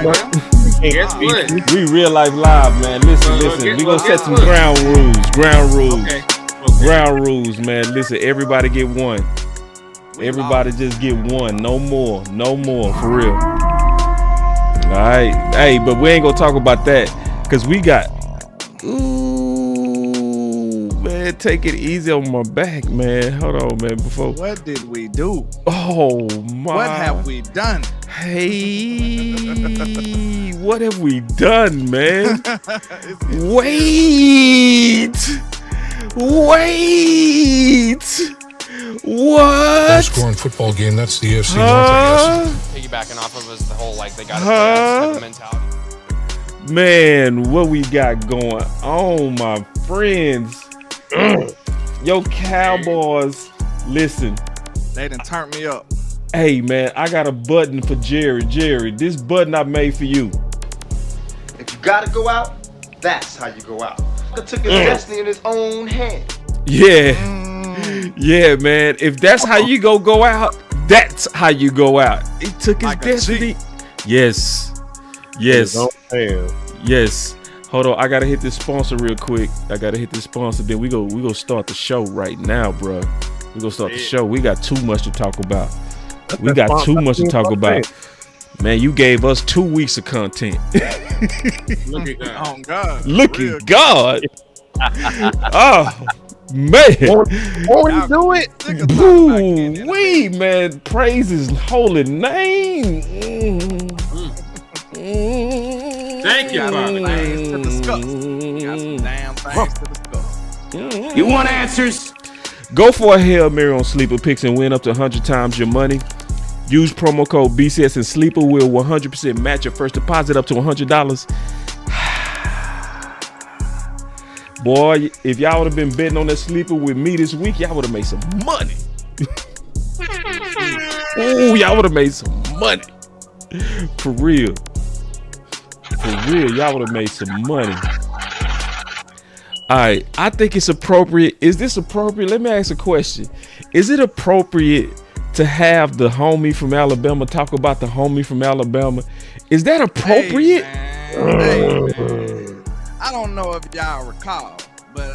Guess what? We real life live, man. Listen. We gonna set some ground rules. Okay. Ground rules, man. Listen, everybody get one. Everybody just get one. No more. For real. All right. Hey, but we ain't gonna talk about that because we got. Ooh, man, take it easy on my back, man. Hold on, man. Before. What did we do? Oh my. What have we done? Hey, what have we done, man? Wait. What? Low scoring football game. That's the AFC North, I guess. Piggybacking off of us, the whole like they got to play mentality. Man, what we got going on, my friends? Yo, Cowboys, listen. They done turned me up. Hey, man, I got a button for Jerry. Jerry, this button I made for you. If you gotta go out, that's how you go out. He took his destiny in his own hand. Yeah. Yeah, man. If that's how you go out, that's how you go out. He took his destiny. Yes. Hold on, I gotta hit this sponsor real quick. Then we go start the show right now, bro. We gonna start the show. We got too much to talk about. Man, you gave us 2 weeks of content. Look at God. Oh God. Look at God. Oh man. Won't he do it? Ooh, man. Praise his holy name. Thank you, Father. Things to discuss. Got some damn things to discuss. You want answers? Go for a Hail Mary on Sleeper Picks and win up to 100 times your money. Use promo code BCS and Sleeper will 100% match your first deposit up to $100. Boy, if y'all would have been betting on that Sleeper with me this week, y'all would have made some money. Ooh, y'all would have made some money. For real, y'all would have made some money. All right, I think it's appropriate. Is this appropriate? Let me ask a question. Is it appropriate to have the homie from Alabama talk about the homie from Alabama? Is that appropriate? Hey, man. I don't know if y'all recall, but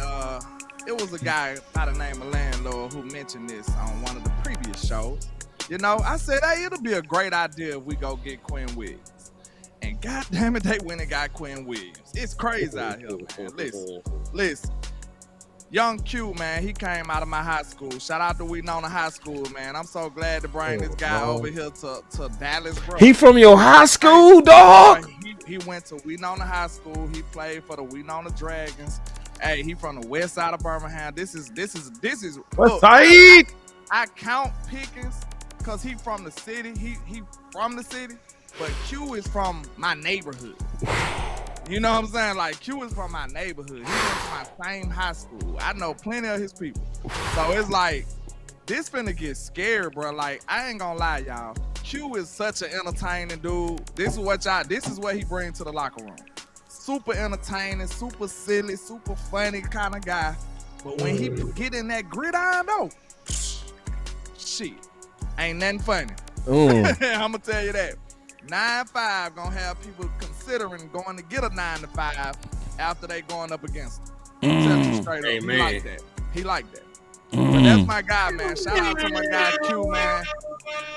it was a guy by the name of Landlord who mentioned this on one of the previous shows. You know, I said, hey, it'll be a great idea if we go get Quinn Williams. And God damn it, they went and got Quinn Williams. It's crazy out here, man. Listen. Young Q, man, he came out of my high school. Shout out to Winona High School, man. I'm so glad to bring this guy over here to Dallas, bro. He from your high school, dog? He went to Winona High School. He played for the Winona Dragons. Hey, he from the west side of Birmingham. This is West side? I count Pickens because he from the city. He from the city, but Q is from my neighborhood. You know what I'm saying? Like, Q is from my neighborhood. He went to my same high school. I know plenty of his people. So it's like, this finna get scared, bro. Like, I ain't gonna lie, y'all. Q is such an entertaining dude. This is what he brings to the locker room. Super entertaining, super silly, super funny kind of guy. But when he get in that gridiron, though, shit, ain't nothing funny. I'm gonna tell you that. 9-5 gonna have people considering going to get a 9-5 after they going up against him. Straight up. Amen. He like that. But that's my guy, man. Shout out to my guy Q, man.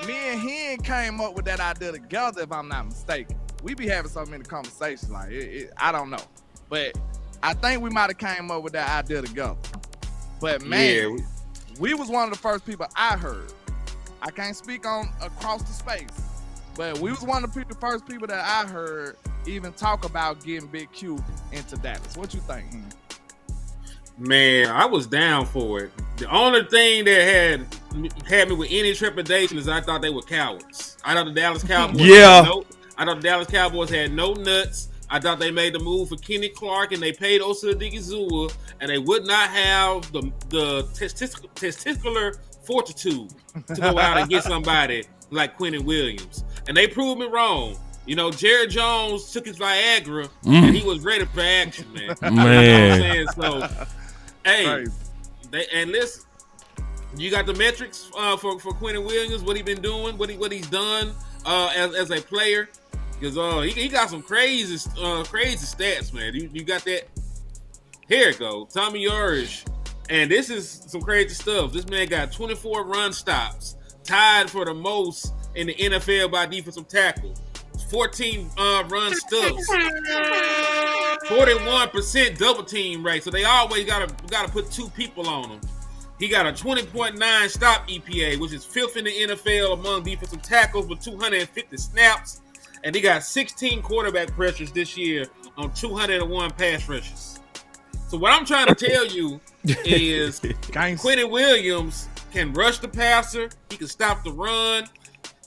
Me and he came up with that idea together, if I'm not mistaken. We be having so many conversations, like I don't know, but I think we might have came up with that idea together. But man, we was one of the first people I heard. I can't speak on across the space, but we was one of the first people that I heard even talk about getting Big Q into Dallas. What you think, man? Man, I was down for it. The only thing that had me with any trepidation is I thought they were cowards. I thought the Dallas Cowboys had no nuts. I thought they made the move for Kenny Clark and they paid Osa Odigizua, and they would not have the testicular fortitude to go out and get somebody like Quentin Williams. And they proved me wrong. You know, Jared Jones took his Viagra and he was ready for action, man. You know what I'm saying? So, hey, and listen, you got the metrics for Quentin Williams, what he been doing, what he's done as a player. Because he got some crazy stats, man. You got that? Here it go. Tommy Urish. And this is some crazy stuff. This man got 24 run stops, tied for the most in the NFL by defensive tackle. 14 run stuffs, 41% double team rate. So they always gotta put 2 people on them. He got a 20.9 stop EPA, which is 5th in the NFL among defensive tackles with 250 snaps. And he got 16 quarterback pressures this year on 201 pass rushes. So what I'm trying to tell you is Quentin Williams can rush the passer. He can stop the run.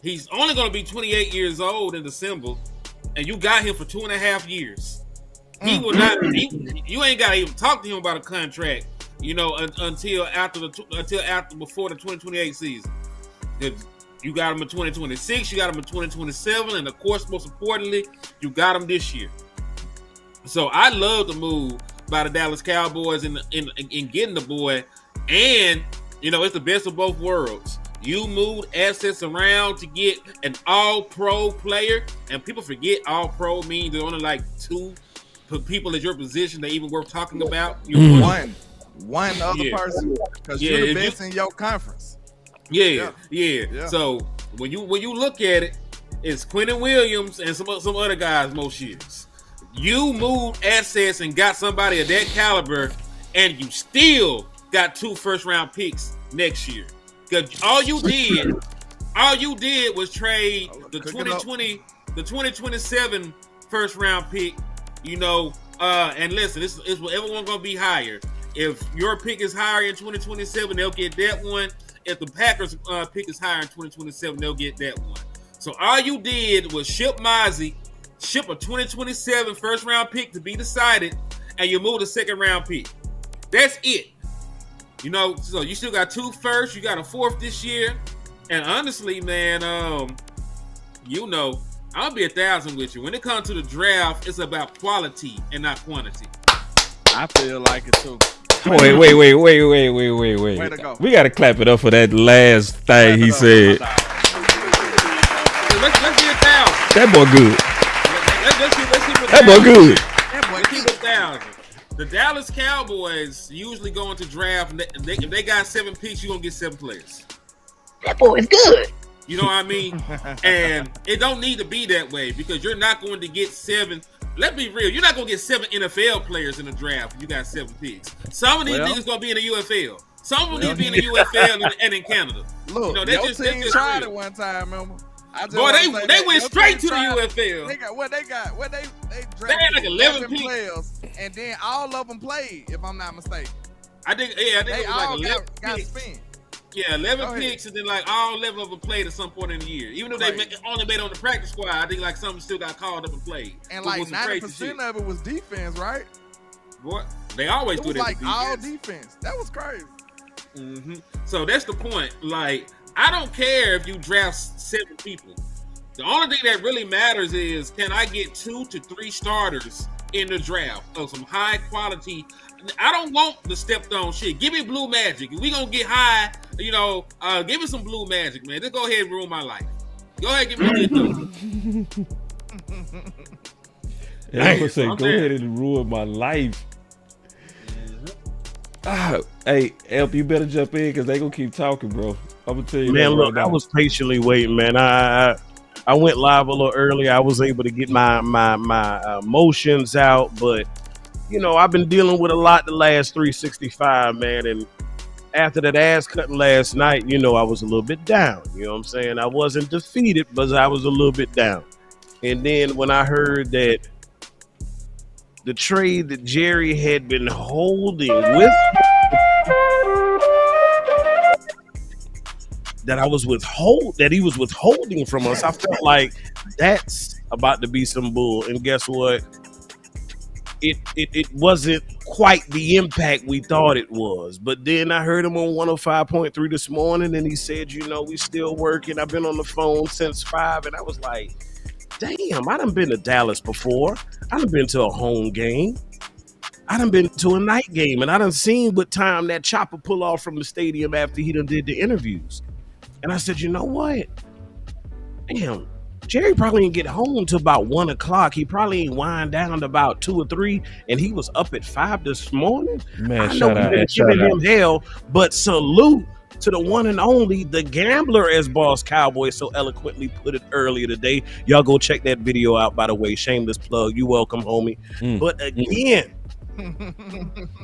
He's only going to be 28 years old in December, and you got him for 2.5 years. He will not. You ain't got to even talk to him about a contract, until before the 2028 season. You got him in 2026. You got him in 2027, and of course, most importantly, you got him this year. So I love the move by the Dallas Cowboys in getting the boy, and it's the best of both worlds. You moved assets around to get an all-pro player, and people forget all-pro means there's only like 2 people at your position that even worth talking about. One other person, because you're the best in your conference. Yeah. So when you look at it, it's Quentin Williams and some other guys most years. You moved assets and got somebody of that caliber, and you still got 2 first-round picks next year. Because all you did was trade the 2027 first round pick, and listen, this is what everyone's gonna be higher. If your pick is higher in 2027, they'll get that one. If the Packers pick is higher in 2027, they'll get that one. So all you did was ship a 2027 first round pick to be decided, and you moved a second round pick. That's it. So you still got 2 firsts, you got a 4th this year. And honestly, man, I'm gonna be 1,000 with you. When it comes to the draft, it's about quality and not quantity. I feel like it too. Wait. Way to go. We gotta clap it up for that last thing he said. Let's get 1,000. That boy good. Let's keep That boy good. Let's keep 1,000. The Dallas Cowboys usually go into draft, and if they got 7 picks, you're going to get 7 players. That boy is good. You know what I mean? And it don't need to be that way, because you're not going to get 7. Let's be real. You're not going to get 7 NFL players in the draft if you got 7 picks. Some of these niggas going to be in the UFL. Some of them need to be in the UFL and in Canada. Look, your team tried it one time, remember? Boy, they went straight to the UFL. They drafted They had like 11 players, and then all of them played, if I'm not mistaken. I think They it was like all 11 got picks. spin. Yeah, 11 picks, and then like all 11 of them played at some point in the year. Even though they only made on the practice squad, I think like some still got called up and played. And like 90% of it was defense, right? Boy, they always do It was that. like all defense. That was crazy. Mm-hmm. So that's the point. Like, I don't care if you draft 7 people. The only thing that really matters is, can I get 2 to 3 starters in the draft of some high quality? I don't want the stepped on shit. Give me blue magic. If we gonna get high, give me some blue magic, man. Just go ahead and ruin my life. Go ahead and give me a I was saying, go ahead and ruin my life. Hey, Elp, you better jump in because they gonna keep talking, bro. I'm gonna tell you, man. Look, I was patiently waiting, man. I went live a little early. I was able to get my emotions out, but I've been dealing with a lot the last 365, man. And after that ass cutting last night, I was a little bit down. You know what I'm saying? I wasn't defeated, but I was a little bit down. And then when I heard that the trade that Jerry had been holding with, that he was withholding from us, I felt like that's about to be some bull. And guess what? It wasn't quite the impact we thought it was. But then I heard him on 105.3 this morning, and he said, we still working. I've been on the phone since 5, and I was like, damn, I done been to Dallas before. I done been to a home game. I done been to a night game, and I done seen what time that chopper pull off from the stadium after he done did the interviews. And I said, you know what? Damn, Jerry probably didn't get home till about 1 o'clock. He probably ain't wind down to about 2 or 3, and he was up at 5 this morning. Man, I know shout we've out. been giving him hell, but salute to the one and only, the gambler, as Boss Cowboy so eloquently put it earlier today. Y'all go check that video out, by the way. Shameless plug. You welcome, homie. But again,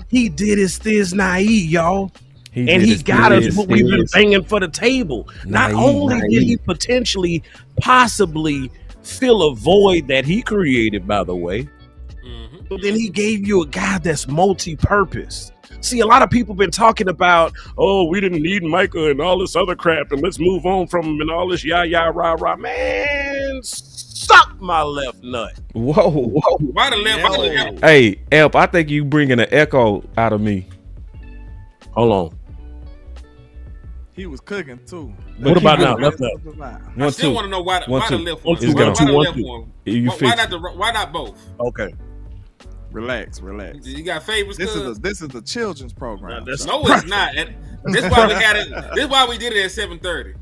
he did his Thiz Naive, y'all. He got us what we've been banging for the table. Not only did he potentially, possibly fill a void that he created, by the way, but then he gave you a guy that's multi-purpose. See, a lot of people been talking about, oh, we didn't need Micah and all this other crap, and let's move on from him and all this rah. Man, suck my left nut. Whoa. Why the left? Hey, Elp, I think you bringing an echo out of me. Hold on. He was cooking too. What about now? Left up. I still want to know why the left one. Why not both? Okay. Relax. You got favorites? This is the children's program. No, it's not. This why we got it. This why we did it at 7:30.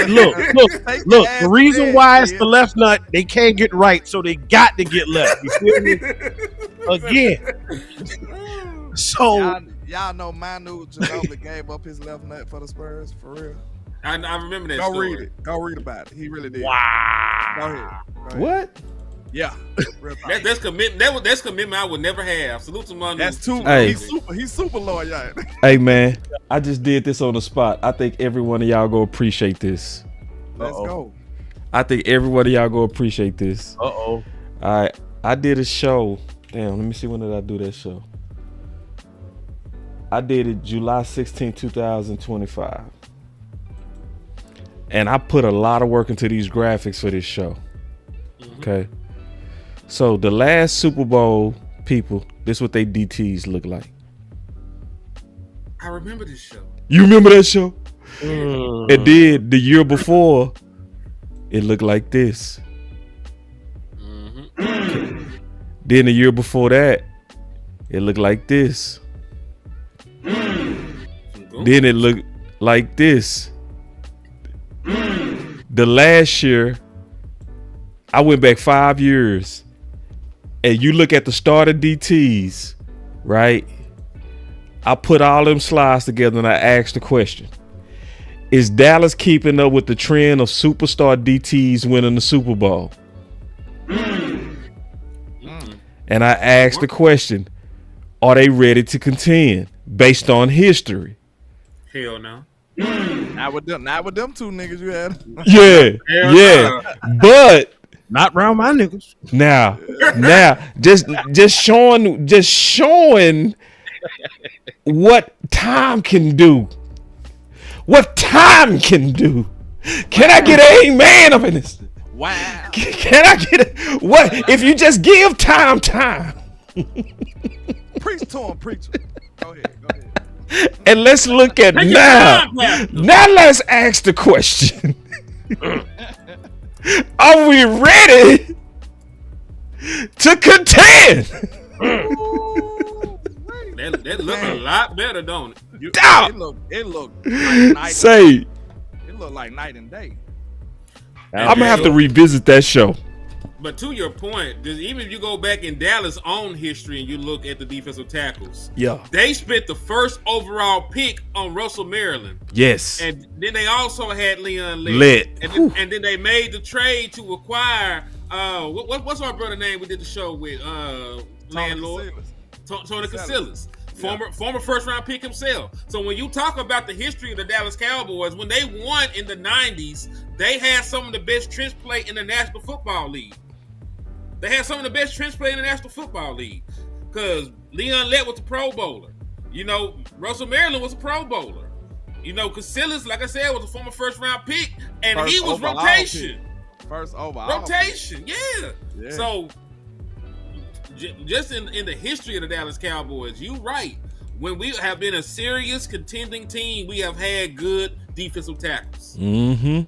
Look. The reason why it's the left nut, they can't get right, so they got to get left. You feel me? Again. So y'all know Manu Ginobili gave up his left nut for the Spurs, for real. I remember that. Go story. read it. Go read about it. He really did. Wow. Go ahead. What? Yeah. That's commitment. That's commitment I would never have. Salute to Manu. That's too. Hey. He's super loyal. Hey, man, I just did this on the spot. I think every one of y'all go appreciate this. Let's go. I think every one of y'all go appreciate this. Uh-oh. All right, I did a show. Damn, let me see, when did I do that show? I did it July 16, 2025. And I put a lot of work into these graphics for this show. Okay. So the last Super Bowl people, this is what they DTs look like. I remember this show. You remember that show? And then the year before, it looked like this. Then the year before that, it looked like this. Then it looked like this. The last year, I went back 5 years, and you look at the starter DTs, right? I put all them slides together and I asked the question: is Dallas keeping up with the trend of superstar DTs winning the Super Bowl? And I asked the question: are they ready to contend based on history? Hell no. Not with them two niggas you had. Yeah. But not round my niggas. Now, just showing what time can do. What time can do. Can I get an amen up in this? Wow. Can I get what if you just give time? Preach to him, preacher. Go ahead. And let's look at now. Now let's ask the question. Are we ready to contend? That look a lot better, don't it? It look like night. Say, it look like night and day. I'm gonna have to revisit that show. But to your point, even if you go back in Dallas' own history and you look at the defensive tackles, they spent the first overall pick on Russell Maryland. Yes. And then they also had Leon Lett. And then they made the trade to acquire what's our brother name we did the show with? Landlord. Tony Casillas. Former first round pick himself. So when you talk about the history of the Dallas Cowboys, when they won in the 90s, they had some of the best trench play in the National Football League. Because Leon Lett was a Pro Bowler. You know, Russell Maryland was a Pro Bowler. You know, Casillas, like I said, was a former first round pick, and he was rotation. First overall. Rotation, yeah. So just in the history of the Dallas Cowboys, you're right. When we have been a serious contending team, we have had good defensive tackles. We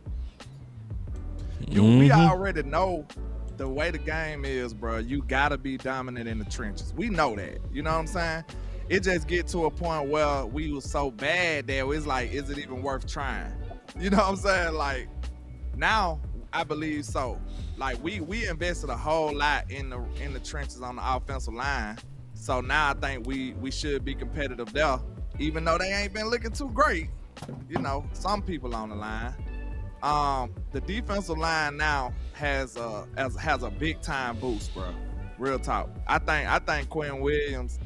already know the way the game is, bro. You gotta be dominant in the trenches. We know that. You know what I'm saying? It just get to a point where we was so bad that it's like, is it even worth trying? You know what I'm saying? Like now I believe so. Like we invested a whole lot in the trenches on the offensive line. So now I think we should be competitive there, even though they ain't been looking too great. You know, some people on the line. The defensive line now has a big time boost, bro. Real talk. I think Quinn Williams.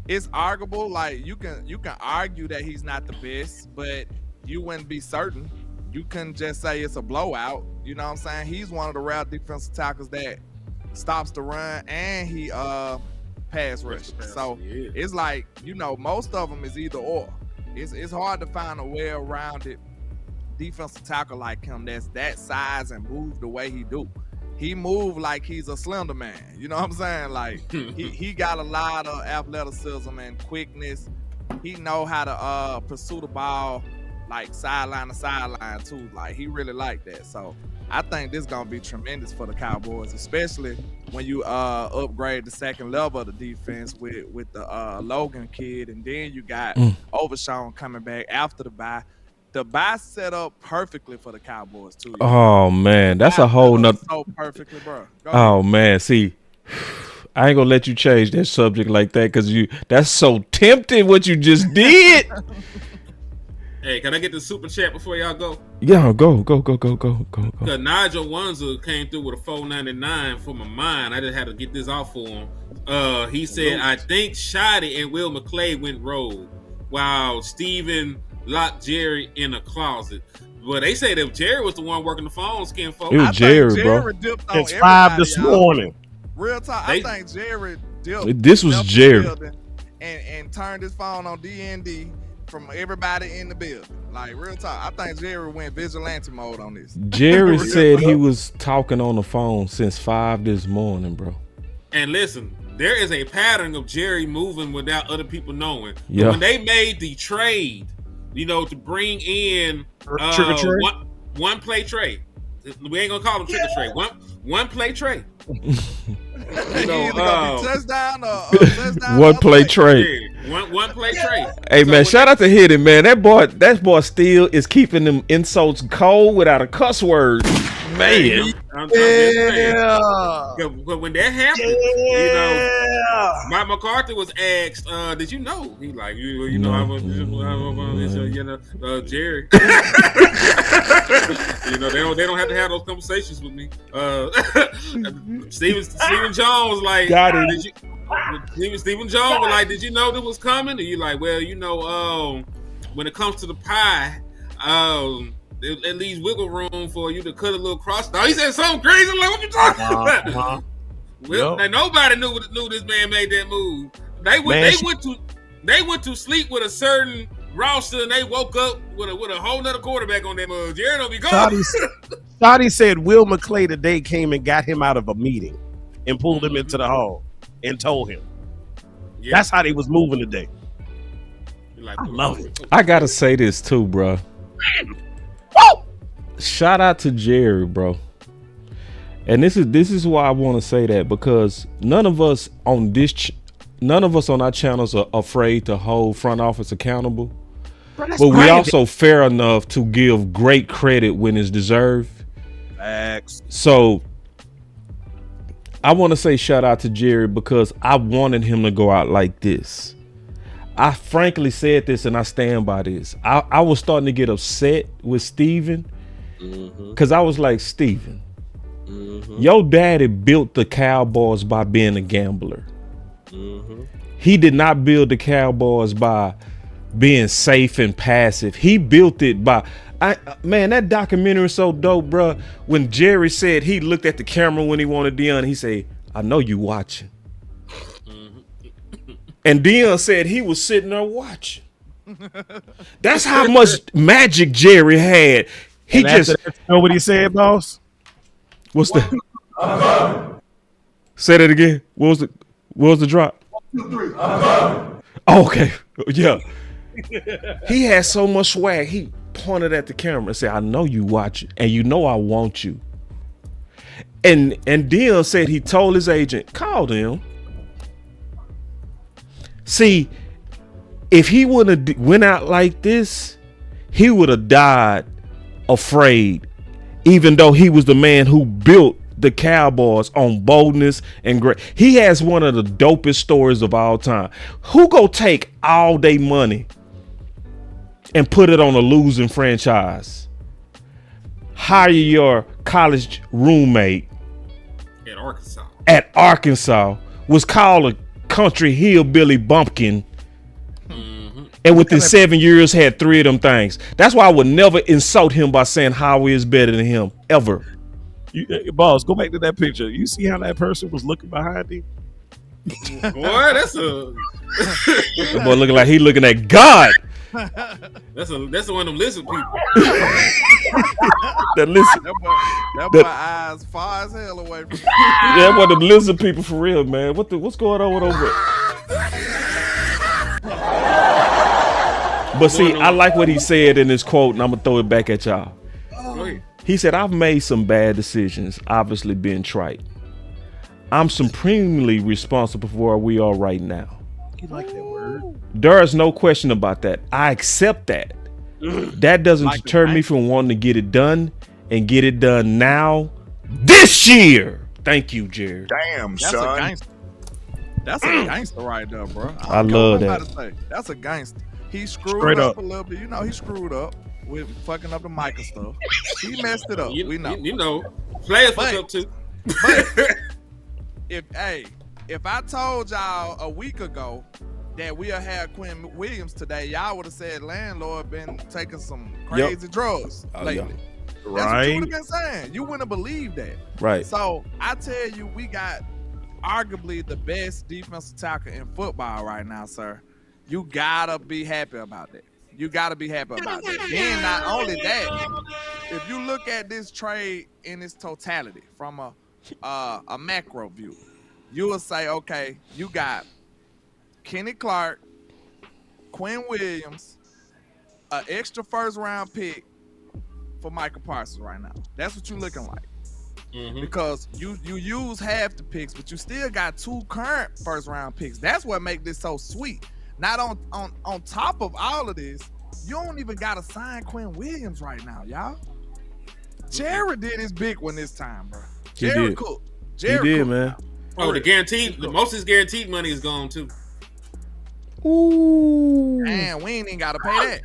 It's arguable. Like you can argue that he's not the best, but you wouldn't be certain. You couldn't just say it's a blowout. You know what I'm saying? He's one of the rare defensive tackles that stops the run and he pass rush. So it's like, you know, most of them is either or. It's hard to find a well-rounded defensive tackle like him that's that size and move the way he do. He moved like he's a slender man. You know what I'm saying? Like he got a lot of athleticism and quickness. He know how to pursue the ball like sideline to sideline too. Like he really like that. So I think this gonna be tremendous for the Cowboys, especially when you upgrade the second level of the defense with the Logan kid, and then you got Overshawn coming back after the bye. The bye set up perfectly for the Cowboys too. Oh man, that's a whole nother. So perfectly, bro. Oh man, see, I ain't gonna let you change that subject like that because that's so tempting what you just did. Hey, can I get the super chat before y'all go? Yeah, go. Because Nigel Wanzer came through with a $4.99 for my mind. I just had to get this off for him. He said, I think Shotty and Will McClay went rogue while Steven locked Jerry in a closet. Well, they say that Jerry was the one working the phone, skin folks. It was Jerry, bro. It's 5 this morning. Real talk. I think Jerry dipped. This was Jerry. And turned his phone on DND from everybody in the building. Like, real talk. I think Jerry went vigilante mode on this. Jerry said he was talking on the phone since 5 this morning, bro. And listen, there is a pattern of Jerry moving without other people knowing. Yeah. When they made the trade, you know, to bring in one play trade. We ain't gonna call them trick or trade. One play trade. You know, touchdown or touchdown. One play trade. One play trade. Hey man, shout out to Hidden, man. That boy still is keeping them insults cold without a cuss word. Man. But when that happened, you know, Mike McCarthy was asked, did you know? He like, you know, I was, Jerry. You know, they don't have to have those conversations with me. Stephen Jones like, Stephen Jones was like, did you know that was coming? And you like, well, you know, when it comes to the pie, it leaves wiggle room for you to cut a little cross. Now he said something crazy. I'm like, what you talking about? Well, now nobody knew this man made that move. They went to sleep with a certain roster and they woke up with a whole nother quarterback on that move. Jerry don't be going. Scotty said Will McClay today came and got him out of a meeting and pulled him into the hall and told him. Yeah. That's how they was moving today. Like, I love it. I gotta say this too, bro. Shout out to Jerry, bro. And this is why I want to say that, because none of us on our channels are afraid to hold front office accountable. Bro, but we also fair enough to give great credit when it's deserved. Facts. So I want to say shout out to Jerry because I wanted him to go out like this. I frankly said this and I stand by this. I was starting to get upset with Steven because I was like, Steven, your daddy built the Cowboys by being a gambler. He did not build the Cowboys by being safe and passive. He built it by, man, that documentary is so dope, bro. When Jerry said he looked at the camera when he wanted Dion, he said, I know you watching. And Dion said he was sitting there watching. That's how much magic Jerry had. He just know what he said, boss. What's the? Say that again. What was the drop? 1, 2, 3. Oh, okay. Yeah. He had so much swag. He pointed at the camera and said, "I know you watching, and you know I want you." And Dion said he told his agent, "Call them." See, if he wouldn't have went out like this, he would have died afraid. even though he was the man who built the Cowboys on boldness and great. He has one of the dopest stories of all time. Who go take all day money and put it on a losing franchise? Hire your college roommate at Arkansas, was called a country hillbilly bumpkin, and within 7 years had 3 of them things. That's why I would never insult him by saying Howie is better than him, ever. Boss, go back to that picture. You see how that person was looking behind him? Boy, that's a That boy looking like he looking at God. that's one of them lizard people. That listen, that boy eyes far as hell away from yeah, one of them lizard people for real, man. What's going on with over? But see, I like what he said in this quote, and I'm gonna throw it back at y'all. He said, "I've made some bad decisions, obviously being trite. I'm supremely responsible for where we are right now. You like that word? There is no question about that. I accept that. That doesn't deter me from wanting to get it done and get it done now, this year." Thank you, Jared. Damn, son. That's a gangster right there, bro. I love that. That's a gangster. He screwed up a little bit. You know, he screwed up with fucking up the mic and stuff. He messed it up. We know. You know, players fuck up too. But if I told y'all a week ago that we'll have Quinn Williams today, y'all would have said Landlord been taking some crazy drugs lately. That's what you would have been saying. You wouldn't have believed that. Right. So I tell you, we got arguably the best defensive tackle in football right now, sir. You gotta be happy about that. You gotta be happy about that. Then not only that, if you look at this trade in its totality from a macro view, you will say, okay, you got Kenny Clark, Quinn Williams, an extra first round pick for Michael Parsons right now. That's what you're looking like. Because you use half the picks, but you still got 2 current first round picks. That's what makes this so sweet. Not on top of all of this, you don't even gotta sign Quinn Williams right now, y'all. Jared did his big one this time, bro. Jared cooked. He did, man. Oh, most of his guaranteed money is gone too. Ooh. Man, we ain't even gotta pay that.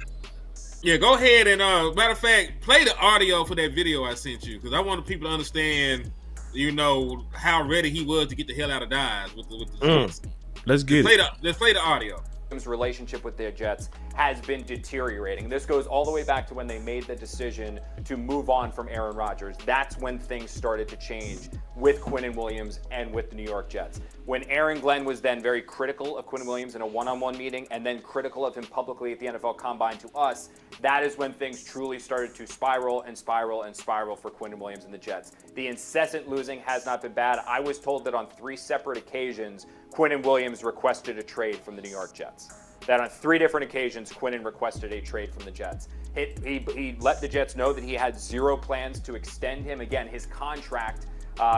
Yeah, go ahead and matter of fact, play the audio for that video I sent you, because I want people to understand, you know, how ready he was to get the hell out of Dodge with the Jets. Let's get it. Let's play the audio. Relationship with their Jets has been deteriorating. This goes all the way back to when they made the decision to move on from Aaron Rodgers. That's when things started to change with Quinnen Williams and with the New York Jets. When Aaron Glenn was then very critical of Quinnen Williams in a one-on-one meeting and then critical of him publicly at the NFL Combine to us, that is when things truly started to spiral and spiral and spiral for Quinnen Williams and the Jets. The incessant losing has not been bad. I was told that on 3 separate occasions, Quinnen Williams requested a trade from the New York Jets. That on 3 different occasions, Quinnen requested a trade from the Jets. He let the Jets know that he had 0 plans to extend him. Again, his contract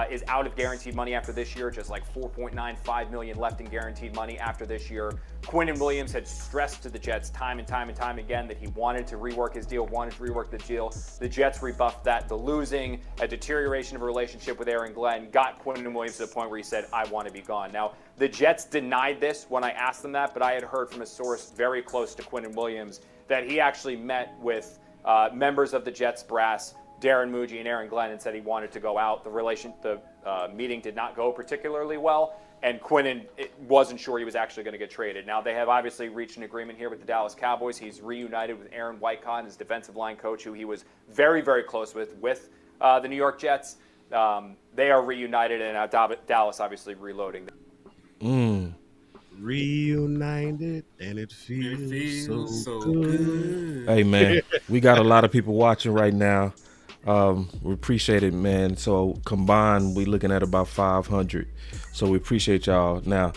is out of guaranteed money after this year, just like $4.95 million left in guaranteed money after this year. Quinnen Williams had stressed to the Jets time and time and time again that he wanted to rework his deal, wanted to rework the deal. The Jets rebuffed that. The losing, a deterioration of a relationship with Aaron Glenn got Quinnen Williams to the point where he said, I want to be gone. Now, the Jets denied this when I asked them that, but I had heard from a source very close to Quinnen Williams that he actually met with members of the Jets brass, Darren Muji and Aaron Glenn, and said he wanted to go out. The meeting did not go particularly well, and Quinnen wasn't sure he was actually going to get traded. Now, they have obviously reached an agreement here with the Dallas Cowboys. He's reunited with Aaron Wycott, his defensive line coach, who he was very, very close with the New York Jets. They are reunited, and Dallas obviously reloading. Reunited, and it feels so good. Hey, man, we got a lot of people watching right now. We appreciate it, man. So combined, we looking at about 500. So we appreciate y'all. Now,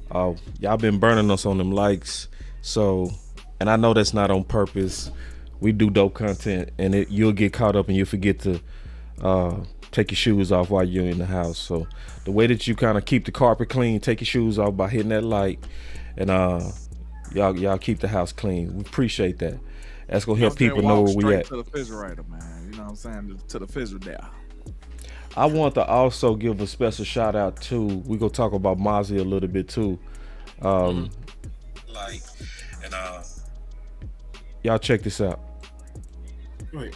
y'all been burning us on them likes. So, and I know that's not on purpose. We do dope content, and you'll get caught up and you'll forget to take your shoes off while you're in the house. So the way that you kind of keep the carpet clean, take your shoes off by hitting that like, and y'all keep the house clean. We appreciate that. That's gonna help people know where we at. To the refrigerator, man. You know what what I'm saying, to the fizzle there. I want to also give a special shout out to, we gonna talk about Mozzie a little bit too. Y'all check this out. Right.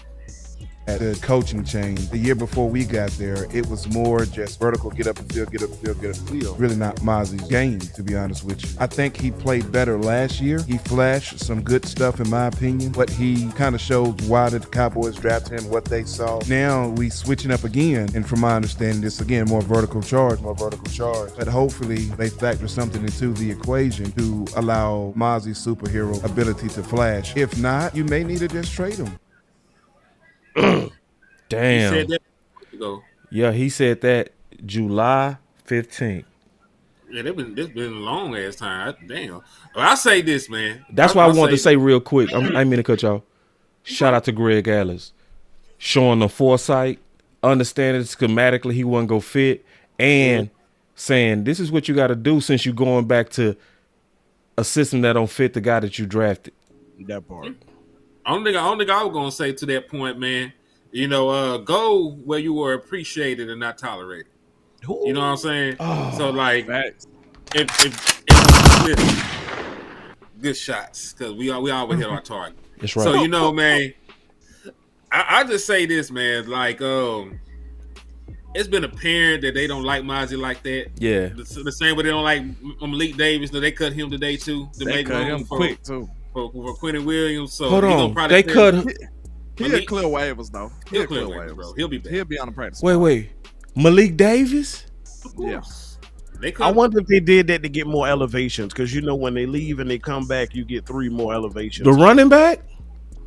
At the coaching change, the year before we got there, it was more just vertical, get up and field, get up and field, get up and field. Really not Mozzie's game, to be honest with you. I think he played better last year. He flashed some good stuff, in my opinion, but he kind of showed why the Cowboys drafted him, what they saw. Now we switching up again, and from my understanding, it's again more vertical charge. But hopefully they factor something into the equation to allow Mozzie's superhero ability to flash. If not, you may need to just trade him. Damn. He said that ago. Yeah, he said that July 15th. Yeah, this been a long ass time. Damn. Well, I say this, man. That's why I wanted to say real quick. I didn't mean to cut y'all. Shout out to Greg Ellis, showing the foresight, understanding schematically he wasn't go fit, and saying this is what you got to do since you're going back to a system that don't fit the guy that you drafted. That part. Only thing I was gonna say to that point, man. Go where you were appreciated and not tolerated. You know what I'm saying? Oh, so like, if good shots, because we always hit our target. That's right. So man, I just say this, man. Like, it's been apparent that they don't like Mozzie like that. Yeah. The same way they don't like Malik Davis. They cut him today too. They cut him quick too. For Quentin Williams. So hold on, they cut him. He'll clear waivers though. He'll clear waivers, bro. He'll be back. He'll be on the practice squad. Wait. Malik Davis? Of course. Yeah. I wonder if they did that to get more elevations, because when they leave and they come back, you get 3 more elevations. The running back?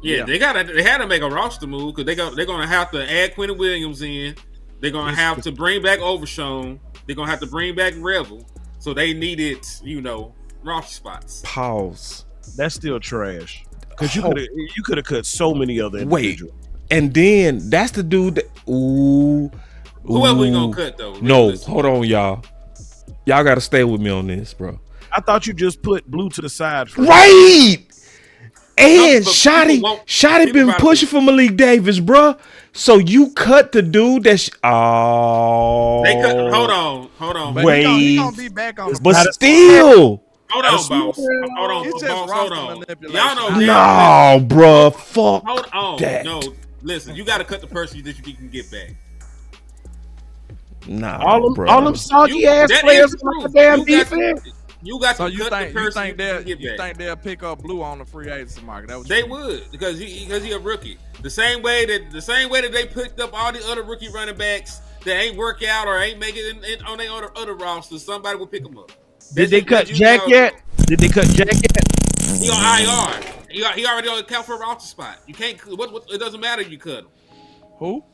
Yeah, they had to make a roster move because they're gonna have to add Quentin Williams in. They're gonna have to bring back Overshown. They're gonna have to bring back Revel. So they needed, roster spots. Pause. That's still trash. Because you could have cut so many other individuals. And then that's the dude that whoever we gonna cut though. No, hold on, y'all. Y'all gotta stay with me on this, bro. I thought you just put Blue to the side for right. And Shotty been pushing for Malik Davis, bro. So you cut the dude that they cut. Hold on. Wait, he gonna be back on. But still. Hold on, boss. Hold on. Y'all know. No, bro. Fuck. Hold on. That. No, listen. You got to cut the person that you can get back. Nah, all them soggy ass players on the damn defense. You got to cut the person you think they'll pick up Blue on the free agency market? They would because he a rookie. The same way that they picked up all the other rookie running backs that ain't work out or ain't make it on their other rosters, somebody will pick them up. Did they cut Jack yet? He on IR. He already on account for a roster spot. You can't. It doesn't matter if you cut him. Who?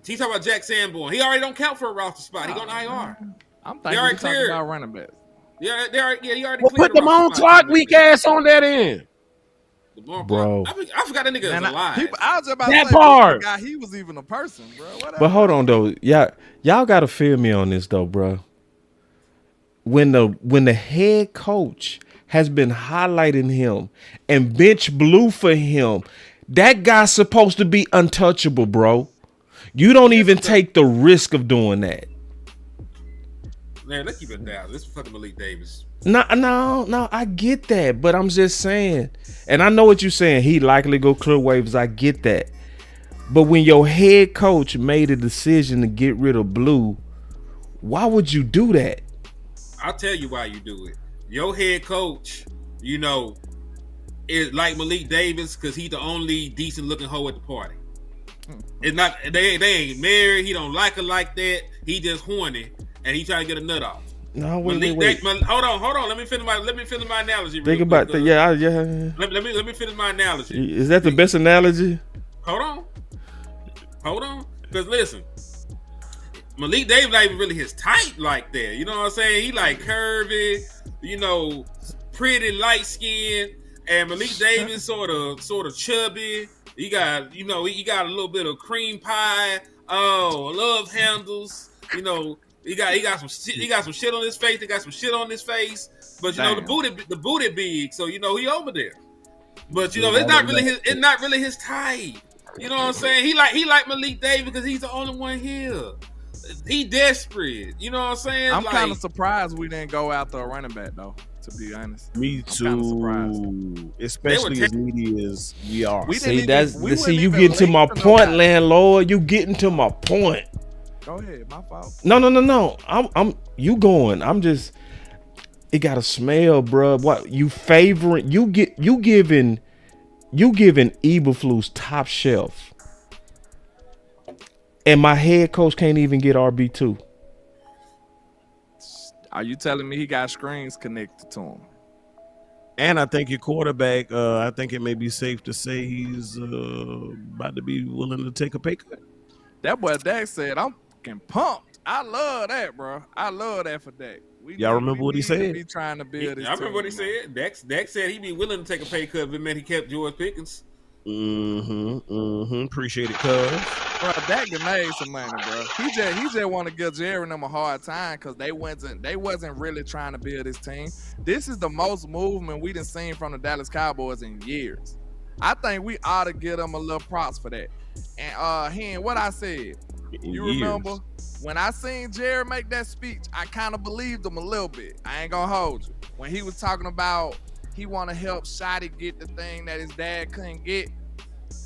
He's talking about Jack Sanborn. He already don't count for a roster spot. He on IR. I'm thinking he's talking about running backs. Yeah, he already cleared. Put them on clock, weak ass on that end. Bro, I forgot that nigga is alive. I was just about that to say, part. Guy, he was even a person, bro. Whatever. But hold on though, y'all gotta feel me on this though, bro. When the head coach has been highlighting him and bench Blue for him, that guy's supposed to be untouchable, bro. You don't even take the risk of doing that. Man, let's keep it down. This is fucking Malik Davis. No, I get that, but I'm just saying, and I know what you're saying. He likely go clear waivers. I get that, but when your head coach made a decision to get rid of Blue, why would you do that? I'll tell you why you do it. Your head coach, is like Malik Davis because he's the only decent looking hoe at the party. It's not they ain't married. He don't like her like that. He just horny and he trying to get a nut off. No, wait. Hold on. Let me finish my analogy. Think about that. Yeah. Let me finish my analogy. Is that the best analogy? Hold on. Because listen, Malik Davis not even really his type like that. You know what I'm saying? He like curvy, pretty light skinned, and Malik Davis sort of chubby. He got he got a little bit of cream pie. Oh, love handles. He got some shit on his face. They got some shit on his face. But the booty big. So he over there. But it's not really his type. You know what I'm saying? He like Malik Davis because he's the only one here. He desperate. You know what I'm saying? I'm kind of surprised we didn't go after a running back though. To be honest, Me too. Especially as needy as we are. You getting to my point, landlord. You getting to my point. Go ahead, my fault. No. I'm you going. I'm just. It got a smell, bro. What you favoring? You giving Eberflus top shelf, and my head coach can't even get RB2. Are you telling me he got screens connected to him? And I think your quarterback, I think it may be safe to say he's about to be willing to take a pay cut. That boy Dak said, I'm fucking pumped. I love that, bro. I love that for Dak. Y'all remember what he said? Be trying to build his I remember team, what he said. Dak said he'd be willing to take a pay cut if it meant he kept George Pickens. Appreciate it, cuz. Bro, Dak done made some money, bro. He just want to give Jerry and them a hard time because they wasn't really trying to build his team. This is the most movement we done seen from the Dallas Cowboys in years. I think we ought to give them a little props for that. And Hen, what I said, you remember when I seen Jerry make that speech, I kind of believed him a little bit. I ain't gonna hold you. When he was talking about he want to help Shotty get the thing that his dad couldn't get,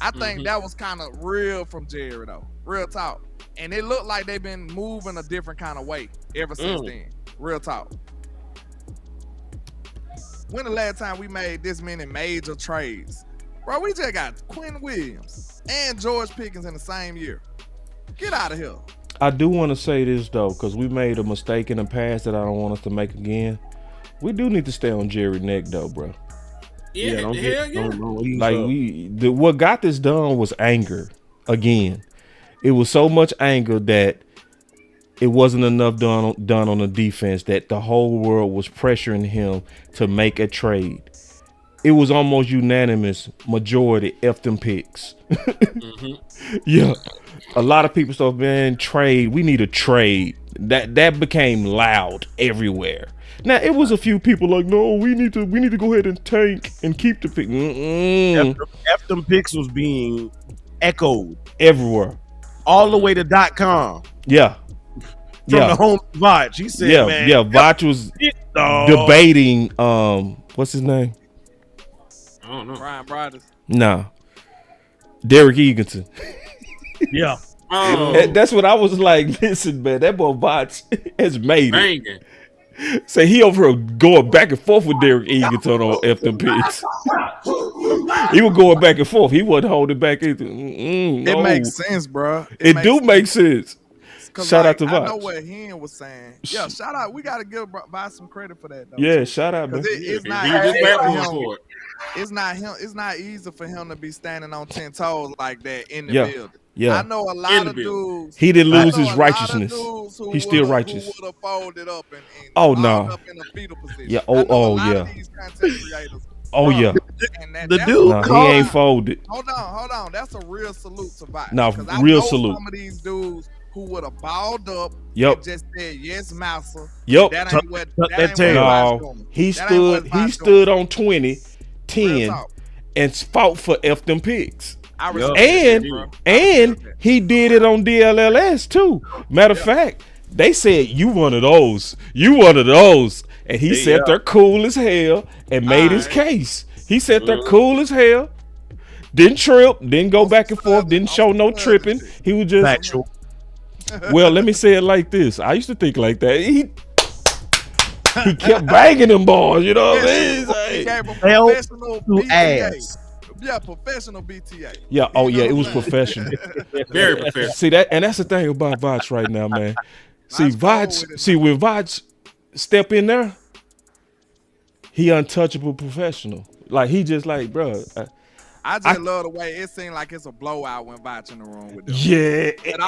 I think that was kind of real from Jerry though. Real talk. And it looked like they've been moving a different kind of way ever since then. Real talk. When the last time we made this many major trades? Bro, we just got Quinn Williams and George Pickens in the same year. Get out of here. I do want to say this though, because we made a mistake in the past that I don't want us to make again. We do need to stay on Jerry's neck though, bro. Yeah. What got this done was anger. Again, it was so much anger that it wasn't enough done on the defense that the whole world was pressuring him to make a trade. It was almost unanimous majority F them picks. Yeah. A lot of people started, man, trade. We need a trade. That became loud everywhere. Now it was a few people like, no, we need to go ahead and tank and keep the pick. F them picks was being echoed everywhere, all the way to .com. Yeah, from the home Vach. He said, man, Vach was debating. What's his name? I don't know. Brian Broders. Nah, Derek Eagleton. Yeah. That's what I was like. Listen, man, that boy Vach has made it. Say he over here going back and forth with Derek Eagleton on F them picks. He was going back and forth. He wasn't holding back either. It makes sense, bro. It do make sense. Shout out to Vach. I know what Hen was saying. Yeah, shout out. We gotta give Vach some credit for that, though. Yeah, shout out, man. It's not easy for him to be standing on 10 toes like that in the building. Yeah, I know a lot of dudes. He didn't lose his righteousness. He's still righteous. Who would have folded up and up in a fetal position. Yeah. The dude, he ain't folded. Hold on. That's a real salute to Vach. No, real salute. Some of these dudes who would have balled up and just said yes, master. That ain't what he stood on 20, 10, and fought for F them picks. And he did it on DLLS too. Matter of fact, they said you one of those, and he sat there cool as hell and made his case. He sat there cool as hell, didn't trip, didn't go back and forth, didn't show no tripping. He was just factual. Well, let me say it like this. I used to think like that. He kept banging them balls, you know what I mean? He gave a professional BTA. Yeah, professional BTA. Yeah, it was professional. Very professional. See that, and that's the thing about Vach right now, man. When Vach step in there, he untouchable professional. Like he just like, bro. I just love the way it seemed like it's a blowout when Vach in the room with them. Yeah, and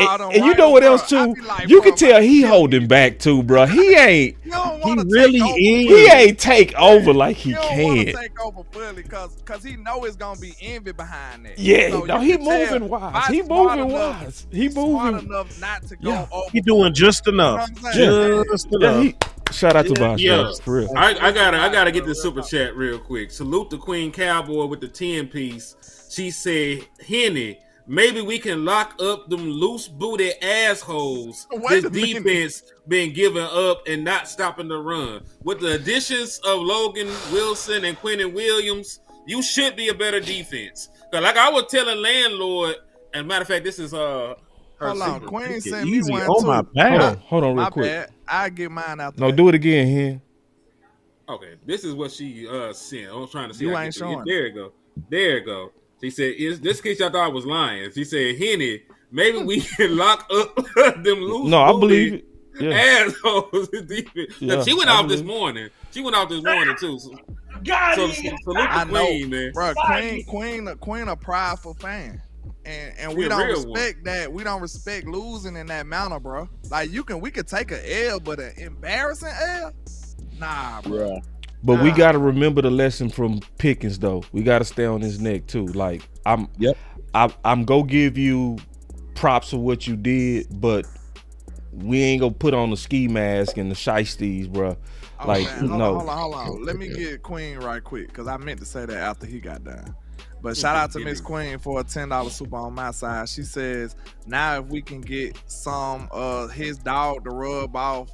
you know what else too? Like, you can tell he holding back too, bro. He ain't. He ain't take over like he can. He don't want to take over fully because he know it's gonna be envy behind that. Yeah, so he moving wise. He moving wise. He moving enough not to go over. He doing just enough. Just enough. Shout out to Vach, for real. I gotta get the super chat real quick. Salute the Queen Cowboy with the 10 piece. She said, Henny, maybe we can lock up them loose booty assholes. Wait This a minute. defense been giving up and not stopping the run. With the additions of Logan Wilson and Quentin Williams, you should be a better defense. Cause like I was telling Landlord, and matter of fact, this is her Hold on, secret. Queen sent me Easy one on too. my back. Hold on real My quick. bad. I get mine out. No, do it again, Hen. Okay, this is what she sent. I was trying to see. You I ain't get showing. There you go. There you go. She said, "Is this case y'all thought I was lying?" She said, "Henny, maybe we can lock up them loose." No, I believe it. Yeah. Assholes. Yeah, She went I off this believe it. morning. She went off this morning too. So salute I the know, Queen, man. bro. Queen, a prideful fan, and we She a don't real respect that. We don't respect losing in that manner, bro. Like we could take an L, but an embarrassing L, nah, bro. But we got to remember the lesson from Pickens, though. We got to stay on his neck too. Like I'm gonna give you props for what you did, but we ain't gonna put on the ski mask and the shiesties, bro. Oh, Like man. no. Hold on. Let me get Queen right quick, because I meant to say that after he got done. But shout out to Miss Queen for a $10 super on my side. She says, now if we can get some of his dog to rub off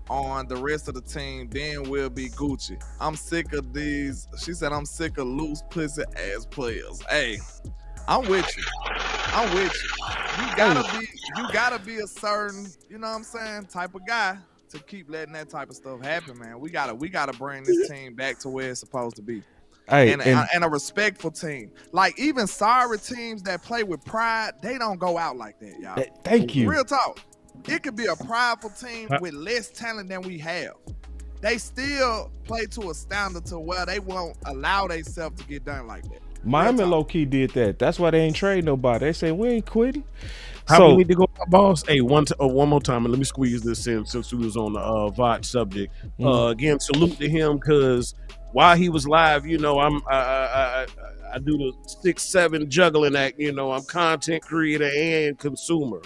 on the rest of the team, then we'll be Gucci. I'm sick of these. She said, I'm sick of loose pussy ass players. Hey, I'm with you. You gotta be a certain, you know what I'm saying, type of guy to keep letting that type of stuff happen, man. We gotta bring this team back to where it's supposed to be. Hey, and a respectful team. Like even sorry teams that play with pride, they don't go out like that, y'all. Thank you. Real talk. It could be a prideful team with less talent than we have. They still play to a standard to where they won't allow themselves to get done like that. Miami low key did that. That's why they ain't trade nobody. They say we ain't quitting. How we need to go, boss? Hey, one more time, and let me squeeze this in since we was on the VOT subject. Again, salute to him, because while he was live, you know, I do the 6-7 juggling act. You know, I'm content creator and consumer.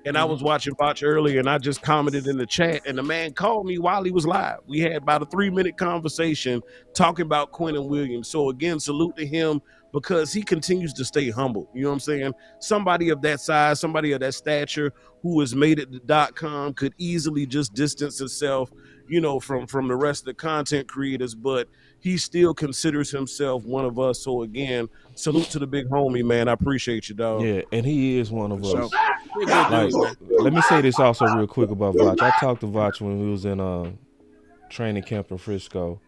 And I was watching VOT earlier, and I just commented in the chat, and the man called me while he was live. We had about a 3-minute conversation talking about Quentin Williams. So again, salute to him, because he continues to stay humble. You know what I'm saying? Somebody of that size, somebody of that stature who has made it to .com could easily just distance himself, you know, from the rest of the content creators, but he still considers himself one of us. So again, salute to the big homie, man. I appreciate you, dog. Yeah, and he is one of us. Like, let me say this also real quick about Vach. I talked to Vach when we was in training camp in Frisco.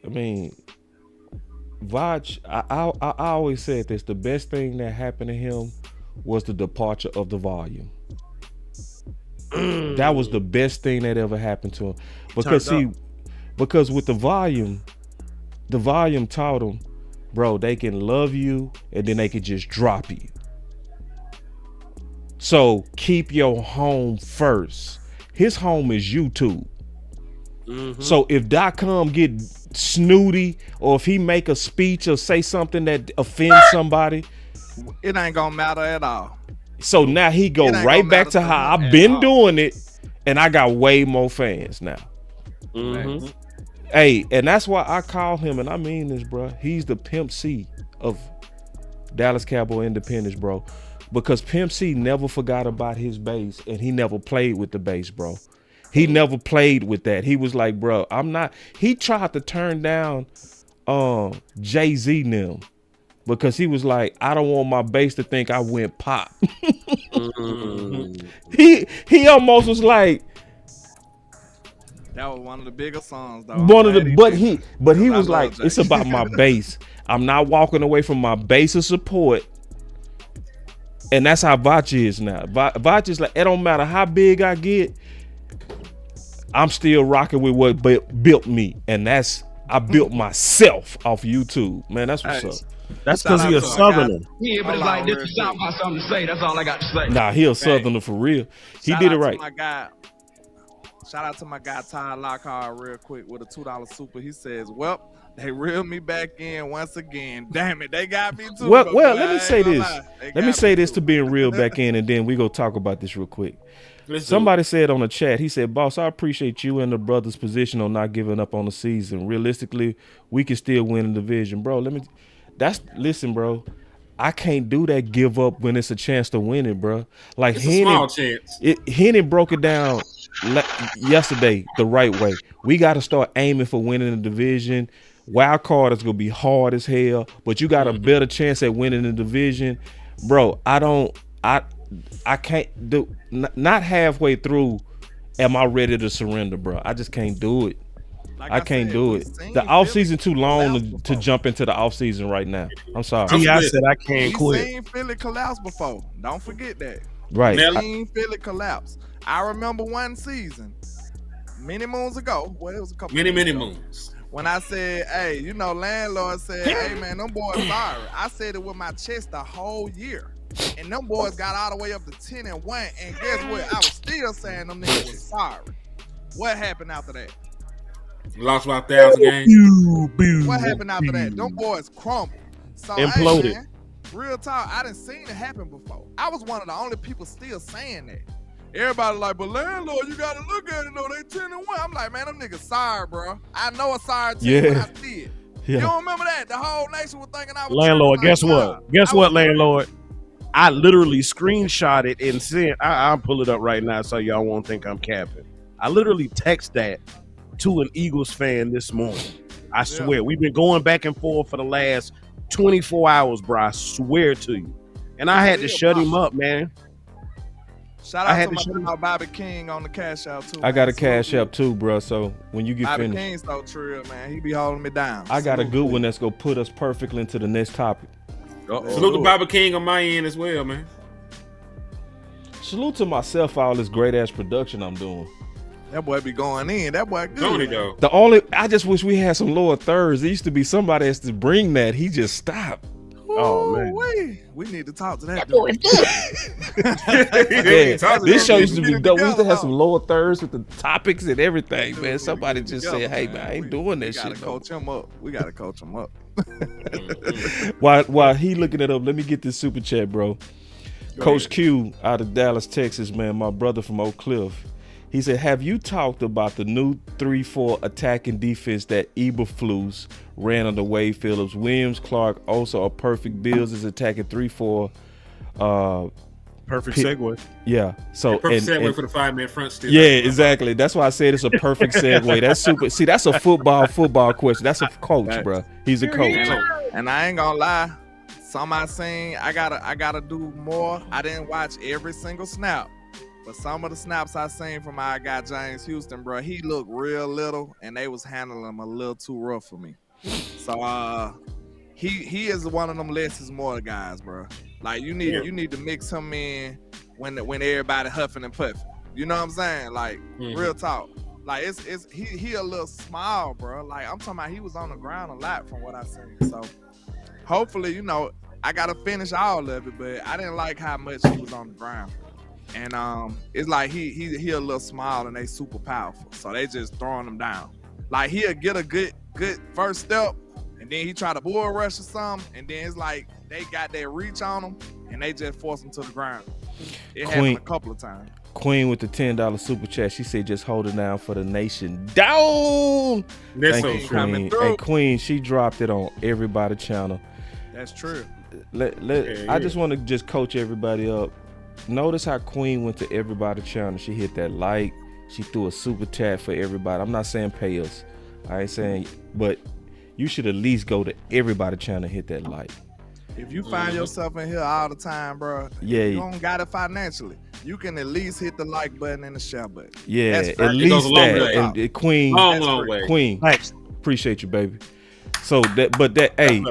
I mean, Vach, I always said this, the best thing that happened to him was the departure of the volume. That was the best thing that ever happened to him. Because with the volume taught him, bro, they can love you and then they can just drop you. So keep your home first. His home is YouTube. So if .com get snooty, or if he make a speech or say something that offends somebody, it ain't gonna matter at all. So now he go right back to how I've been doing it, and I got way more fans now. Hey, and that's why I call him, and I mean this, bro. He's the Pimp C of Dallas Cowboy Independence, bro. Because Pimp C never forgot about his base, and he never played with the base, bro. He never played with that. He was like, bro, I'm not. He tried to turn down Jay-Z and them because he was like, I don't want my base to think I went pop. He almost was like, that was one of the bigger songs, though. But he was like, it's about my base. I'm not walking away from my base of support. And that's how Vach is now. Vach is like, it don't matter how big I get, I'm still rocking with what built me. And that's, I built myself off YouTube. Man, that's what's up. That's because he a Southerner. Yeah, but it's like this is South got something to say. That's all I got to say. Nah, he a Southerner for real. He did it right. Shout out to my guy Ty Lockhart real quick with a $2 super. He says, well, they reeled me back in once again. Damn it, they got me too. Well, let me say this. Let me say this to being reeled back in, and then we go talk about this real quick. Somebody said on the chat, he said, boss, I appreciate you and the brother's position on not giving up on the season. Realistically, we can still win the division. Bro, listen, bro. I can't do that. Give up when it's a chance to win it, bro. Like It's a small chance. Henny broke it down yesterday the right way. We got to start aiming for winning the division. Wild card is gonna be hard as hell, but you got a better chance at winning the division, bro. I can't do. Not halfway through, am I ready to surrender, bro? I just can't do it. Like I can't do it. The offseason too long to jump into the offseason right now. I'm sorry. I said I can't We quit. seen Philly collapse before. Don't forget that. Right. We seen Philly collapse. I remember one season, many moons ago. Well, it was a couple. Many moons. When I said, hey, you know, Landlord said, hey man, them boys sorry. I said it with my chest the whole year. And them boys got all the way up to 10-1. And guess what? I was still saying them niggas was sorry. What happened after that? Lost about 1,000 games. What happened after that? Them boys crumbled. So, Imploded. hey, man, real talk, I done seen it happen before. I was one of the only people still saying that. Everybody like, but Landlord, you gotta look at it though. They 10-1. I'm like, man, them niggas sorry, bro. I know a sorry team when I see it. Yeah. You don't remember that? The whole nation was thinking I was Landlord, tripping. guess what? Guess what, Landlord? I literally screenshot it and sent. I'll pull it up right now so y'all won't think I'm capping. I literally text that to an Eagles fan this morning. I swear, we've been going back and forth for the last 24 hours, bro. I swear to you. And I had to shut him up, man. Shout out to my Bobby King on the CashApp too. I got a man. CashApp too, bro. So when you get Bobby finished, King's so trill, man. He be holding me down. I got a good one that's gonna put us perfectly into the next topic. Salute to Bobby King on my end as well, man. Salute to myself for all this great ass production I'm doing. That boy be going in. That boy good. Don't he though? I just wish we had some lower thirds. There used to be somebody has to bring that. He just stopped. Oh man, we need to talk to that. This show used to be dope. We used to have some lower thirds with the topics and everything, man. Somebody just said, "Hey, man, I ain't doing that shit." Coach him up. We gotta coach him up. While he looking it up, let me get this super chat, bro. Coach Q out of Dallas, Texas, man. My brother from Oak Cliff. He said, have you talked about the new 3-4 attacking defense that Eberflus ran under Wade Phillips? Williams, Clark, also a perfect Bills is attacking 3-4. Perfect segue. Yeah. So perfect segue for the 5-man front still. Yeah, exactly. That's why I said it's a perfect segue. That's super. See, that's a football question. That's a coach, bro. He's a coach. And I ain't gonna lie. Some I seen, I gotta do more. I didn't watch every single snap. But some of the snaps I seen from our guy James Houston, bro, he looked real little, and they was handling him a little too rough for me. So he is one of them less is more guys, bro. Like you need to mix him in when everybody huffing and puffing. You know what I'm saying? Like real talk. Like he a little small, bro. Like I'm talking about he was on the ground a lot from what I seen. So hopefully, I gotta finish all of it, but I didn't like how much he was on the ground. And it's like he a little small and they super powerful, so they just throwing him down. Like he'll get a good first step, and then he try to bull rush or something, and then it's like they got their reach on him, and they just force him to the ground. It happened a couple of times. Queen with the $10 super chat. She said, "Just hold it down for the nation." Down. Thank you, Queen. Hey, Queen, she dropped it on everybody channel. That's true. I just want to just coach everybody up. Notice how Queen went to everybody channel. She hit that like. She threw a super chat for everybody. I'm not saying pay us. I ain't saying, but you should at least go to everybody channel and hit that like. If you find yourself in here all the time, bro, you don't got it financially. You can at least hit the like button and the share button. Yeah, at least that. And Queen, long way. Queen, appreciate you, baby. So hey,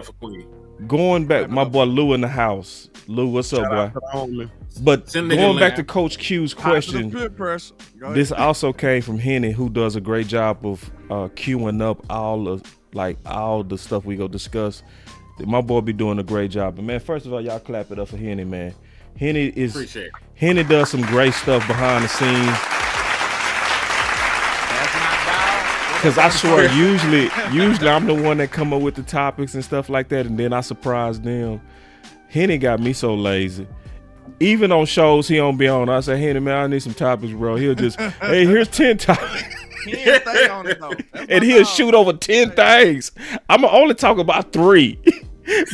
going back, my boy Lou in the house. Lou, what's up, boy? But going back to Coach Q's question, this also came from Henny, who does a great job of queuing up all the stuff we go discuss. My boy be doing a great job. And man, first of all, y'all clap it up for Henny, man. Henny does some great stuff behind the scenes. Because I swear, usually I'm the one that come up with the topics and stuff like that, and then I surprise them. Henny got me so lazy. Even on shows he don't be on, I say, Henny, man, I need some topics, bro. He'll just, hey, here's 10 topics. He ain't on it, though. And he'll shoot over 10 things. I'm going to only talk about 3.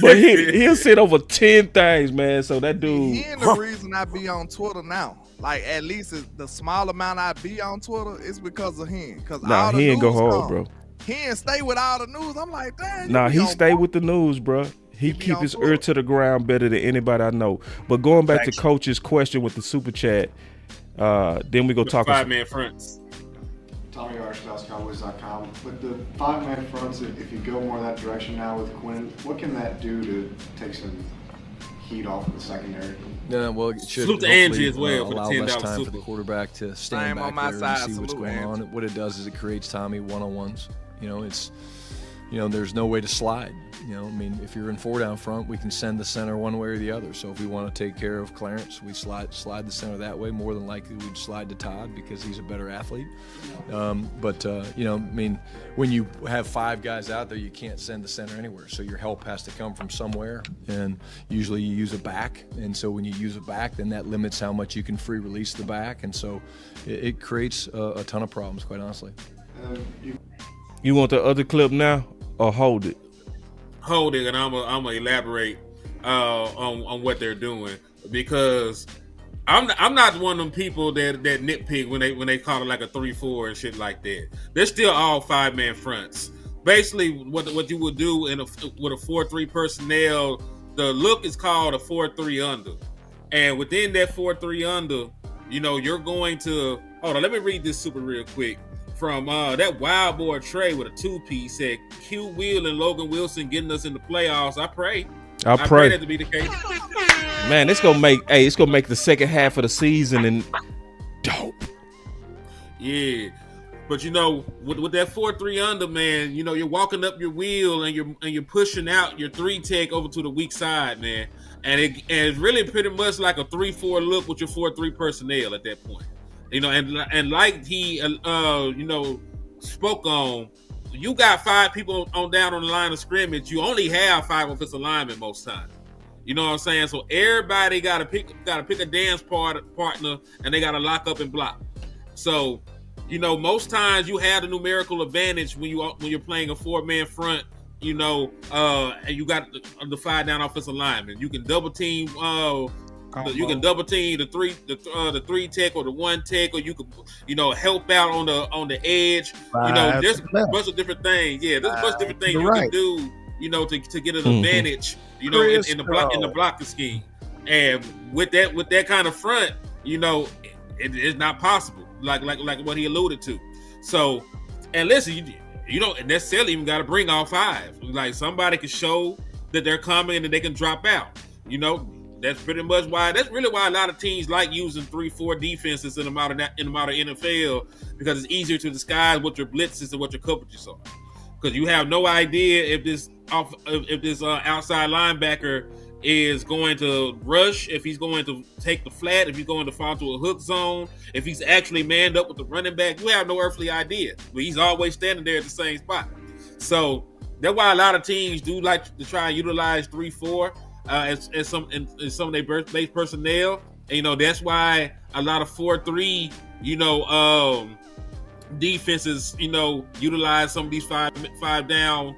But he'll sit over 10 things, man. So that dude. He ain't the reason I be on Twitter now. Like, at least the small amount I be on Twitter is because of him. Nah, he ain't go hard, bro. He ain't stay with all the news. I'm like, dang. Nah, he stay with the news, bro. He keep his ear to the ground better than anybody I know. But going back to Coach's question with the super chat, then we go talk. 5-man fronts. Tommy Arch, DallasCowboys.com. With the 5-man fronts, if you go more that direction now with Quinn, what can that do to take some heat off of the secondary? Yeah, well, it should salute to Angie as well for the allow $10 less time super. for the quarterback to stand back there and see what's going on. What it does is it creates Tommy one-on-ones. There's no way to slide. I mean, if you're in 4 down front, we can send the center one way or the other. So if we want to take care of Clarence, we slide the center that way. More than likely, we'd slide to Todd because he's a better athlete. When you have 5 guys out there, you can't send the center anywhere. So your help has to come from somewhere, and usually you use a back. And so when you use a back, then that limits how much you can free release the back, and so it creates a ton of problems, quite honestly. You want the other clip now, or hold it? Hold it, and I'm gonna elaborate on what they're doing, because I'm not one of them people that nitpick when they call it like a 3-4 and shit like that. They're still all 5-man fronts. Basically, what you would do with a 4-3 personnel, the look is called a 4-3 under, and within that 4-3 under, you're going to hold on. Let me read this super real quick. From that wild boy Trey with a 2-piece said, Q Will and Logan Wilson getting us in the playoffs. I pray that to be the case. Man, it's gonna make the second half of the season and dope. Yeah, but with that 4-3 under, man, you're walking up your wheel and you're pushing out your 3 tech over to the weak side, man, and it's really pretty much like a 3-4 look with your 4-3 personnel at that point. And like he, spoke on, you got 5 people down on the line of scrimmage. You only have 5 offensive linemen most times. You know what I'm saying? So everybody got to pick a dance partner, and they got to lock up and block. So, most times you have the numerical advantage when you're playing a 4-man front. And you got the 5 down offensive linemen. You can double team. You can double team the 3 tech or the 1 tech, or you can help out on the edge. There's a bunch of different things. Yeah, there's a bunch of different things you can do. To get an advantage. In the blocking scheme, and with that kind of front, it's not possible. Like what he alluded to. So, and listen, you don't necessarily even got to bring all 5. Like, somebody can show that they're coming and that they can drop out. That's pretty much why. That's really why a lot of teams like using 3-4 defenses in the modern NFL, because it's easier to disguise what your blitzes and what your coverages are. Because you have no idea if this outside linebacker is going to rush, if he's going to take the flat, if he's going to fall to a hook zone, if he's actually manned up with the running back. You have no earthly idea, but he's always standing there at the same spot. So that's why a lot of teams do like to try and utilize 3-4. As some of their base personnel, and that's why a lot of 4-3, defenses, utilize some of these 5 down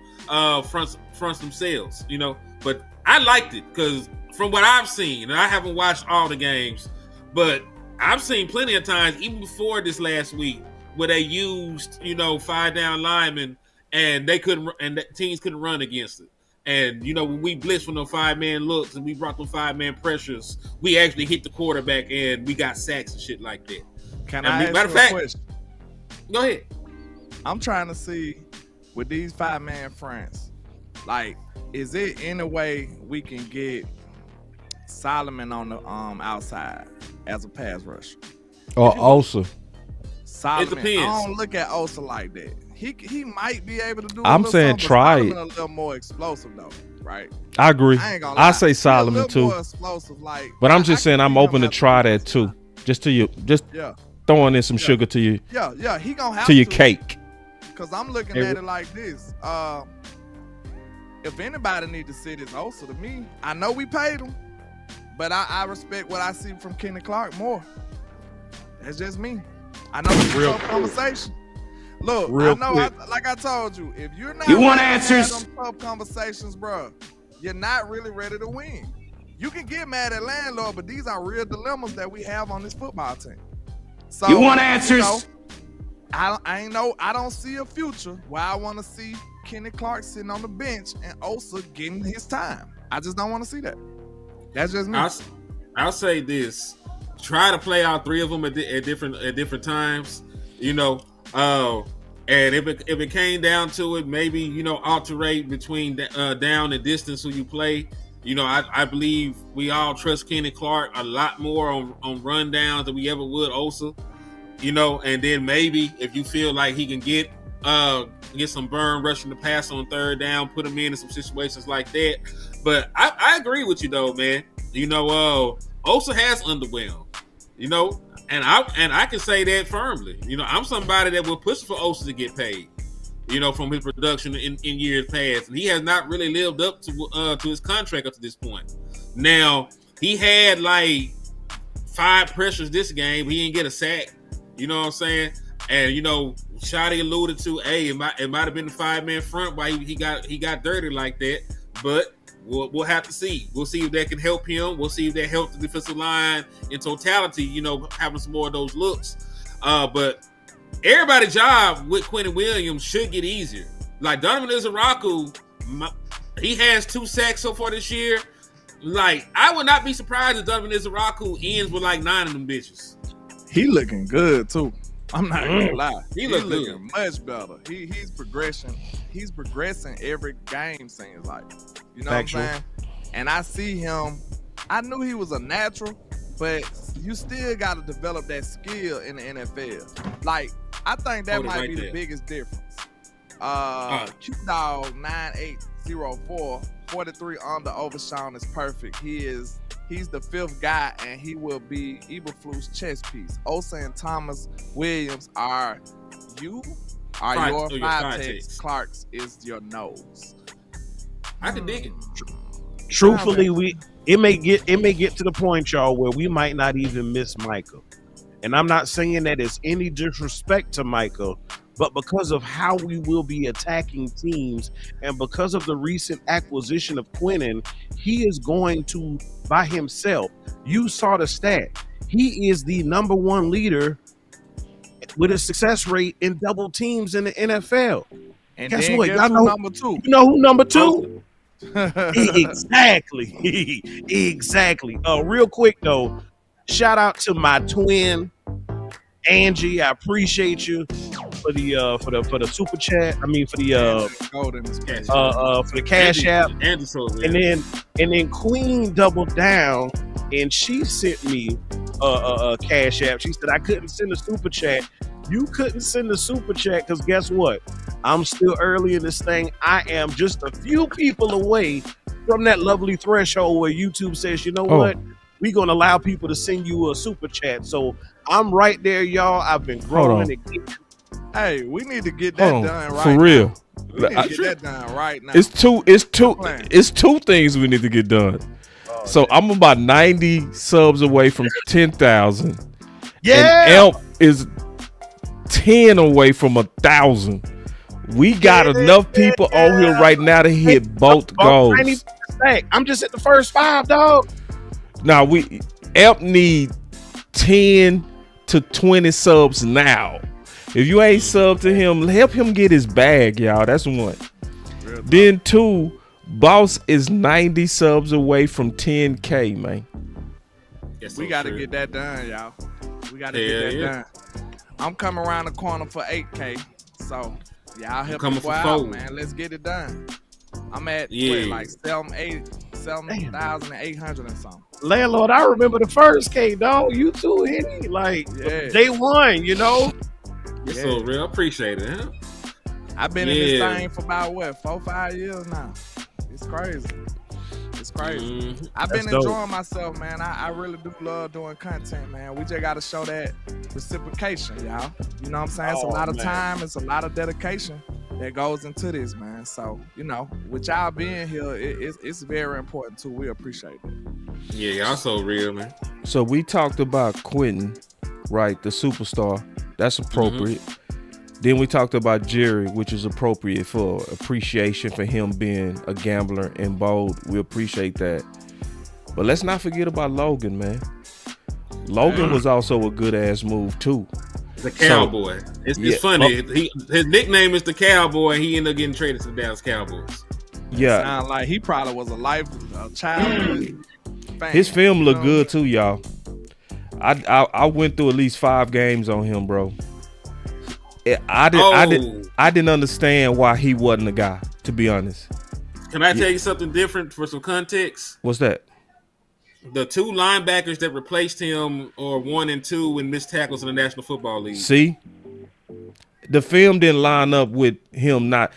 fronts themselves, But I liked it because from what I've seen, and I haven't watched all the games, but I've seen plenty of times, even before this last week, where they used 5 down linemen and the teams couldn't run against it. And, when we blitzed from the 5-man looks and we brought them 5-man pressures, we actually hit the quarterback and we got sacks and shit like that. Can I ask you a question? Go ahead. I'm trying to see, with these 5-man fronts, like, is it any way we can get Solomon on the outside as a pass rusher? Or Osa? Solomon. It depends. I don't look at Osa like that. He might be able to do. I'm saying try it. A little more explosive though, right? I agree. I say Solomon too. More explosive, but I'm just saying I'm open to try that too. Just throwing in some sugar to you. Yeah. He gonna have to your cake. Because I'm looking at it like this. If anybody need to sit, it's Osa to me. I know we paid him, but I respect what I see from Kenny Clark more. That's just me. I know it's a tough conversation. Look, like I told you, if you're not want answers, them tough conversations, bro, you're not really ready to win. You can get mad at Landlord, but these are real dilemmas that we have on this football team. So You want answers? You know, I don't see a future where I want to see Kenny Clark sitting on the bench and Osa getting his time. I just don't want to see that. That's just me. I'll say this: try to play out three of them at different times. You know, and if it came down to it, maybe alternate between down and distance who you play. You know, I believe we all trust Kenny Clark a lot more on run downs than we ever would Osa. You know, and then maybe if you feel like he can get some burn rushing the pass on third down, put him in some situations like that. But I agree with you though, man. You know, Osa has underwhelmed. You know, and I can say that firmly. You know, I'm somebody that will push for Osa to get paid. You know, from his production in years past, and he has not really lived up to his contract up to this point. Now he had like 5 pressures this game. He didn't get a sack. You know what I'm saying? And Shotty alluded to, it might have been the 5-man front why he got dirty like that. But we'll have to see. We'll see if that can help him. We'll see if that helps the defensive line in totality. Having some more of those looks. But everybody's job with Quentin Williams should get easier. Like Donovan Izaraku, he has 2 sacks so far this year. Like I would not be surprised if Donovan Izaraku ends with like 9 of them bitches. He looking good too. I'm not gonna lie. He looking much better. He's progressing. He's progressing every game. Seems like, what I'm saying. And I see him. I knew he was a natural, but you still got to develop that skill in the NFL. Like I think that might be the biggest difference. Q-Dog 9804 43 under Overshawn is perfect. He's the 5th guy, and he will be Eberflus chess piece. Osa and Thomas Williams are your 5 techs. Clark's is your nose. I can dig it. Truthfully, it may get to the point, y'all, where we might not even miss Michael. And I'm not saying that it's any disrespect to Michael, but because of how we will be attacking teams and because of the recent acquisition of Quinnen, he is going to, by himself, you saw the stat, he is the number 1 leader with a success rate in double teams in the NFL. And guess then what? Y'all know number 2. You know who number 2? Exactly. Exactly. Real quick though, shout out to my twin Angie. I appreciate you for the super chat. I mean for the Cash App. And then Queen doubled down and she sent me a Cash App. She said I couldn't send a super chat. You couldn't send a super chat because guess what? I'm still early in this thing. I am just a few people away from that lovely threshold where YouTube says, you know what? We're going to allow people to send you a super chat. So I'm right there, y'all. I've been growing again. Hey, we need to get that done right for real. Now. We need to get that done right now. It's two things we need to get done. So I'm about 90 subs away from 10,000. Yeah. And Elp is 10 away from 1,000. We got enough people on here right now to hit both goals. I'm just at the first 5, dog. Now Elp need 10 to 20 subs now. If you ain't sub to him, help him get his bag, y'all. That's 1. Then 2, Boss is 90 subs away from 10K, man. We got to get that done, y'all. We got to get that done. I'm coming around the corner for 8K, so y'all help me out, man. Let's get it done. I'm at like 7,800 and something. Landlord, I remember the first K, dog. You too, Henny. Like day 1, you know. You're so real. Appreciate it, huh? I've been in this thing for about 4-5 years now. It's crazy. It's crazy. I've been enjoying myself, man. I really do love doing content, man. We just got to show that reciprocation, y'all. You know what I'm saying? It's a lot of time. It's a lot of dedication that goes into this, man. So, with y'all being here, it's very important, too. We appreciate it. Yeah, y'all so real, man. So we talked about Quentin, right? The superstar. That's appropriate. Then we talked about Jerry, which is appropriate for appreciation for him being a gambler and bold. We appreciate that. But let's not forget about Logan, man. Logan was also a good ass move too. The Cowboy. It's funny. His nickname is the Cowboy. And he ended up getting traded to the Dallas Cowboys. Yeah. Sound like he probably was a childhood fan. His film looked good too, y'all. I went through at least 5 games on him, bro. I didn't understand why he wasn't a guy, to be honest. Can I tell you something different for some context? What's that? The 2 linebackers that replaced him are 1 and 2 in missed tackles in the National Football League. See? The film didn't line up with him not.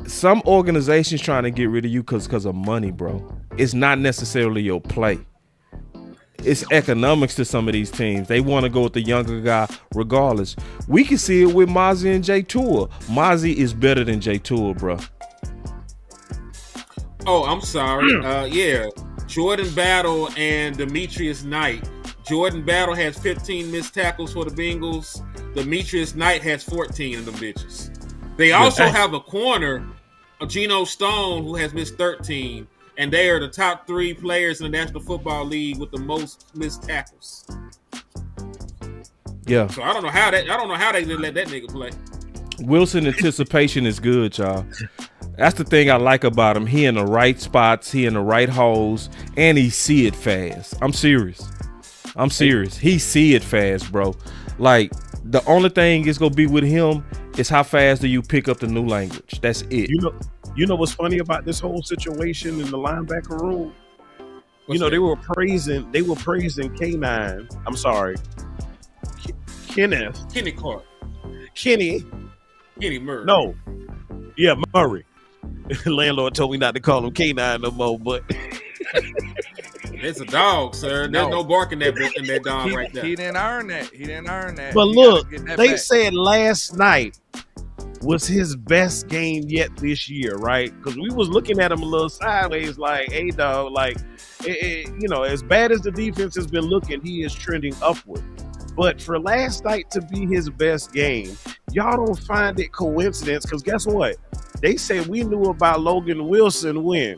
Some organizations trying to get rid of you because of money, bro. It's not necessarily your play. It's economics to some of these teams. They want to go with the younger guy regardless. We can see it with Mozzie and Jay Tua. Mozzie is better than Jay Tua, bro. Oh, I'm sorry. Yeah. Jordan Battle and Demetrius Knight. Jordan Battle has 15 missed tackles for the Bengals. Demetrius Knight has 14 of them bitches. They also have a corner, Geno Stone, who has missed 13. And they are the top 3 players in the National Football League with the most missed tackles. Yeah. So I don't know how they didn't let that nigga play. Wilson anticipation is good, y'all. That's the thing I like about him. He in the right spots, he in the right holes, and he see it fast. I'm serious. He see it fast, bro. Like, the only thing is gonna be with him is how fast do you pick up the new language. That's it. You know what's funny about this whole situation in the linebacker room? They were praising K9. I'm sorry, Kenneth. Kenny Clark. Kenny Murray. No. Yeah, Murray. Landlord told me not to call him K9 no more, but it's a dog, sir. There's no bark in that dog right there. He didn't earn that. But look, they said last night was his best game yet this year, right? Because we was looking at him a little sideways, like, hey, dog, like, as bad as the defense has been looking, he is trending upward. But for last night to be his best game, y'all don't find it coincidence, because guess what? They said we knew about Logan Wilson when?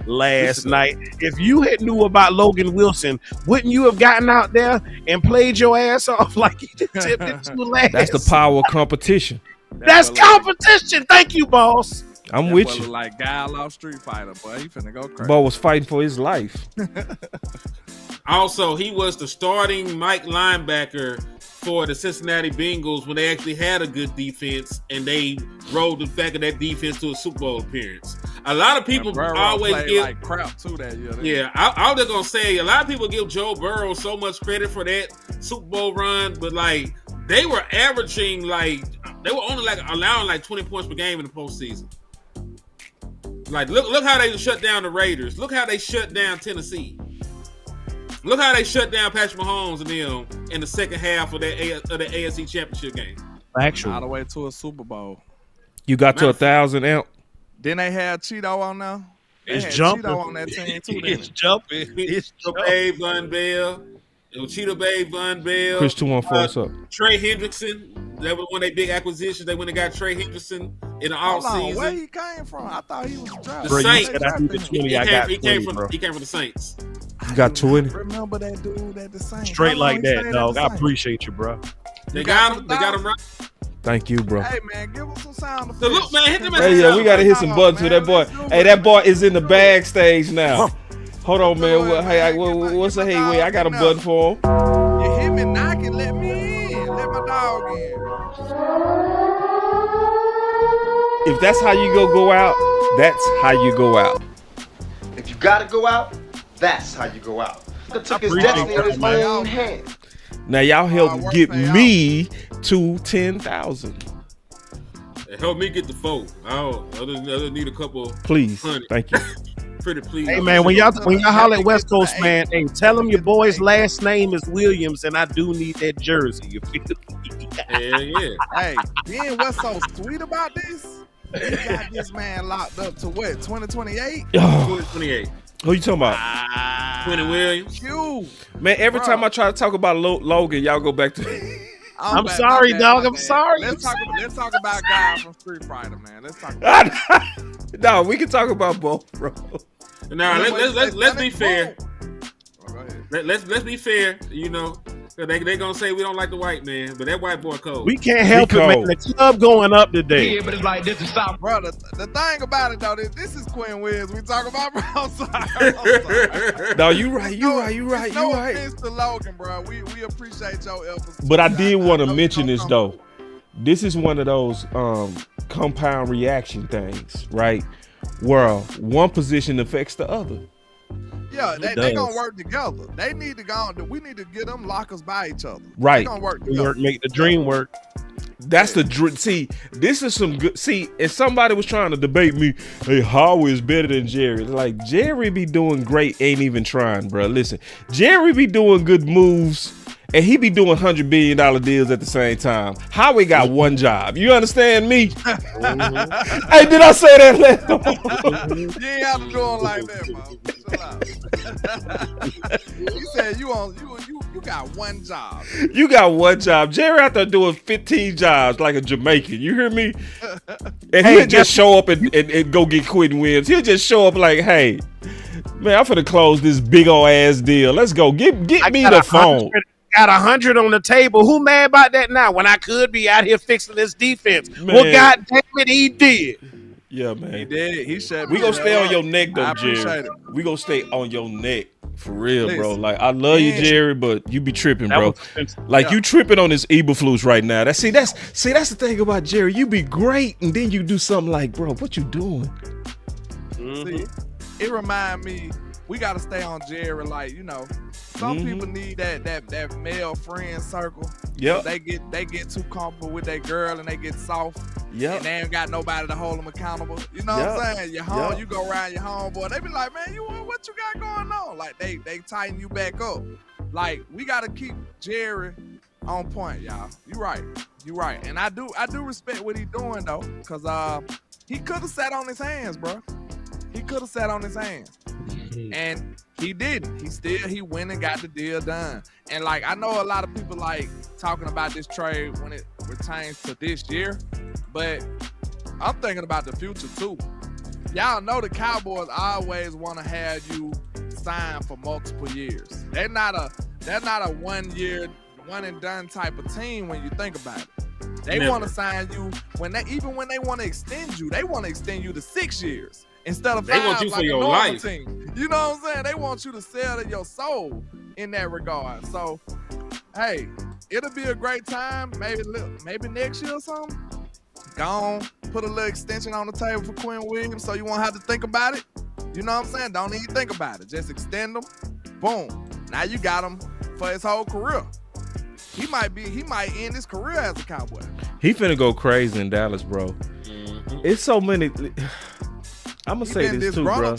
Last night. If you had knew about Logan Wilson, wouldn't you have gotten out there and played your ass off like you attempted to last? That's the power of competition. That's competition. Thank you, boss. I'm with you. Like guy off Street Fighter, boy. He finna go crazy. Bo was fighting for his life. Also, he was the starting Mike linebacker for the Cincinnati Bengals when they actually had a good defense, and they rode the fact of that defense to a Super Bowl appearance. A lot of people always give like crap too that year. Yeah, I was just gonna say a lot of people give Joe Burrow so much credit for that Super Bowl run, but like they were averaging they were only allowing 20 points per game in the postseason. Like look how they shut down the Raiders. Look how they shut down Tennessee. Look how they shut down Patrick Mahomes and them in the second half of the AFC Championship game. Actually, all the way to a Super Bowl. You got to 1,000 out. Then they had Cheeto on there. It's jumping. Cheeto on that team too. It's jumping. It's Babe Von Bell. It was Cheeto Babe Von Bell. Chris 214 up. Trey Hendrickson. That was one of their big acquisitions. They went and got Trey Hendrickson in the offseason. Where he came from? I thought he was drafted. The Saints. He came from the Saints. You got 20. Remember that dude at the Saints? Straight like that, dog. I appreciate you, bro. They got him. They got him right. Thank you, bro. Hey, man, give him some sound effects. So look, man, hit them. Hey, yeah, we got to hit some buttons with that boy. Hey, that boy is in the bag stage now. Hold on, man. What's the wait? I got a button for him. You hear me knocking? Let me in. Let my dog in. If that's how you go out, that's how you go out. If you gotta go out, that's how you go out. He took his destiny in his own hand. Now y'all help get me to 10,000. Help me get the 4. I need a couple. Please, 100. thank you. Pretty please. Hey man, when y'all holler at West Coast, man, hey, tell them your boy's last name is Williams, and I do need that jersey. You feel me? Hell yeah. Hey, being what's so sweet about this? You got this man locked up to what? 2028? 2028. Who you talking about? Quentin Williams. You. Man, every time I try to talk about Logan, y'all go back to I'm sorry, dog. I'm sorry. Let's talk about guy from Street Fighter, man. Let's talk about No, we can talk about both, bro. Nah, let's be fair. Let's be fair. You know, they gonna say we don't like the white man, but that white boy cold. We can't help it, man. The club going up today. Yeah, but it's like this is South. Bro, the thing about it though, this is Quinn Williams we talk about, bro. I'm sorry. No, you right. No offense to Logan, bro. We appreciate your efforts. But I did want to mention this though. This is one of those compound reaction things, right? Where one position affects the other. Yeah, they gonna work together. They need to go. We need to get them lockers by each other. Right. They gonna work together. Make the dream work. That's the dream. See, this is some good. See, if somebody was trying to debate me, hey, Howie is better than Jerry. Like, Jerry be doing great, ain't even trying, bro. Listen, Jerry be doing good moves, and he be doing $100 billion deals at the same time. Howie got one job. You understand me? Hey, did I say that? You ain't have to do it like that, bro. Chill out. He said you got one job. You got one job. Jerry out there doing 15 jobs like a Jamaican. You hear me? And he'll just show up and go get Quentin Williams. He'll just show up like, hey, man, I'm finna close this big old ass deal. Let's go. Get me the phone. Got 100 on the table. Who mad about that now? When I could be out here fixing this defense. Man. Well, God damn it, he did. Yeah, man. He did. He said we gonna stay on your neck though, I appreciate Jerry. it. We gonna stay on your neck for real, Listen, bro. Like, I love you, Jerry, but you be tripping, bro. Like, Yeah. you tripping on this Eberflus right now. That's the thing about Jerry. You be great, and then you do something like, bro, what you doing? See, it remind me we gotta stay on Jerry. Like, you know, some people need that male friend circle. Yep. They get too comfortable with that girl and they get soft. Yep. And they ain't got nobody to hold them accountable. You know what I'm saying? Your home, you go around your homeboy. They be like, man, what you got going on? Like, they tighten you back up. Like, we gotta keep Jerry on point, y'all. You right. And I do respect what he doing though, cause he could have sat on his hands, bro. He could have sat on his hands. And he didn't. He went and got the deal done. And like, I know a lot of people like talking about this trade when it pertains to this year, but I'm thinking about the future too. Y'all know the Cowboys always want to have you sign for multiple years. They're not a 1 year, one and done type of team when you think about it. They want to sign you when they want to extend you, they want to extend you to 6 years. Instead of 5, they want you like for a your normal life. team. You know what I'm saying? They want you to sell to your soul in that regard. So, hey, it'll be a great time. Maybe next year or something. Go on, put a little extension on the table for Quinn Williams so you won't have to think about it. You know what I'm saying? Don't even think about it. Just extend them. Boom. Now you got him for his whole career. He might end his career as a Cowboy. He finna go crazy in Dallas, bro. It's so many. I'm gonna say this too, bro.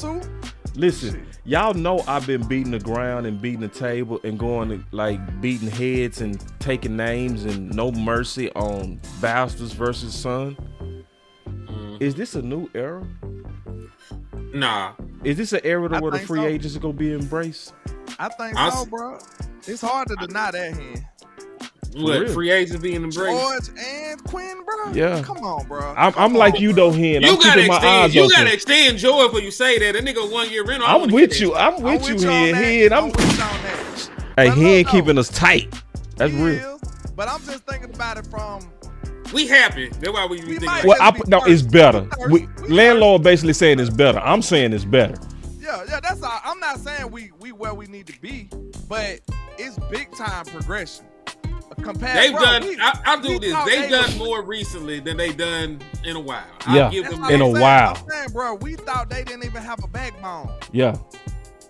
Listen, y'all know I've been beating the ground and beating the table and going to, like, beating heads and taking names and no mercy on bastards versus son. Is this a new era? Nah. Is this an era where the free agents are gonna be embraced? I think so, bro. It's hard to deny that here. What, free agents being embraced? George and Quinn, bro. Yeah. Come on, bro. I'm like you though, Hen. I'm keeping my eyes open. You gotta extend George before you say that. That nigga 1 year rental. I'm with you, Hen. Hey, Hen keeping us tight. That's real. But I'm just thinking about it from. We happy. That's why we thinking. Well, no, it's better. Landlord basically saying it's better. I'm saying it's better. Yeah, that's all. I'm not saying we where we need to be, but it's big time progression. They've done more recently than they've done in a while. Yeah, in a while. I'm saying, bro, we thought they didn't even have a backbone. Yeah.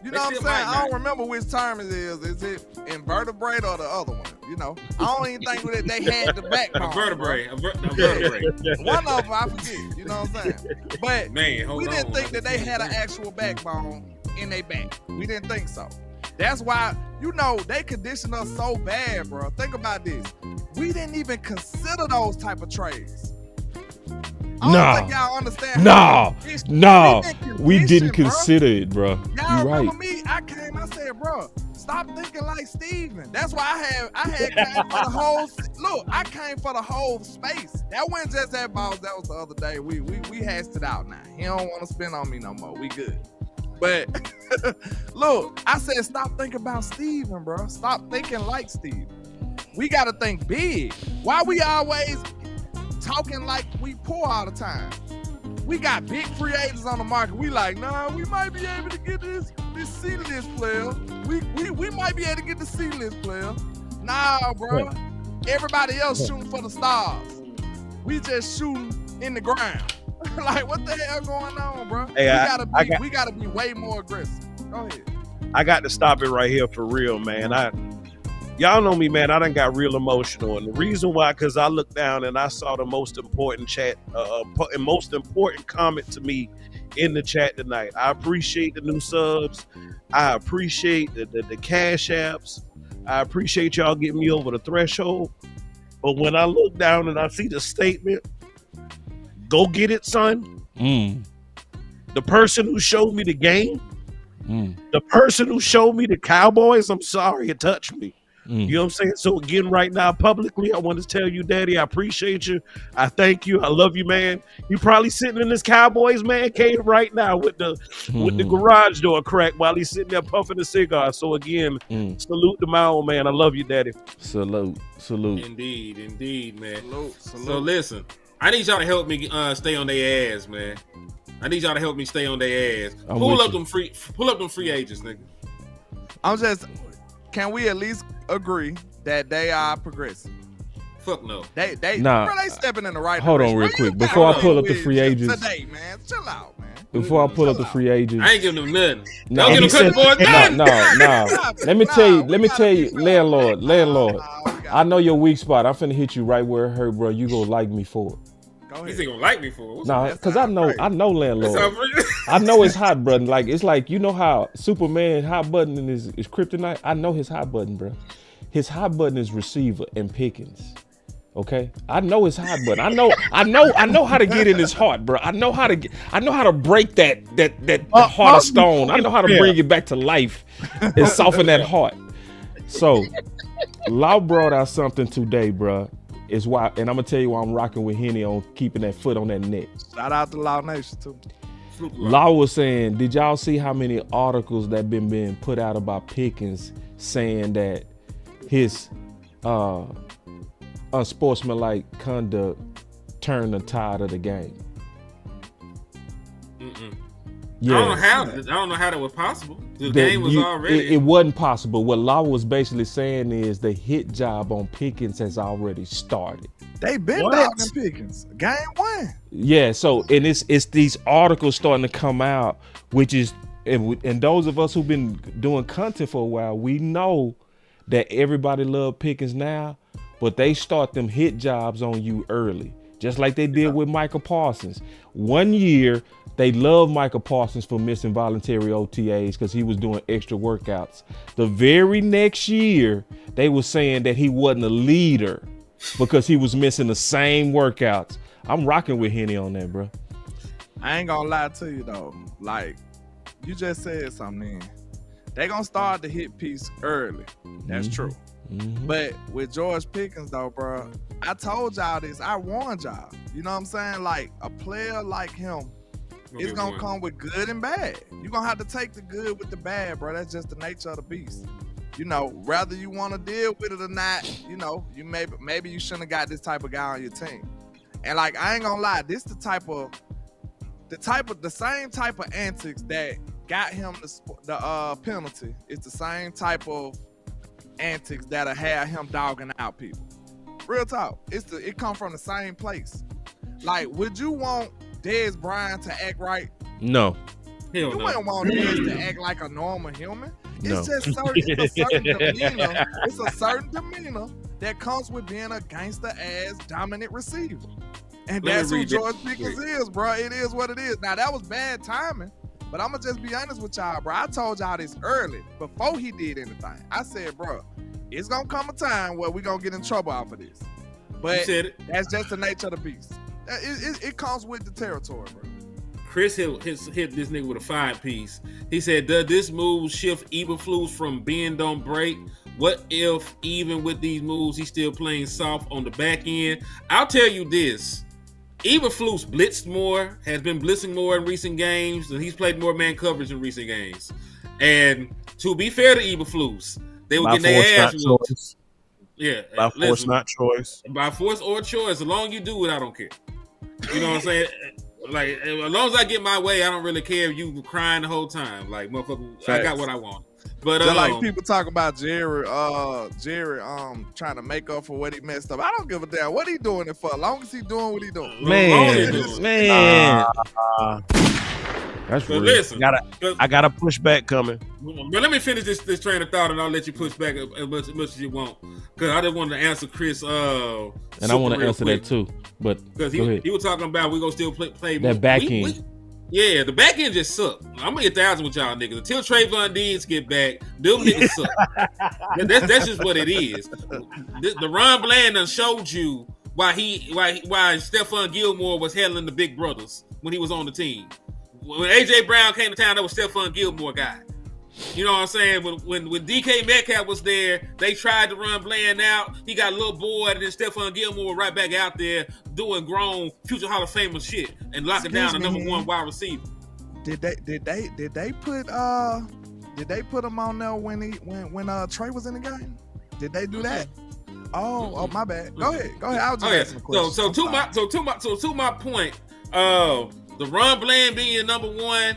You know what I'm saying? I don't remember which term it is. Is it invertebrate or the other one? You know, I don't even think that they had the backbone. A vertebrae. One of them, I forget. You know what I'm saying? But we didn't think that they had an actual backbone in their back. We didn't think so. That's why, you know, they conditioned us so bad, bro. Think about this. We didn't even consider those type of trades. I don't think y'all understand. We didn't consider it, bro. Y'all you right. remember me? I said, bro, Stop thinking like Steven. That's why I had came for the whole. Look, I came for the whole space. That wasn't just that boss. That was the other day. We hashed it out now. He don't want to spend on me no more. We good. But look, I said stop thinking about Steven, bro. Stop thinking like Steven. We gotta think big. Why we always talking like we poor all the time? We got big free agents on the market. We like, nah, we might be able to get this C-list player. We might be able to get the C-list player. Nah, bro. Everybody else shooting for the stars. We just shooting in the ground. Like, what the hell going on, bro? Hey, we gotta be way more aggressive. Go ahead. I got to stop it right here for real, man. Y'all know me, man. I done got real emotional, and the reason why, because I looked down and I saw the most important and most important comment to me in the chat tonight. I appreciate the new subs. I appreciate the cash apps. I appreciate y'all getting me over the threshold. But when I look down and I see the statement, "Go get it, son." The person who showed me the game, the person who showed me the Cowboys, I'm sorry, it touched me. You know what I'm saying? So again, right now, publicly, I want to tell you, Daddy, I appreciate you. I thank you. I love you, man. You probably sitting in this Cowboys man cave right now with the garage door cracked while he's sitting there puffing a cigar. So again, salute to my old man. I love you, Daddy. Salute. Indeed, man. Salute. So listen, I need y'all to help me stay on their ass, man. I need y'all to help me stay on their ass. Pull up them free agents, nigga. Can we at least agree that they are progressing? Fuck no. They stepping in the right Hold direction. on real quick. Before I pull up the free agents. Today, man. Chill out, man. Before I pull up the free agents. I ain't giving them nothing. No, Don't give them boys nothing. No. Let me tell you, landlord. I know your weak spot. I'm finna hit you right where it hurt, bro. You gonna like me for it. He's gonna like me for it. No, because I know landlord. I know his hot button. Like it's like, you know how Superman hot button is kryptonite. I know his hot button, bro. His hot button is receiver and Pickens. Okay, I know his hot button. I know how to get in his heart, bro. I know how to break that heart of stone. I know how to bring it back to life and soften that heart. So, Law brought out something today, bro. Is why, and I'm gonna tell you why I'm rocking with Henny on keeping that foot on that neck. Shout out to Law Nation too. Law was saying, did y'all see how many articles that been being put out about Pickens saying that his unsportsmanlike conduct turned the tide of the game? Yeah. I don't know how that was possible. The game was already. It wasn't possible. What Law was basically saying is the hit job on Pickens has already started. They been dogging Pickens. Game 1. Yeah. So and it's these articles starting to come out, which is and those of us who've been doing content for a while, we know that everybody love Pickens now, but they start them hit jobs on you early, just like they did with Michael Parsons. 1 year. They love Michael Parsons for missing voluntary OTAs because he was doing extra workouts. The very next year, they were saying that he wasn't a leader because he was missing the same workouts. I'm rocking with Henny on that, bro. I ain't gonna lie to you though. Like, you just said something. They gonna start the hit piece early. That's true. But with George Pickens though, bro, I told y'all this. I warned y'all. You know what I'm saying? Like, a player like him, it's gonna come with good and bad. You're gonna have to take the good with the bad, bro. That's just the nature of the beast. You know, whether you want to deal with it or not, you know, you maybe you shouldn't have got this type of guy on your team. And like, I ain't gonna lie, this the same type of antics that got him the penalty. It's the same type of antics that'll have him dogging out people. Real talk. It come from the same place. Like, would you want Dez Bryant to act right? No. You wouldn't want Dez to act like a normal human. It's just a certain demeanor. It's a certain demeanor that comes with being a gangster-ass dominant receiver. And that's who George Pickens is, bro. It is what it is. Now, that was bad timing, but I'm going to just be honest with y'all, bro. I told y'all this early, before he did anything. I said, bro, it's going to come a time where we're going to get in trouble off of this. But that's just the nature of the beast. It comes with the territory, bro. Chris hit this nigga with a 5-piece. He said, does this move shift Eberflus from bend don't break? What if even with these moves he's still playing soft on the back end? I'll tell you this. Eberflus blitzed more, has been blitzing more in recent games, and he's played more man coverage in recent games. And to be fair to Eberflus, they were getting their ass whooped. Yeah, by force, not choice. By force or choice, as long as you do it, I don't care. You know what I'm saying? Like, as long as I get my way, I don't really care if you crying the whole time. Like, motherfucker, I got what I want. But just like people talk about Jerry trying to make up for what he messed up. I don't give a damn what he doing it for. As long as he doing what he doing. Man. That's real. Listen, I got a pushback coming. But let me finish this train of thought, and I'll let you push back as much as you want. Because I just wanted to answer Chris. And I want to answer that too. But because he was talking about we're gonna still play that back end. Yeah, the back end just suck. I'm gonna get 1,000 with y'all niggas until Trayvon Diggs get back. Them niggas suck. That's just what it is. The Ron Bland done showed you why Stephon Gilmore was handling the big brothers when he was on the team. When AJ Brown came to town, that was Stephon Gilmore guy. You know what I'm saying? When DK Metcalf was there, they tried to run Bland out. He got a little bored, and then Stephon Gilmore right back out there doing grown future Hall of Famer shit and locking down the number one wide receiver. Did they put him on there when Trey was in the game? Did they do that? Oh, my bad. Go ahead. I was just asking a question. So to my point, the Ron Bland being your number one,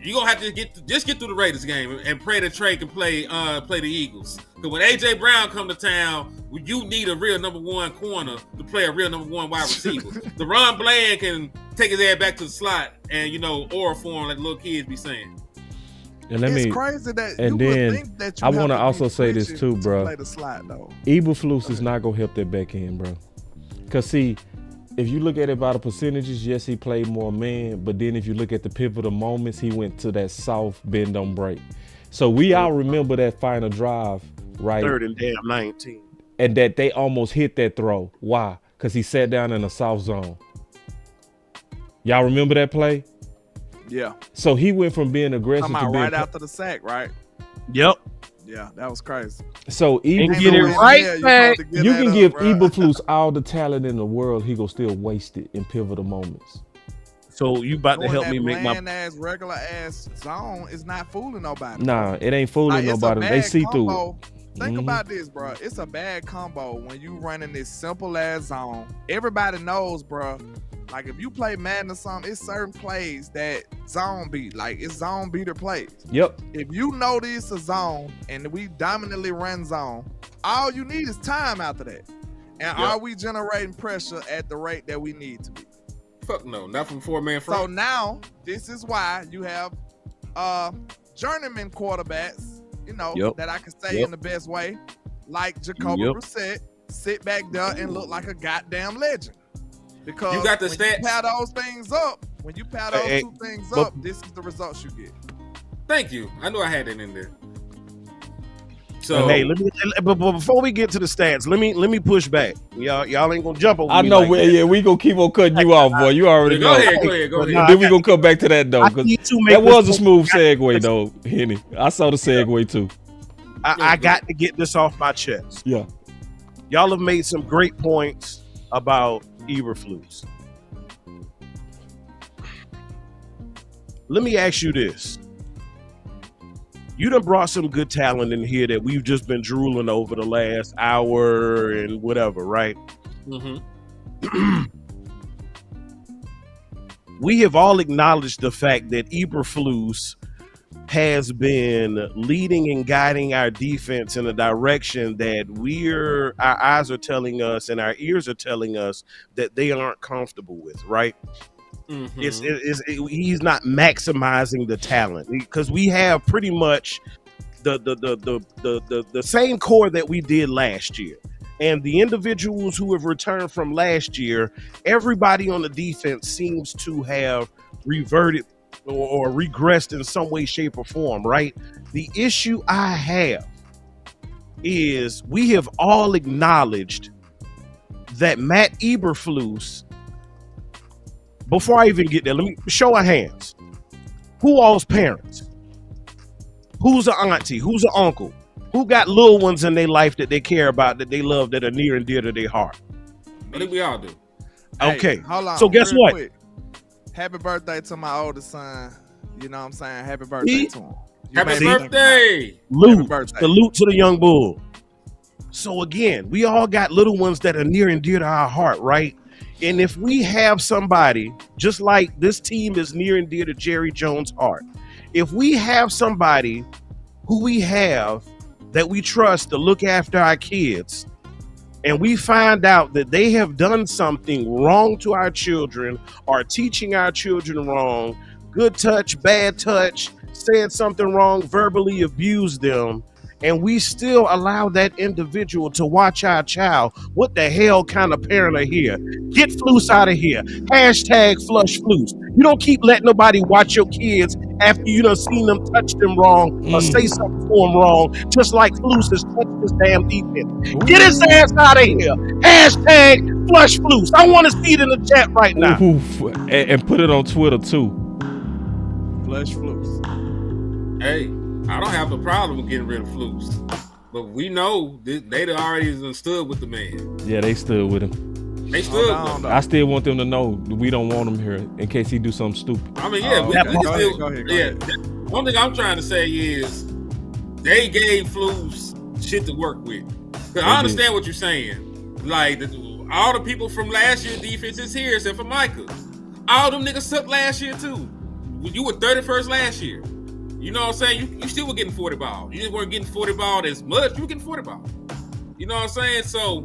you gonna have to get through the Raiders game and pray that Trey can play the Eagles. Because when AJ Brown come to town, you need a real number one corner to play a real number one wide receiver. The Ron Bland can take his ass back to the slot and oral form like little kids be saying. And it's crazy that and you then would think that you I want to to also say this too, bro. Play the slot, though. Eberflus is not gonna help that back end, bro. Cause see, if you look at it by the percentages, yes, he played more man, but then if you look at the pivotal moments, he went to that soft bend don't break. So we all remember that final drive, right? 3rd and damn 19. And that they almost hit that throw. Why? Because he sat down in a soft zone. Y'all remember that play? Yeah. So he went from being aggressive to being right after the sack, right? Yep. Yeah, that was crazy. So Eberflus, get it right back. You can give Eberflus all the talent in the world, he gonna still waste it in pivotal moments. So you about to help me make my regular ass zone is not fooling nobody. Nah, it ain't fooling nobody. They see through it. Think about this, bro. It's a bad combo when you running this simple ass zone. Everybody knows, bro. Like if you play Madden or something, it's certain plays that zone beat. Like it's zone beater plays. Yep. If you know this a zone and we dominantly run zone, all you need is time after that. And are we generating pressure at the rate that we need to be? Fuck no, not from 4-man front. So now this is why you have journeyman quarterbacks, that I can say in the best way, like Jacoby Brissett, sit back there and look like a goddamn legend. Because you got the when stats. you pair those things up, two things up, this is the results you get. Thank you. I knew I had that in there. So hey, but before we get to the stats, let me push back. Y'all ain't gonna jump over. I know, we gonna keep on cutting you off, boy. You already know. Go ahead. Then we gonna come back to that though, because that was a smooth segue though, Henny. I saw the segue too. I got to get this off my chest. Yeah, y'all have made some great points about Eberflus. Let me ask you this. You done brought some good talent in here that we've just been drooling over the last hour and whatever, right? Mm-hmm. We have all acknowledged the fact that Eberflus has been leading and guiding our defense in a direction that our eyes are telling us and our ears are telling us that they aren't comfortable with, right? Mm-hmm. He's not maximizing the talent because we have pretty much the same core that we did last year. And the individuals who have returned from last year, everybody on the defense seems to have reverted or regressed in some way, shape, or form, right? The issue I have is we have all acknowledged that Matt Eberflus before I even get there, let me show of hands. Who all's parents? Who's an auntie? Who's an uncle? Who got little ones in their life that they care about, that they love, that are near and dear to their heart? I think we all do. Okay. Hey, hold on. So guess what? Quick. Happy birthday to my oldest son. You know what I'm saying? Happy birthday to him. Happy birthday. Salute to the young bull. So again, we all got little ones that are near and dear to our heart, right? And if we have somebody, just like this team is near and dear to Jerry Jones' heart, if we have somebody who we have that we trust to look after our kids, and we find out that they have done something wrong to our children, or teaching our children wrong, good touch, bad touch, said something wrong, verbally abused them, and we still allow that individual to watch our child, what the hell kind of parent are here? Get Flus out of here. Hashtag flush Flus. You don't keep letting nobody watch your kids after you done seen them touch them wrong or say something to them wrong, just like Flus has touched this damn defense. Get his ass out of here. Hashtag flush Flus. I want to see it in the chat right now. And put it on Twitter too. Flush Flus. Hey, I don't have a problem with getting rid of Flus, but we know they already stood with the man. Yeah, they stood with him. They stood with him. I still want them to know we don't want him here in case he do something stupid. I mean, yeah, go ahead. One thing I'm trying to say is they gave Flus shit to work with. Cause I understand what you're saying. Like all the people from last year's defense is here except for Micah. All them niggas sucked last year too. You were 31st last year. You know what I'm saying? You still were getting 40 ball. You just weren't getting 40 ball as much. You were getting 40 ball. You know what I'm saying? So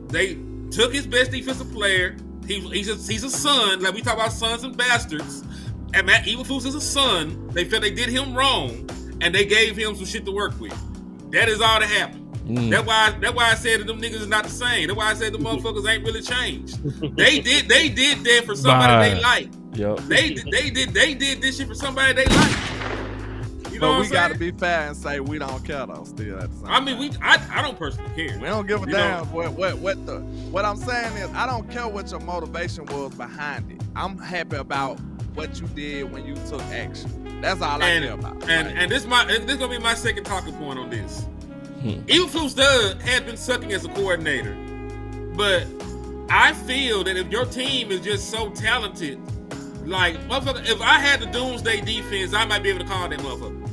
they took his best defensive player. He's a son. Like we talk about sons and bastards. And Matt Eberflus is a son. They felt they did him wrong, and they gave him some shit to work with. That is all that happened. That's why I said that them niggas is not the same. That's why I said the motherfuckers ain't really changed. They did that for somebody they like. Yep. They did this shit for somebody they like. You know but what we got to be fair and say we don't care though. Still, at the same I mean, I don't personally care. We don't give a damn. What I'm saying is, I don't care what your motivation was behind it. I'm happy about what you did when you took action. That's all I care about. And this gonna be my second talking point on this. Eberflus had been sucking as a coordinator, but I feel that if your team is just so talented, like motherfucker, if I had the doomsday defense, I might be able to call that motherfucker.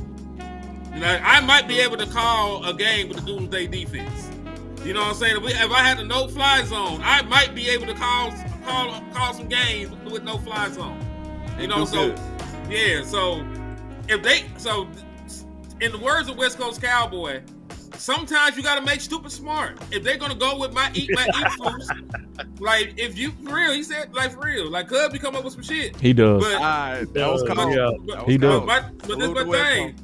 Like I might be able to call a game with the doomsday defense. You know what I'm saying? If I had the no-fly zone, I might be able to call some games with no-fly zone. You know, so yeah. So in the words of West Coast Cowboy, sometimes you got to make stupid smart. If they're gonna go with my Eberflus, like if you for real, he said like for real, like Cub be come up with some shit. He does. But that was cold. He does. But this is my thing.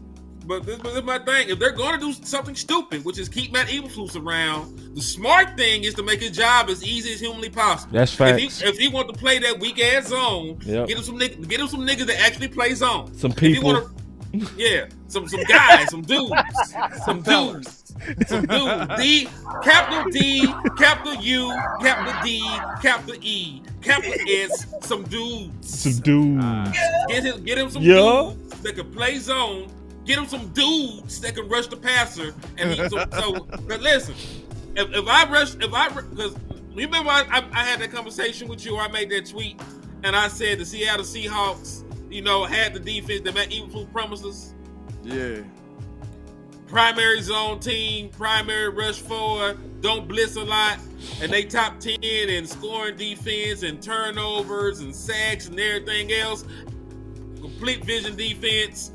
But this is my thing. If they're going to do something stupid, which is keep Matt Eberflus around, the smart thing is to make his job as easy as humanly possible. That's facts. If he want to play that weak ass zone, get him some niggas that actually play zone. Some people. Some guys, some dudes. D, capital D, capital U, capital D, capital E, capital S, some dudes. Get him some dudes that can play zone. Get him some dudes that can rush the passer. And but listen, because remember I had that conversation with you, or I made that tweet, and I said the Seattle Seahawks, had the defense that Matt Eberflus promises. Yeah. Primary zone team, primary rush forward, don't blitz a lot, and they top 10 in scoring defense and turnovers and sacks and everything else. Complete vision defense.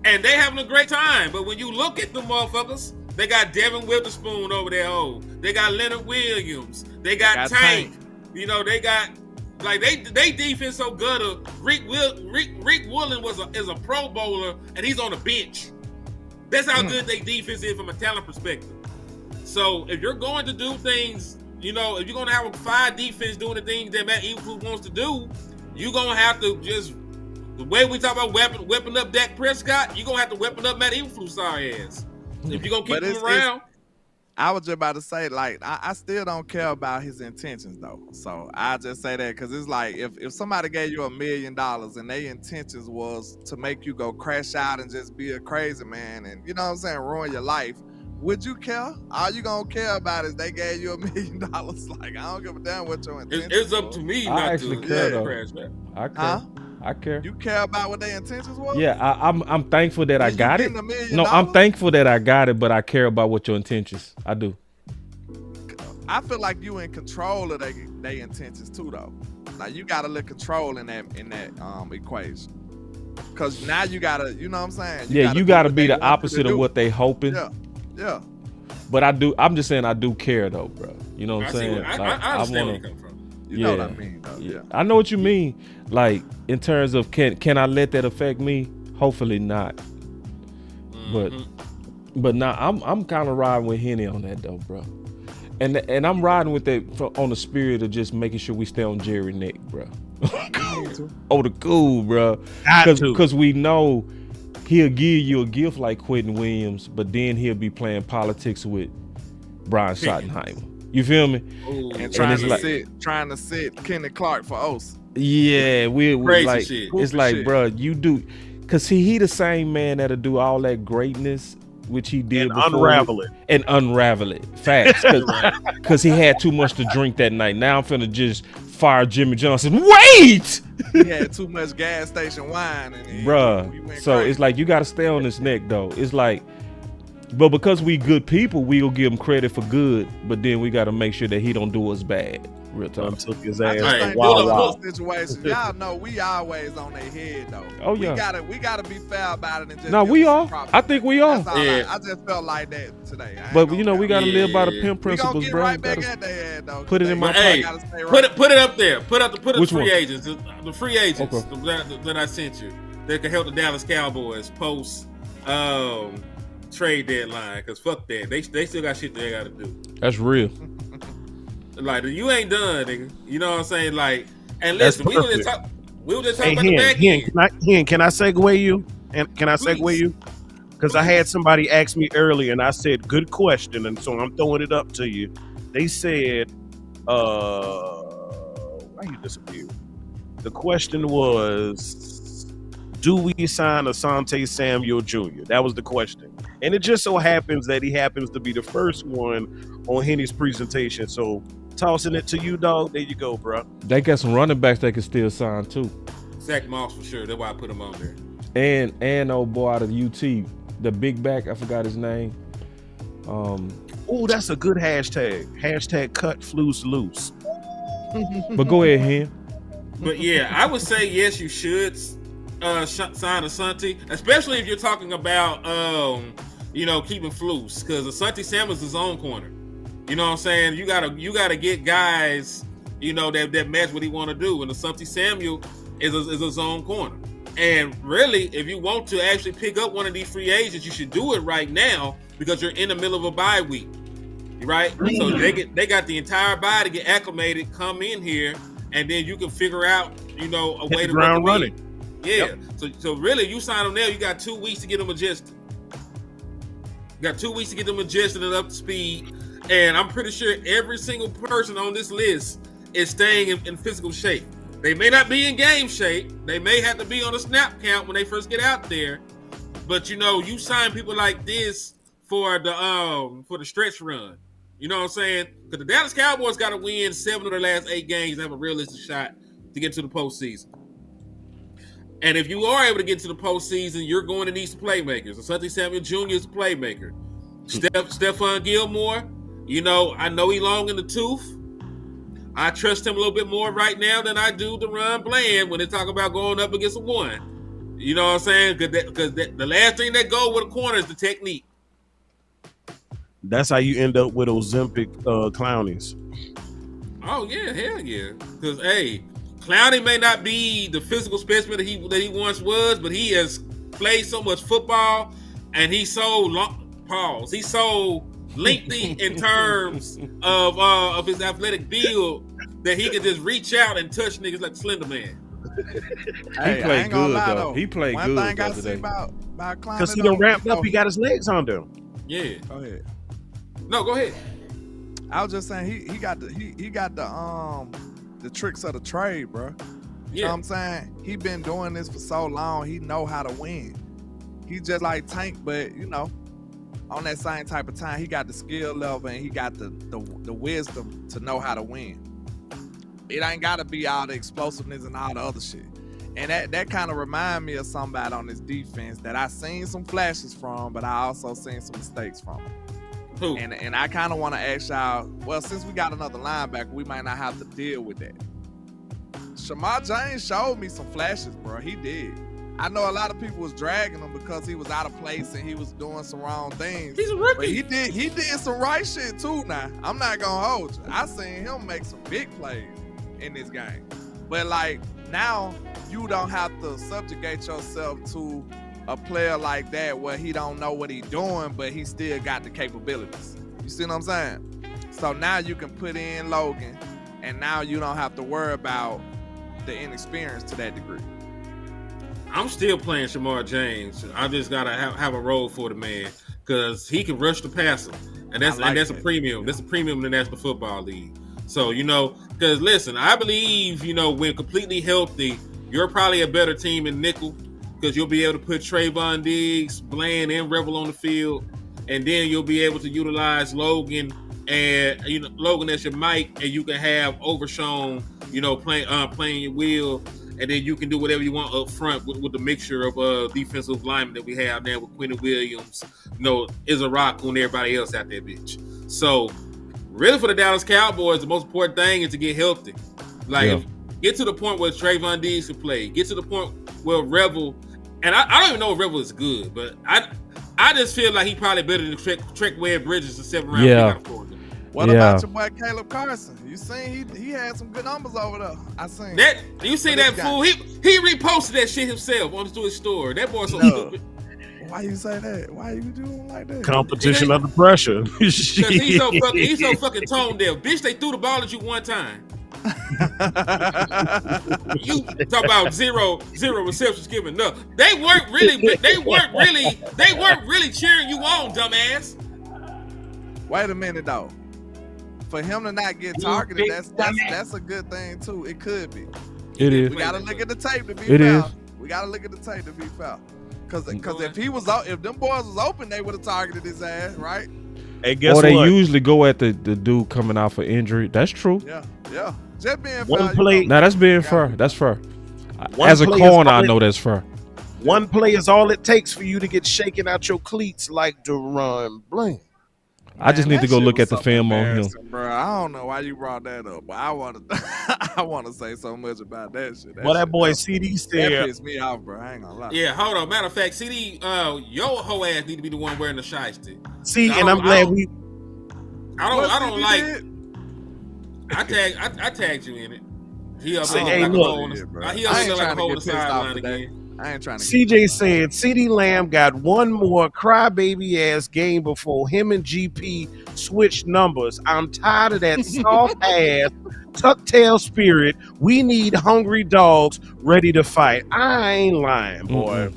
And they having a great time. But when you look at the motherfuckers, they got Devin Witherspoon over there. They got Leonard Williams. They got Tank. They got they defense so good. Rick Woolen is a Pro Bowler and he's on the bench. That's how good their defense is from a talent perspective. So if you're going to do things, if you're going to have a 5 defense doing the things that Matt Eberflus wants to do, you're going to have to just, the way we talk about weapon up Dak Prescott, you're going to have to weapon up Matt Eberflus' sorry ass. If you're going to keep him around. I was just about to say, like, I still don't care about his intentions though. So I just say that because it's like if somebody gave you $1 million and their intentions was to make you go crash out and just be a crazy man and you know what I'm saying, ruin your life, would you care? All you gonna care about is they gave you $1 million. Like I don't give a damn what your intentions. It's up to me not to crash out. I care. Huh? I care. You care about what their intentions was? Yeah, I'm thankful that I got it. $1 million? No, I'm thankful that I got it, but I care about what your intentions. I do. I feel like you in control of their intentions too, though. Like you gotta look control in that equation. Cause now you gotta, you know what I'm saying? You gotta be the opposite of what they hoping. Yeah. But I'm just saying I do care though, bro. You know what I'm saying? I understand where you come from. You know what I mean, though. Yeah. I know what you mean. Like in terms of can I let that affect me? Hopefully not. But now I'm kind of riding with Henny on that though, bro. And I'm riding with that on the spirit of just making sure we stay on Jerry neck, bro. Oh, the cool, bro. Because we know he'll give you a gift like Quentin Williams, but then he'll be playing politics with Brian Schottenheimer. You feel me? Ooh, and trying to sit Kenny Clark for O's. Yeah, we like shit. it's like, shit. Bro, you do, cause he the same man that'll do all that greatness, which he did and unravel it. Facts, cause he had too much to drink that night. Now I'm finna just fire Jimmy Johnson. Wait, he had too much gas station wine, bruh. So crazy. It's like you gotta stay on his neck though. It's like. But because we good people, we'll give him credit for good. But then we got to make sure that he don't do us bad. Real time. Took his ass. Situation. Y'all know we always on their head though. Oh yeah. We gotta be fair about it and just. No, we are. I think we are. Yeah. I just felt like that today. But you know we gotta live by the pimp principles, bro. Right back at their head though. Put it in my pocket. Put it up there. Put the free agents. The free agents that I sent you that can help the Dallas Cowboys post. Trade deadline, because fuck that. They still got shit they gotta do. That's real. Like you ain't done, nigga. You know what I'm saying? Like, and listen, we were just talking about the back end. Can I segue you? And can I segue you? Because I had somebody ask me earlier, and I said, "Good question," and so I'm throwing it up to you. They said, "Why you disappeared?" The question was, "Do we sign Asante Samuel Jr.?" That was the question. And it just so happens that he happens to be the first one on Henny's presentation. So tossing it to you, dog. There you go, bro. They got some running backs they can still sign too. Zach Moss for sure. That's why I put him on there. And old boy out of UT, the big back. I forgot his name. Oh, that's a good hashtag. Hashtag cut Flus loose. But go ahead, Hen. But yeah, I would say yes, you should sign Asante, especially if you're talking about keeping Flus, because Asante Samuel's his own corner. You know what I'm saying? You gotta get guys, that match what he want to do. And Asante Samuel is his own corner. And really, if you want to actually pick up one of these free agents, you should do it right now because you're in the middle of a bye week, right? So they got the entire bye to get acclimated, come in here, and then you can figure out, a way to ground running. Yeah. Yep. So really, you sign them there, you got 2 weeks to get them adjusted. You got 2 weeks to get them adjusted and up to speed. And I'm pretty sure every single person on this list is staying in physical shape. They may not be in game shape. They may have to be on a snap count when they first get out there. But you sign people like this for the stretch run. You know what I'm saying? Because the Dallas Cowboys got to win 7 of their last 8 games to have a realistic shot to get to the postseason. And if you are able to get to the postseason, you're going to need some playmakers. Asante Samuel Jr. is a playmaker. Stephon Gilmore, I know he long in the tooth. I trust him a little bit more right now than I do DeRon Bland when they talk about going up against a one. You know what I'm saying? Because the last thing that go with a corner is the technique. That's how you end up with Ozempic clownies. Oh yeah, hell yeah. Because Clowney may not be the physical specimen that he once was, but he has played so much football, and he's so long. Pause. He's so lengthy in terms of his athletic build that he can just reach out and touch niggas like Slender Man. He played good though. He played good. One thing I see about Clowney, because he done wrapped up, he got his legs under him. Yeah. Go ahead. No, go ahead. I was just saying he got the tricks of the trade, bro. You know what I'm saying? He been doing this for so long. He know how to win. He just like Tank, but you know, on that same type of time, he got the skill level and he got the wisdom to know how to win. It ain't gotta be all the explosiveness and all the other shit. And that kind of remind me of somebody on this defense that I seen some flashes from, but I also seen some mistakes from. Who? And I kind of want to ask y'all, well, since we got another linebacker, we might not have to deal with that. Shamar James showed me some flashes, bro. He did. I know a lot of people was dragging him because he was out of place and he was doing some wrong things. He's a rookie. But he did some right shit too now. I'm not gonna hold you. I seen him make some big plays in this game. But like now you don't have to subjugate yourself to a player like that where he don't know what he's doing, but he still got the capabilities. You see what I'm saying? So now you can put in Logan, and now you don't have to worry about the inexperience to that degree. I'm still playing Shamar James. I just gotta have a role for the man because he can rush the passer, and that's a premium. That's a premium in the National Football League. So you know, because listen, I believe when completely healthy, you're probably a better team in nickel. Because you'll be able to put Trayvon Diggs, Bland, and Rebel on the field, and then you'll be able to utilize Logan and Logan as your mic, and you can have Overshown, playing your wheel, and then you can do whatever you want up front with the mixture of defensive linemen that we have now with Quentin Williams, is a rock on everybody else out there, bitch. So really for the Dallas Cowboys, the most important thing is to get healthy. Get to the point where Trayvon Diggs can play. Get to the point where Rebel. And I don't even know if Rebel is good, but I just feel like he probably better than Shockwave Bridges, the 7th round pick out of Florida. What about your boy Caleb Carson? You seen he had some good numbers over there. I seen that. You see that fool? He reposted that shit himself onto his story. That boy's so stupid. Why you say that? Why you doing like that? Competition under pressure. Because he's so fucking tone deaf. Bitch, they threw the ball at you one time. You talk about zero receptions given up. They weren't really cheering you on, dumbass. Wait a minute though. For him to not get targeted, that's a good thing too. It could be. It is. We gotta look at the tape to be fair. We gotta look at the tape to be fair. Because if them boys was open, they would have targeted his ass, right? Hey, guess or they what? usually go at the dude coming out for injury. That's true. Yeah. Just being one fair. play. Now that's being fair. That's fair. As a corner, I know that's fair. One play is all it takes for you to get shaken out your cleats like Deron Blank. I just need to go look at the film on him. Bro, I don't know why you brought that up, but I want to say so much about that shit. That boy CD said that pissed me off, bro. I ain't gonna lie. Yeah, hold on. Matter of fact, CD, your whole ass need to be the one wearing the shiesty. See, and I'm glad I tagged you in it. He up hey, like look, he up like a hole in the sideline again. I ain't trying to. CJ said CeeDee Lamb got one more crybaby ass game before him and GP switch numbers. I'm tired of that soft ass tuck tail spirit. We need hungry dogs ready to fight. I ain't lying, boy.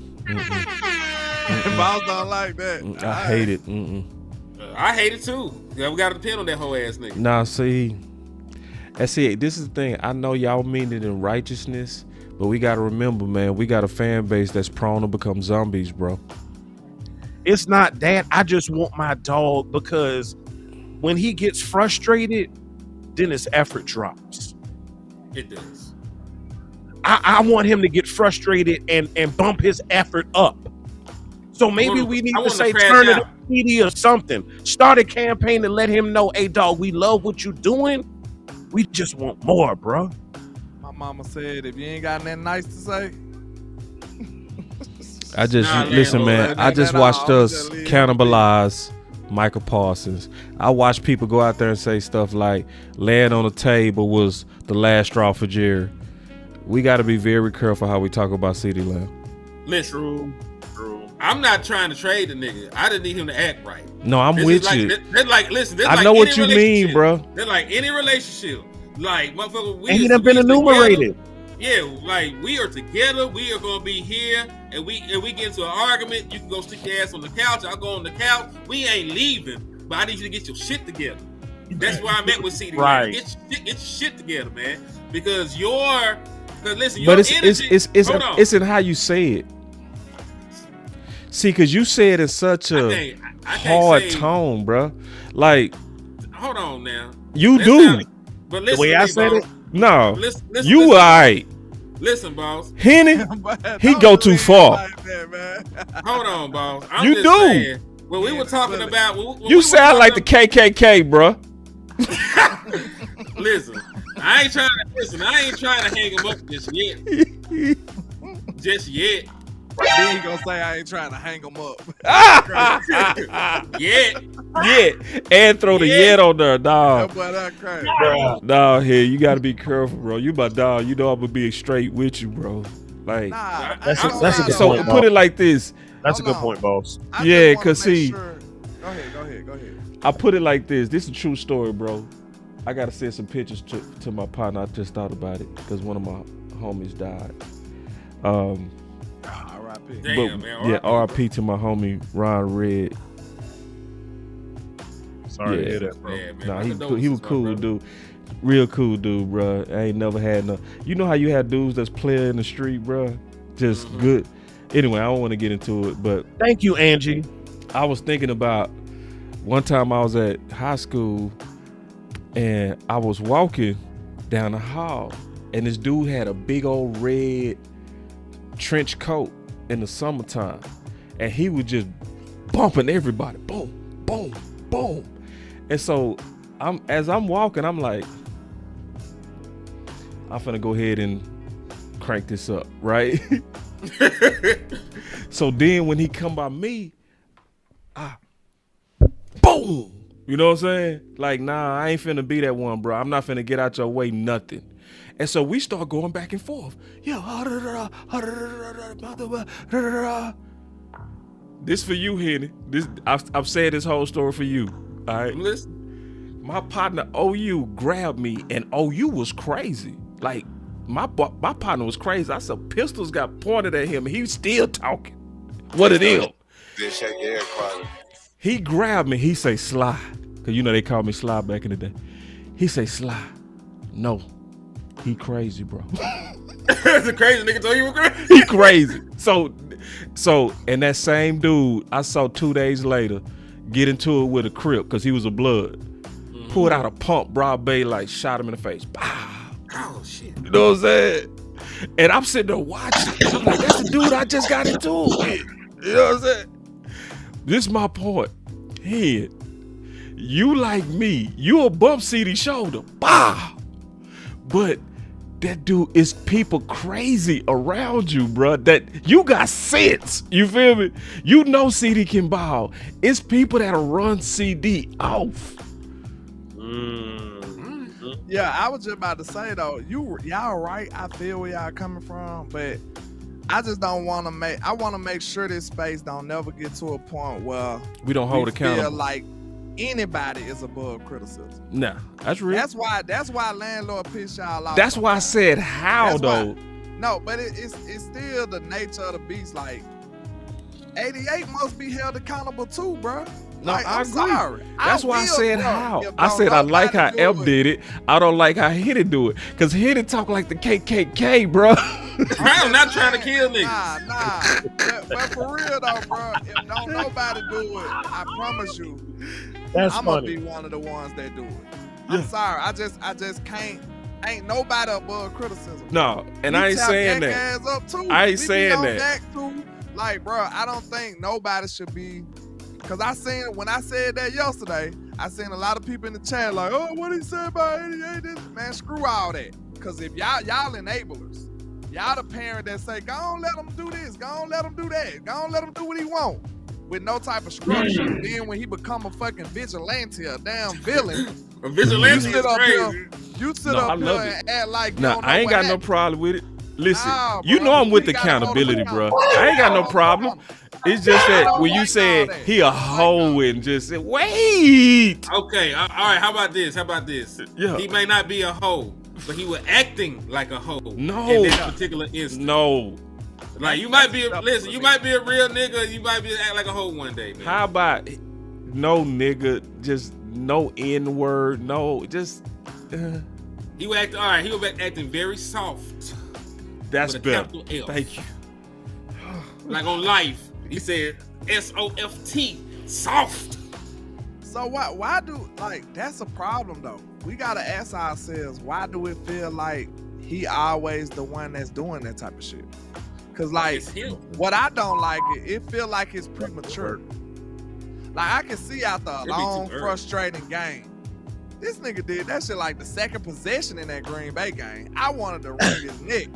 Boss don't like that. I hate it. I hate it too. Yeah, we got to depend on that whole ass nigga. Nah, see, this is the thing. I know y'all mean it in righteousness, but we got to remember, man, we got a fan base that's prone to become zombies, bro. It's not that. I just want my dog because when he gets frustrated, then his effort drops. It does. I want him to get frustrated and bump his effort up. So maybe we need to say turn it up PD or something. Start a campaign to let him know, hey, dog, we love what you're doing. We just want more, bro. My mama said, if you ain't got nothing nice to say. Listen, man, I just watched us cannibalize Michael Parsons. I watched people go out there and say stuff like laying on the table was the last straw for Jerry. We got to be very careful how we talk about CeeDee Lamb. Listen, I'm not trying to trade the nigga. I just need him to act right. No, I'm with you. I know what you mean, bro. They're like any relationship. Like, motherfucker, we have been enumerated. Yeah, like we are together. We are gonna be here, and we get into an argument. You can go stick your ass on the couch. I'll go on the couch. We ain't leaving but I need you to get your shit together. That's where I'm at with CD. Right. Get your shit together, man. Because listen, But your energy, it's in how you say it. See, because you say it in such a hard tone, bro. Like, hold on now. You do. But listen, the way I said it, no. Listen, you all right. Listen, boss. Henny, he go too far. Like that, man. Hold on, boss. I'm You just do. saying, when we were talking about, You sound like the KKK, bro. Listen, I ain't trying to hang him up just yet. Just yet. Then he gonna say I ain't trying to hang him up. Yet. And throw the yet on there, dog. That boy, that crazy. Dog, here, you gotta be careful, bro. You my dog. You know I'm gonna be straight with you, bro. Like, that's a good so point, put it like this. That's a good point, boss. Yeah, cause see, Go ahead. I put it like this. This is a true story, bro. I gotta send some pictures to my partner. I just thought about it because one of my homies died. R.I.P. Damn, man. Yeah, R.I.P. to my homie Ron Red. Sorry to hear that, bro. Yeah, man. Nah, he was cool dude. Real cool dude, bro. I ain't never had no. You know how you had dudes that's playing in the street, bro? Just good. Anyway, I don't want to get into it, but thank you, Angie. I was thinking about one time I was at high school and I was walking down the hall and this dude had a big old red trench coat in the summertime and he was just bumping everybody. Boom, boom, boom. And so as I'm walking, I'm like, I'm finna go ahead and crank this up, right? So then when he come by me, boom. You know what I'm saying? Like, nah, I ain't finna be that one, bro. I'm not finna get out your way, nothing. And so we start going back and forth. This for you, Henny. This I've said this whole story for you. All right. Listen. My partner OU grabbed me, and OU was crazy. Like my partner was crazy. I said pistols got pointed at him, and he was still talking. What it is? He grabbed me. He say Sly, cause you know they called me Sly back in the day. He say Sly. No, he crazy, bro. That's a crazy nigga told you were crazy. He crazy. So, and that same dude I saw 2 days later get into it with a Crip because he was a blood. Pulled out a pump, broad bay, like shot him in the face. Pow. Oh shit. You know what I'm saying? And I'm sitting there watching. I'm like, that's the dude I just got into it with. You know what I'm saying? This is my point. Here, you like me, you a bump CD shoulder. Bah. But that dude is people crazy around you, bro. That you got sense. You feel me? You know CD can ball. It's people that'll run CD off. Yeah, I was just about to say though, y'all right. I feel where y'all coming from, but I just don't want to I want to make sure this space don't never get to a point where we don't hold accountable. Feel like anybody is above criticism. Nah, that's real. That's why Landlord pissed y'all off. That's why I said how though. No, but it's still the nature of the beast. Like 88 must be held accountable too, bro. No, like, I I'm agree. sorry. That's why I said how. I said I like how F did it. I don't like how Hitty do it. Cause Hitty talk like the KKK, bro. I'm not trying to kill niggas. Nah. But for real though, bro, if don't nobody do it, I promise you, I'm gonna be one of the ones that do it. I'm sorry. I just can't. Ain't nobody above criticism. No, and I ain't saying that. Up too. I ain't saying that. Like, bro, I don't think nobody should be. Cause when I said that yesterday, I seen a lot of people in the chat like, oh, what he said about 88? Man, screw all that. Cause if y'all enablers, y'all the parent that say, go on, let him do this, go on, let him do that, go on, let him do what he want, with no type of structure. Then when he become a fucking vigilante, a damn villain, a vigilante is crazy. You sit up here and act like no, I ain't got no problem with it. Listen, you know I'm with accountability, bro. I ain't got no problem. It's just that when you said he a hoe and just said, wait. Okay, all right, how about this? Yeah. He may not be a hoe, but he was acting like a hoe in that particular instance. No. Like you might be a real nigga, you might be act like a hoe one day, man. How about no nigga, just no N word, no, just. He was acting all right. He was acting very soft. That's with a better. capital F. Thank you. Like on Life, he said SOFT, soft. So why do, like, that's a problem though. We gotta ask ourselves, why do it feel like he always the one that's doing that type of shit? Cause like, what I don't like it feel like it's premature. Like I can see after a long, frustrating game, this nigga did that shit like the second possession in that Green Bay game. I wanted to wring his neck.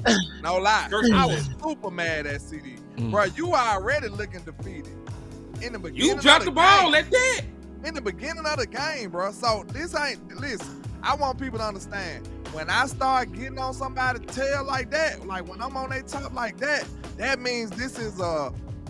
No lie. I was super mad at CD. Bro, you already looking defeated. In the beginning, you dropped the ball like that. In the beginning of the game, bro. So this ain't, listen, I want people to understand. When I start getting on somebody's tail like that, like when I'm on their top like that, that means this is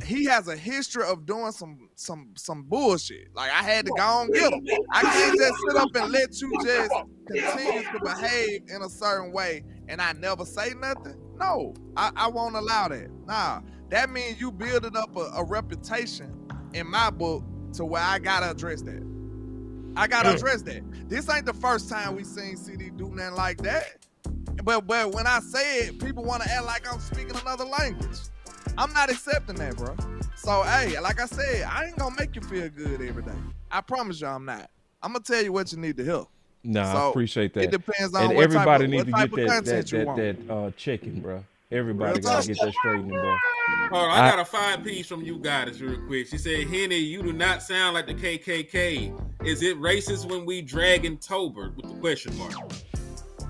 he has a history of doing some bullshit. Like I had to go and get him. I can't just sit up and let you just continue to behave in a certain way and I never say nothing. No, I won't allow that. Nah, that means you building up a reputation in my book to where I gotta address that. I gotta address that. This ain't the first time we seen CD do nothing like that. But when I say it, people want to act like I'm speaking another language. I'm not accepting that, bro. So, hey, like I said, I ain't gonna make you feel good every day. I promise you I'm not. I'm gonna tell you what you need to hear. Nah, So, I appreciate that. It depends on and what everybody type need of, to what type get of content you want. that chicken, bro. Everybody gotta get that straightened, bro. Hold on, I got a 5-piece from you guys real quick. She said, Henny, you do not sound like the KKK. Is it racist when we dragging Tolbert with the question mark?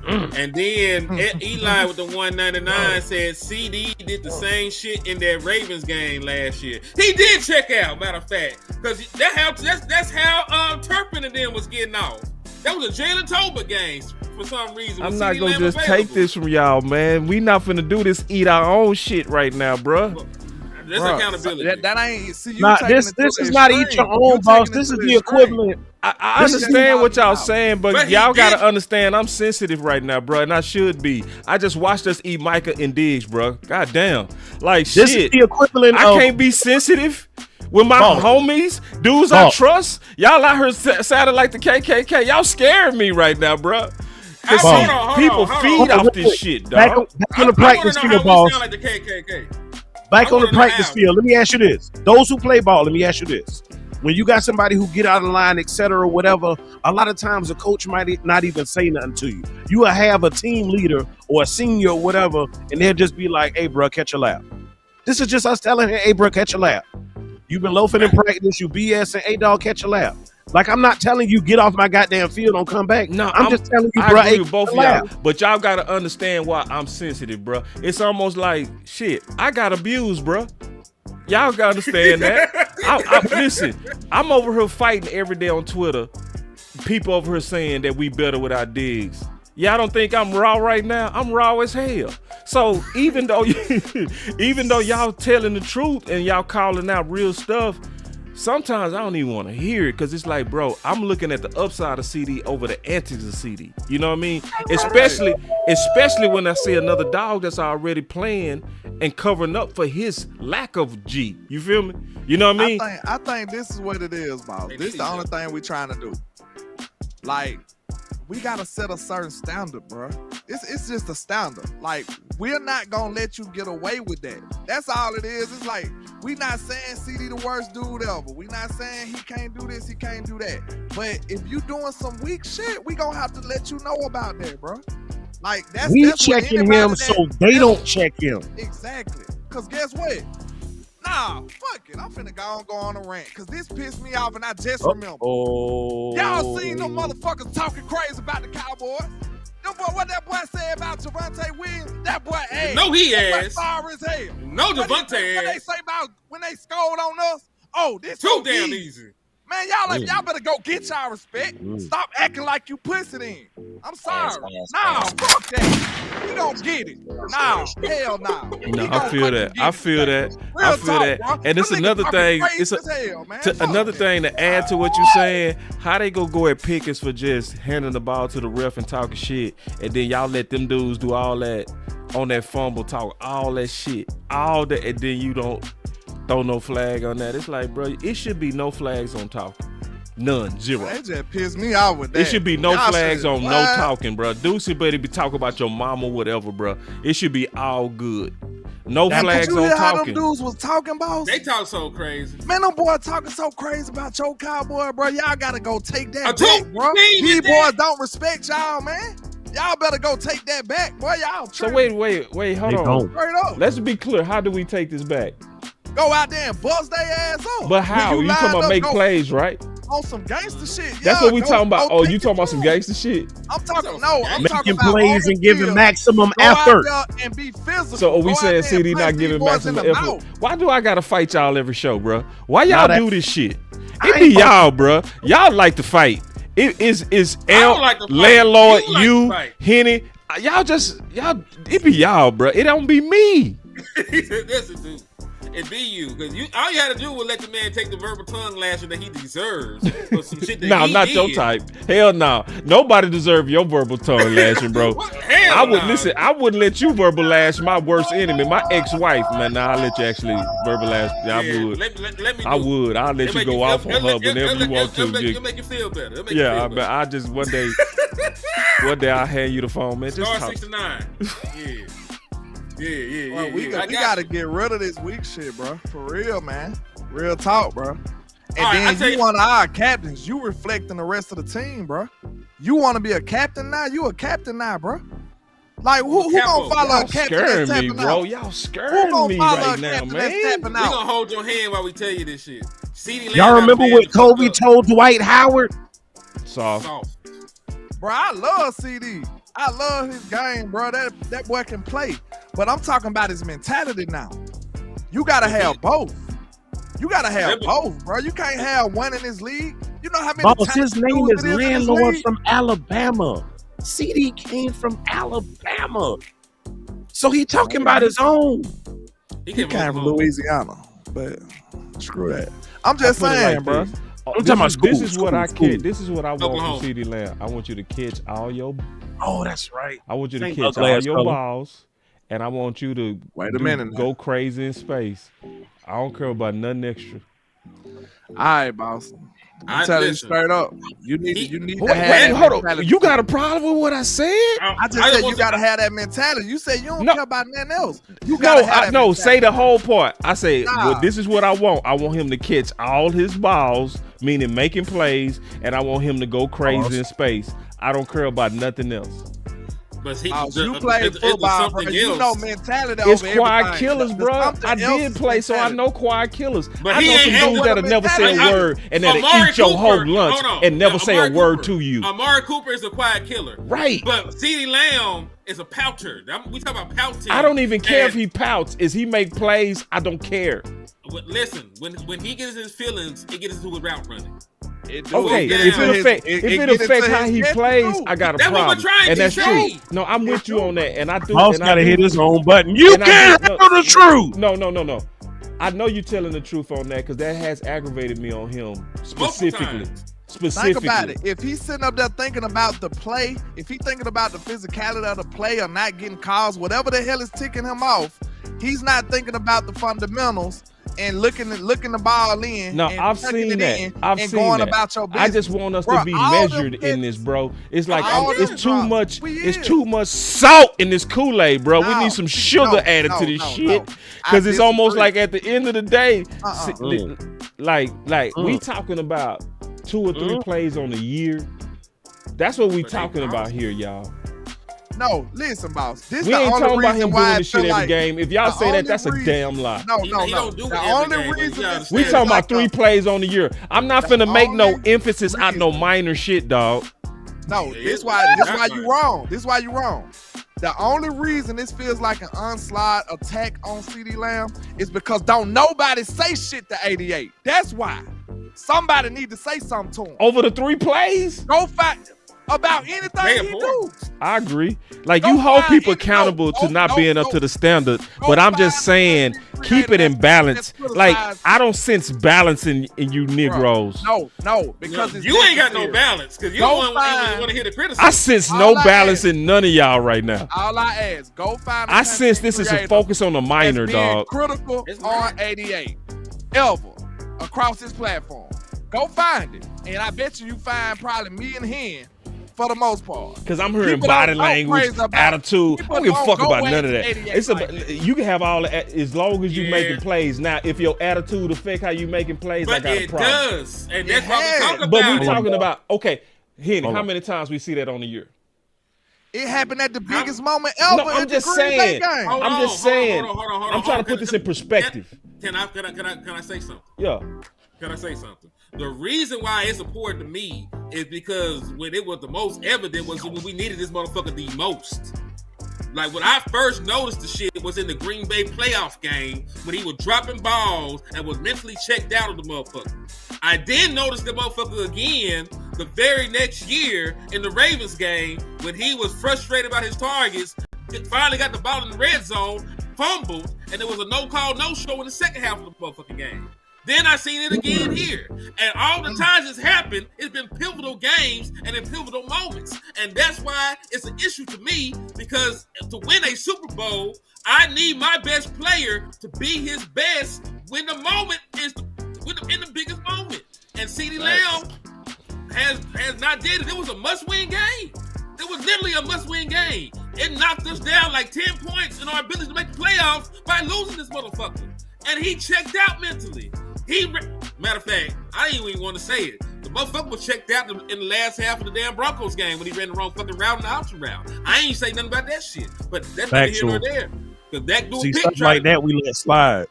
And then Eli with the 199 said CD did the same shit in that Ravens game last year. He did check out, matter of fact, because that's how Turpin and them was getting off. That was a Jalen Tolbert game for some reason. I'm not gonna just take this from y'all, man. We not finna do this eat our own shit right now, bro. That's accountability. That ain't. See, you nah, this is not eat your own, boss. This is the equivalent. I understand what y'all saying, but y'all gotta understand I'm sensitive right now, bro, and I should be. I just watched us eat Micah and Diggs, bro. God damn, like this shit. Is the equivalent. I can't be sensitive with my homies, dudes I trust. Y'all out here sounding like the KKK. Y'all scaring me right now, bro. People feed off this shit, dog. Back on the practice field, boss. Sound like the KKK. Back on the practice field, let me ask you this. Those who play ball, let me ask you this. When you got somebody who get out of line, etc., whatever, a lot of times a coach might not even say nothing to you. You will have a team leader or a senior or whatever, and they'll just be like, hey, bro, catch a lap. This is just us telling him, hey, bro, catch a lap. You've been loafing in practice, you BSing, hey, dog, catch a lap. Like, I'm not telling you get off my goddamn field, don't come back. No, I'm just telling you, I bro, agree with both of y'all. But y'all got to understand why I'm sensitive, bro. It's almost like, shit, I got abused, bro. Y'all got to understand that. Listen, I'm over here fighting every day on Twitter. People over here saying that we better without Diggs. Y'all don't think I'm raw right now? I'm raw as hell. So even though y'all telling the truth and y'all calling out real stuff, sometimes I don't even want to hear it because it's like, bro, I'm looking at the upside of CD over the antics of CD. You know what I mean? Especially when I see another dog that's already playing and covering up for his lack of G. You feel me? You know what I mean? I think this is what it is, boss. This is the only thing we trying to do. Like, we gotta set a certain standard, bro. It's just a standard. Like, we're not gonna let you get away with that. That's all it is. It's like, we not saying CD the worst dude ever. We not saying he can't do this, he can't do that. But if you doing some weak shit, we gonna have to let you know about that, bro. Like, that's checking him so they don't check him. Exactly. Cause guess what? Nah, fuck it. I'm finna go on a rant. Cause this pissed me off and I just remember. Y'all seen them motherfuckers talking crazy about the Cowboys? What that boy said about Javonte Williams? That boy ass. No, he ass. Sorry as hell. No, Javonte ass. What they say about when they scored on us? Oh, this too damn easy. Man, y'all better go get y'all respect. Stop acting like you pussy then. I'm sorry. Nah, fuck that. We don't get it. Nah, hell nah. No, I feel that. I feel that. And it's another thing. It's another thing to add to what you're saying. How they go at Pickens for just handing the ball to the ref and talking shit, and then y'all let them dudes do all that on that fumble, talk all that shit, all that, and then you don't throw no flag on that. It's like, bro, it should be no flags on talking. None. Zero. They just pissed me off with that. It should be no Y'all flags said, on what? no talking, bro. Deucey better be talking about your mama, whatever, bro. It should be all good. No flags you on hear how talking. them dudes was talking, boss? They talk so crazy. Man, them boys talking so crazy about your Cowboy, bro. Y'all gotta go take that told back, bro. you, These man. boys don't respect y'all, man. Y'all better go take that back, boy. Y'all So tripping. wait, hold They on. don't. Straight up. Let's be clear. How do we take this back? Go out there and bust their ass up. But how? When You line talking about up, make go plays, right? on some gangster shit. That's Yeah, what we go- talking about. go Oh, take you it talking about to some 'em. gangster shit? I'm talking, no, I'm talking Making about plays on and the giving field. maximum Go effort. out there and be physical. So are we Go out saying there and CD punch not these giving boys in maximum the effort? mouth. Why do I gotta fight y'all every show, bro? Why y'all that- do this shit? I It ain't be y'all, bro. Y'all like to fight. It is don't like to fight. Landlord, You like you, to fight. Henny. Y'all. It be y'all, bro. It don't be me. Listen, dude. It be you, because all you had to do was let the man take the verbal tongue lashing that he deserves for some shit that No, he not did. your type. Hell no. Nobody deserve your verbal tongue lashing, bro. Hell I would no. listen. I wouldn't let you verbal lash my worst enemy, my ex-wife. Man, nah, I'll let you actually verbal lash. I Yeah, would. let me I do it. would. I'll let It'll you make go feel- off on it'll her make- whenever it'll- you want to. It'll make you feel better. It'll make you Yeah, feel I better. bet I just one day I'll hand you the phone, man. Just Star talk. 69. Yeah. Bro, we I got gotta you. get rid of this weak shit, bro. For real, man. Real talk, bro. And All right, I then tell you you- one of our captains. You reflecting the rest of the team, bro. You want to be a captain now? You a captain now, bro. Like who Capo. gonna follow Y'all a captain scaring that's me, tapping bro. out? Y'all Who scaring gonna me follow right a now, captain that's man. tapping We out? gonna hold your hand while we tell you this shit. CD Y'all remember what Kobe told Dwight Howard? Soft. Bro, I love CD. I love his game, bro. That boy can play. But I'm talking about his mentality now. You gotta have both. You gotta have both, bro. You can't have one in this league. You know how many Boss, times his name dudes is it in this Landlord league? from Alabama. CD came from Alabama. So he talking about his own. He came from Louisiana, but screw that. I'm just I put it saying, like bro. this. I'm talking about school, This is what I school. catch. This is what I want Oklahoma. from CD Lamb. I want you to catch all your. Oh, that's right. I want you to Same catch ugly all ass your color. balls, and I want you to Wait a minute now. go crazy in space. I don't care about nothing extra. All right, boss. I'm telling you straight up. You need to Wait, have wait, that hold on. mentality. You got a problem with what I said? I just said you gotta have that mentality. You said you don't care about nothing else. You No, gotta have that no. mentality. Say the whole part. I say, Nah. well, this is what I want. I want him to catch all his balls, meaning making plays, and I want him to go crazy in space. I don't care about nothing else. But he, You play football, bro. You know mentality It's over quiet everything. killers, There's bro. something I else did is play, so I mentality. know quiet killers. But I he know ain't some had dudes what that'll a never say a mentality- word and that'll Amari eat your whole Cooper- lunch hold on. and never Now, say a Amari word Cooper- to you. Amari Cooper is a quiet killer. Right. But CeeDee Lamb is a pouter. We talk about pouting. I don't even care And- if he pouts. Is he make plays? I don't care. Listen, when he gets his feelings, it gets into his route running. Okay, if it affects how he plays, I got a That's what we're problem, trying and to that's say. true. No, I'm with you on that, and I do. Boss and I gotta do- hit his own button. You and I can't do- handle the truth. No. I know you're telling the truth on that because that has aggravated me on him specifically. Think about it. If he's sitting up there thinking about the play, if he's thinking about the physicality of the play or not getting calls, whatever the hell is ticking him off, he's not thinking about the fundamentals and looking the ball in. No, and I've tucking seen it that. in I've and seen going that. about your business. I just want us Bro, to be all them measured in this, bro. It's like all them it's too drops. much. We It's is. too much salt in this Kool-Aid, bro. We No, need some see, sugar no, added no, to this no, shit no. because I it's almost disagree. like at the end of the day, Uh-uh. we talking about 2 or 3 plays on a year. That's what we talking about here, y'all. No, listen, boss. This We the ain't only talking about reason him why doing I this shit feel every like game. If y'all the say that, only that's a reason- damn lie. No. He don't do it The every only game, but reason you this We feels talking like about 3 plays on the year. I'm not finna make no emphasis out no minor shit, dog. No, this why you wrong. This why you wrong. The only reason this feels like an onslaught attack on CeeDee Lamb is because don't nobody say shit to 88. That's why. Somebody need to say something to him. Over the 3 plays? Go fight about anything he do. I agree. Like you hold people accountable to not being up to the standard, but I'm just saying keep it in balance. Like I don't sense balance in you Negroes. No, because it's you ain't got no balance because you Go don't find- want to hear the criticism. I sense no balance in none of y'all right now. All I ask, go find. I sense this is a focus on the minor, being dog. critical on 88 ever across this platform. Go find it. And I bet you find probably me and him for the most part. Because I'm hearing People body don't language, attitude. I don't give a fuck about none of that. 88 It's like about, you can have all that as long as you making plays. Now, if your attitude affect how you making plays, I got a problem. It does. And that's what we're talking about. But we're talking about, okay, Henny, how many times we see that on the year? It happened at the biggest moment ever. No, I'm just saying. I'm just saying. I'm trying to put this in perspective. Can I say something? Yeah. Can I say something? The reason why it's important to me is because when it was the most evident was when we needed this motherfucker the most. Like when I first noticed the shit was in the Green Bay playoff game when he was dropping balls and was mentally checked out of the motherfucker. I then noticed the motherfucker again the very next year in the Ravens game when he was frustrated about his targets, finally got the ball in the red zone, fumbled, and there was a no-call, no-show in the second half of the motherfucking game. Then I seen it again here. And all the times it's happened, it's been pivotal games and in pivotal moments. And that's why it's an issue to me, because to win a Super Bowl, I need my best player to be his best when the moment is in the biggest moment. And CeeDee Lamb has not did it. It was a must-win game. It was literally a must-win game. It knocked us down like 10 points in our ability to make the playoffs by losing this motherfucker. And he checked out mentally. Matter of fact, I didn't even want to say it. The motherfucker was checked out in the last half of the damn Broncos game when he ran the wrong fucking route in the option route. I ain't say nothing about that shit. But that's neither here nor there. Because that dude stuff like that we let slide.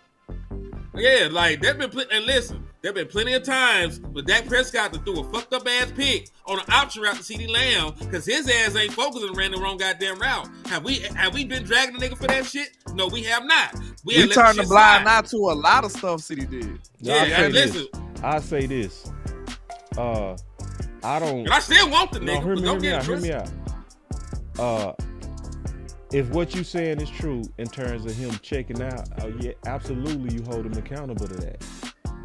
Yeah, like there's been and listen, there's been plenty of times with Dak Prescott to throw a fucked up ass pick on an option route to CeeDee Lamb because his ass ain't focused and ran the wrong goddamn route. Have we been dragging the nigga for that shit? No, we have not. We turned the blind eye to a lot of stuff CeeDee did. Yeah, listen. I say this. I don't. And I still want the nigga. Hear me out. If what you saying is true in terms of him checking out, yeah, absolutely you hold him accountable to that.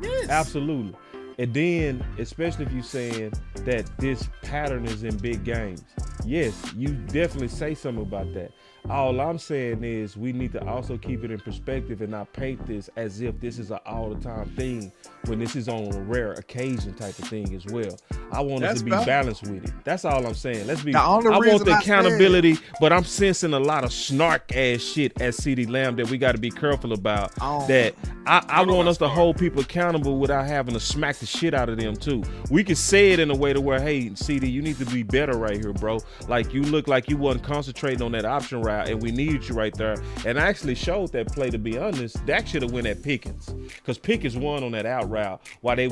Yes. Absolutely. And then, especially if you saying that this pattern is in big games, yes, you definitely say something about that. All I'm saying is we need to also keep it in perspective and not paint this as if this is an all-the-time thing when this is on a rare occasion type of thing as well. I want us to be balanced with it. That's all I'm saying. Let's be. I want the accountability, but I'm sensing a lot of snark-ass shit at CeeDee Lamb that we got to be careful about. That I want us to hold people accountable without having to smack the shit out of them too. We can say it in a way to where, hey, CeeDee, you need to be better right here, bro. Like you look like you wasn't concentrating on that option route, and we needed you right there. And I actually showed that play, to be honest. Dak should have went at Pickens, because Pickens won on that out route while he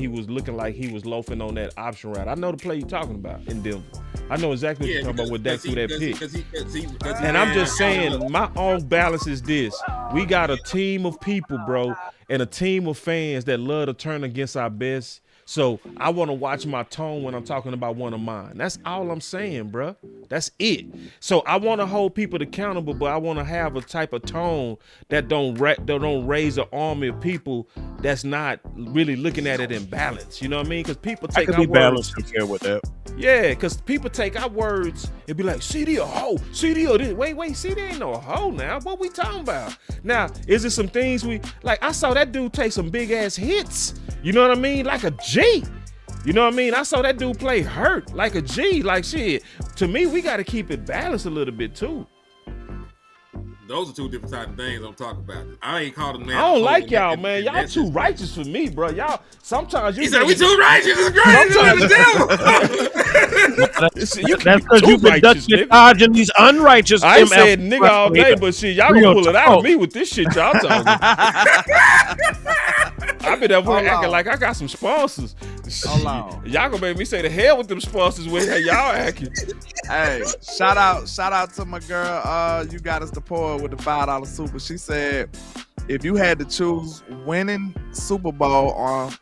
was looking like he was loafing on that option route. I know the play you're talking about in Denver. I know exactly what you're talking about with Dak through that pick. And I'm just saying, my own balance is this. We got a team of people, bro, and a team of fans that love to turn against our best. So I want to watch my tone when I'm talking about one of mine. That's all I'm saying, bro. That's it. So I want to hold people accountable, but I want to have a type of tone that don't raise an army of people that's not really looking at it in balance. You know what I mean? Because people take our words. I can be balanced and care with that. Yeah, because people take our words and be like, CeeDee a hoe. CeeDee a this. Wait, CeeDee ain't no hoe now. What we talking about? Now, is it some things I saw that dude take some big ass hits. You know what I mean? Like a G. You know what I mean? I saw that dude play hurt like a G. Like shit. To me, we got to keep it balanced a little bit too. Those are two different types of things I'm talking about. I ain't called them man. I don't like y'all, man. Y'all too righteous for me, bro. Y'all sometimes you. He said we too righteous. It's great. That's because you've been dodging these unrighteous. I said nigga all day, but shit, y'all gonna pull it out of me with this shit y'all talking. I've been up here acting like I got some sponsors. Y'all gonna make me say the hell with them sponsors with how y'all acting. Hey, shout out to my girl. You got us the pour with the $5 super. She said, if you had to choose winning Super Bowl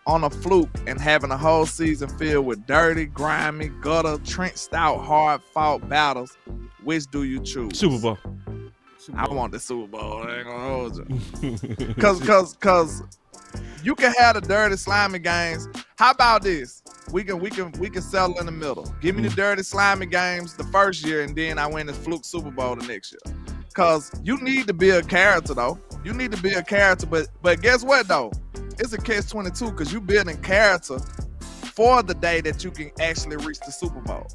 on a fluke and having a whole season filled with dirty, grimy, gutter, trenched out, hard fought battles, which do you choose? Super Bowl. I want the Super Bowl. I ain't gonna hold you. Cause you can have the dirty, slimy games. How about this? We can settle in the middle. Give me the dirty, slimy games the first year, and then I win the fluke Super Bowl the next year. Cause you need to be a character though. You need to be a character, but guess what though? it's a catch-22 because you building character for the day that you can actually reach the Super Bowl.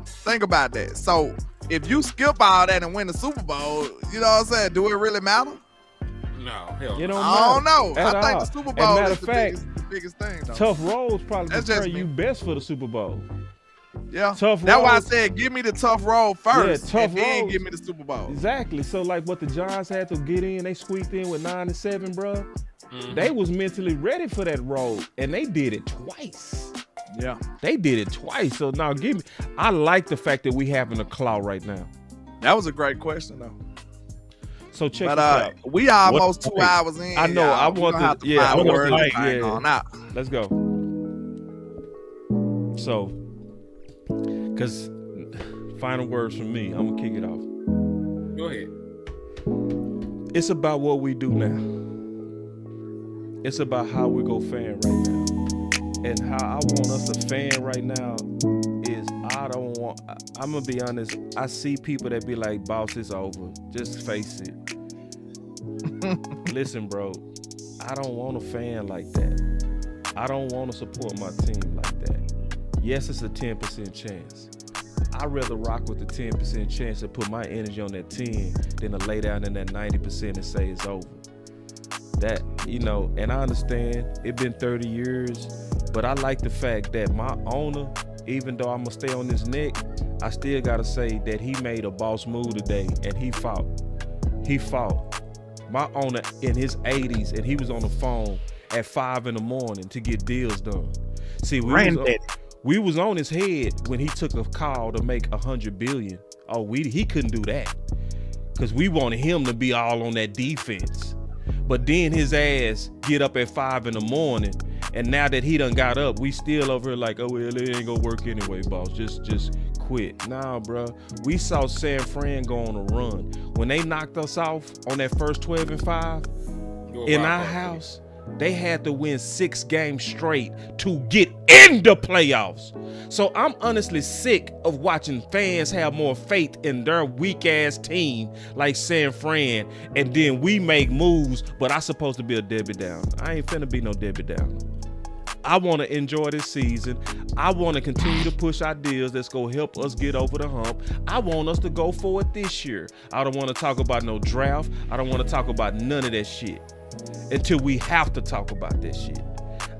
Think about that. So if you skip all that and win the Super Bowl, you know what I'm saying? Do it really matter? No, hell You no. don't I don't matter know. at I think all. the Super And Bowl matter is of the fact, biggest thing, though. tough roads probably That's prepare just you me. best for the Super Bowl. Yeah. Tough That's why I roads- said give me the tough road first, tough and then roads. give me the Super Bowl. Exactly. So like what the Giants had to get in, they squeaked in with 9-7, bro. They was mentally ready for that road, and they did it twice. Yeah. They did it twice. So now give me. I like the fact that we having a claw right now. That was a great question, though. So check But this out. we almost What- 2 hours in. I know. y'all. I We want gonna have to. to Yeah, I find a want word to. to bang on out. Let's go. So, because final words from me. I'm gonna kick it off. Go ahead. It's about what we do now. It's about how we go fan right now. And how I want us to fan right now is I'm gonna be honest, I see people that be like, boss, it's over. Just face it. Listen, bro, I don't want to fan like that. I don't want to support my team like that. Yes, it's a 10% chance. I'd rather rock with the 10% chance and put my energy on that 10 than to lay down in that 90% and say it's over. That, you know, and I understand it been 30 years, but I like the fact that my owner, even though I'm gonna stay on his neck, I still gotta say that he made a boss move today and he fought. He fought. My owner in his 80s and he was on the phone at 5 in the morning to get deals done. See, we was on his head when he took a call to make $100 billion. Oh, he couldn't do that because we wanted him to be all on that defense. But then his ass get up at 5 in the morning, and now that he done got up, we still over here like, oh well, it ain't gonna work anyway, boss. Just quit. Nah, bro. We saw San Fran go on a run when they knocked us off on that first 12-5 in our house. They had to win 6 games straight to get in the playoffs. So I'm honestly sick of watching fans have more faith in their weak ass team like San Fran, and then we make moves, but I supposed to be a Debbie Downer. I ain't finna be no Debbie Downer. I want to enjoy this season. I want to continue to push ideas that's going to help us get over the hump. I want us to go forward this year. I don't want to talk about no draft. I don't want to talk about none of that shit until we have to talk about that shit.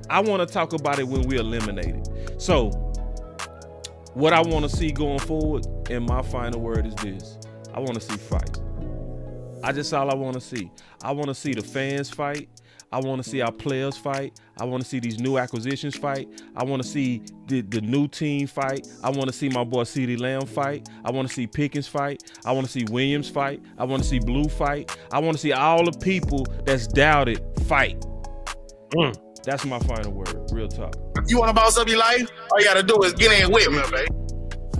I want to talk about it when we eliminate it. So what I want to see going forward, and my final word is this: I want to see fight. That's all I want to see. I want to see the fans fight. I want to see our players fight. I want to see these new acquisitions fight. I want to see the new team fight. I want to see my boy CeeDee Lamb fight. I want to see Pickens fight. I want to see Williams fight. I want to see Blue fight. I want to see all the people that's doubted fight. That's my final word. Real talk. You want to boss up your life? All you got to do is get in with me, baby.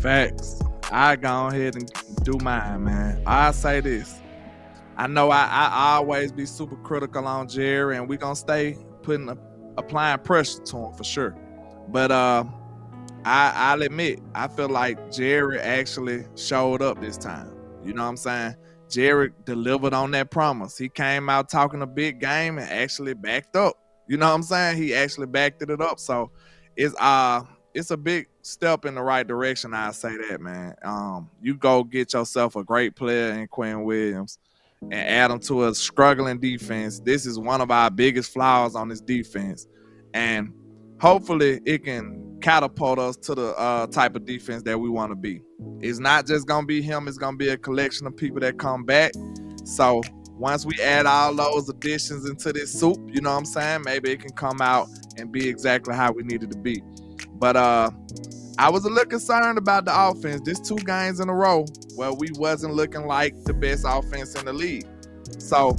Facts. I go ahead and do mine, man. I say this. I know I always be super critical on Jerry, and we gonna stay applying pressure to him for sure. But I'll admit, I feel like Jerry actually showed up this time. You know what I'm saying? Jerry delivered on that promise. He came out talking a big game and actually backed up. You know what I'm saying? He actually backed it up. So it's a big step in the right direction. I say that, man. You go get yourself a great player in Quinn Williams and add them to a struggling defense. This is one of our biggest flaws on this defense. And hopefully it can catapult us to the type of defense that we want to be. It's not just going to be him. It's going to be a collection of people that come back. So once we add all those additions into this soup, you know what I'm saying? Maybe it can come out and be exactly how we need it to be. But I was a little concerned about the offense. This 2 games in a row where we wasn't looking like the best offense in the league. So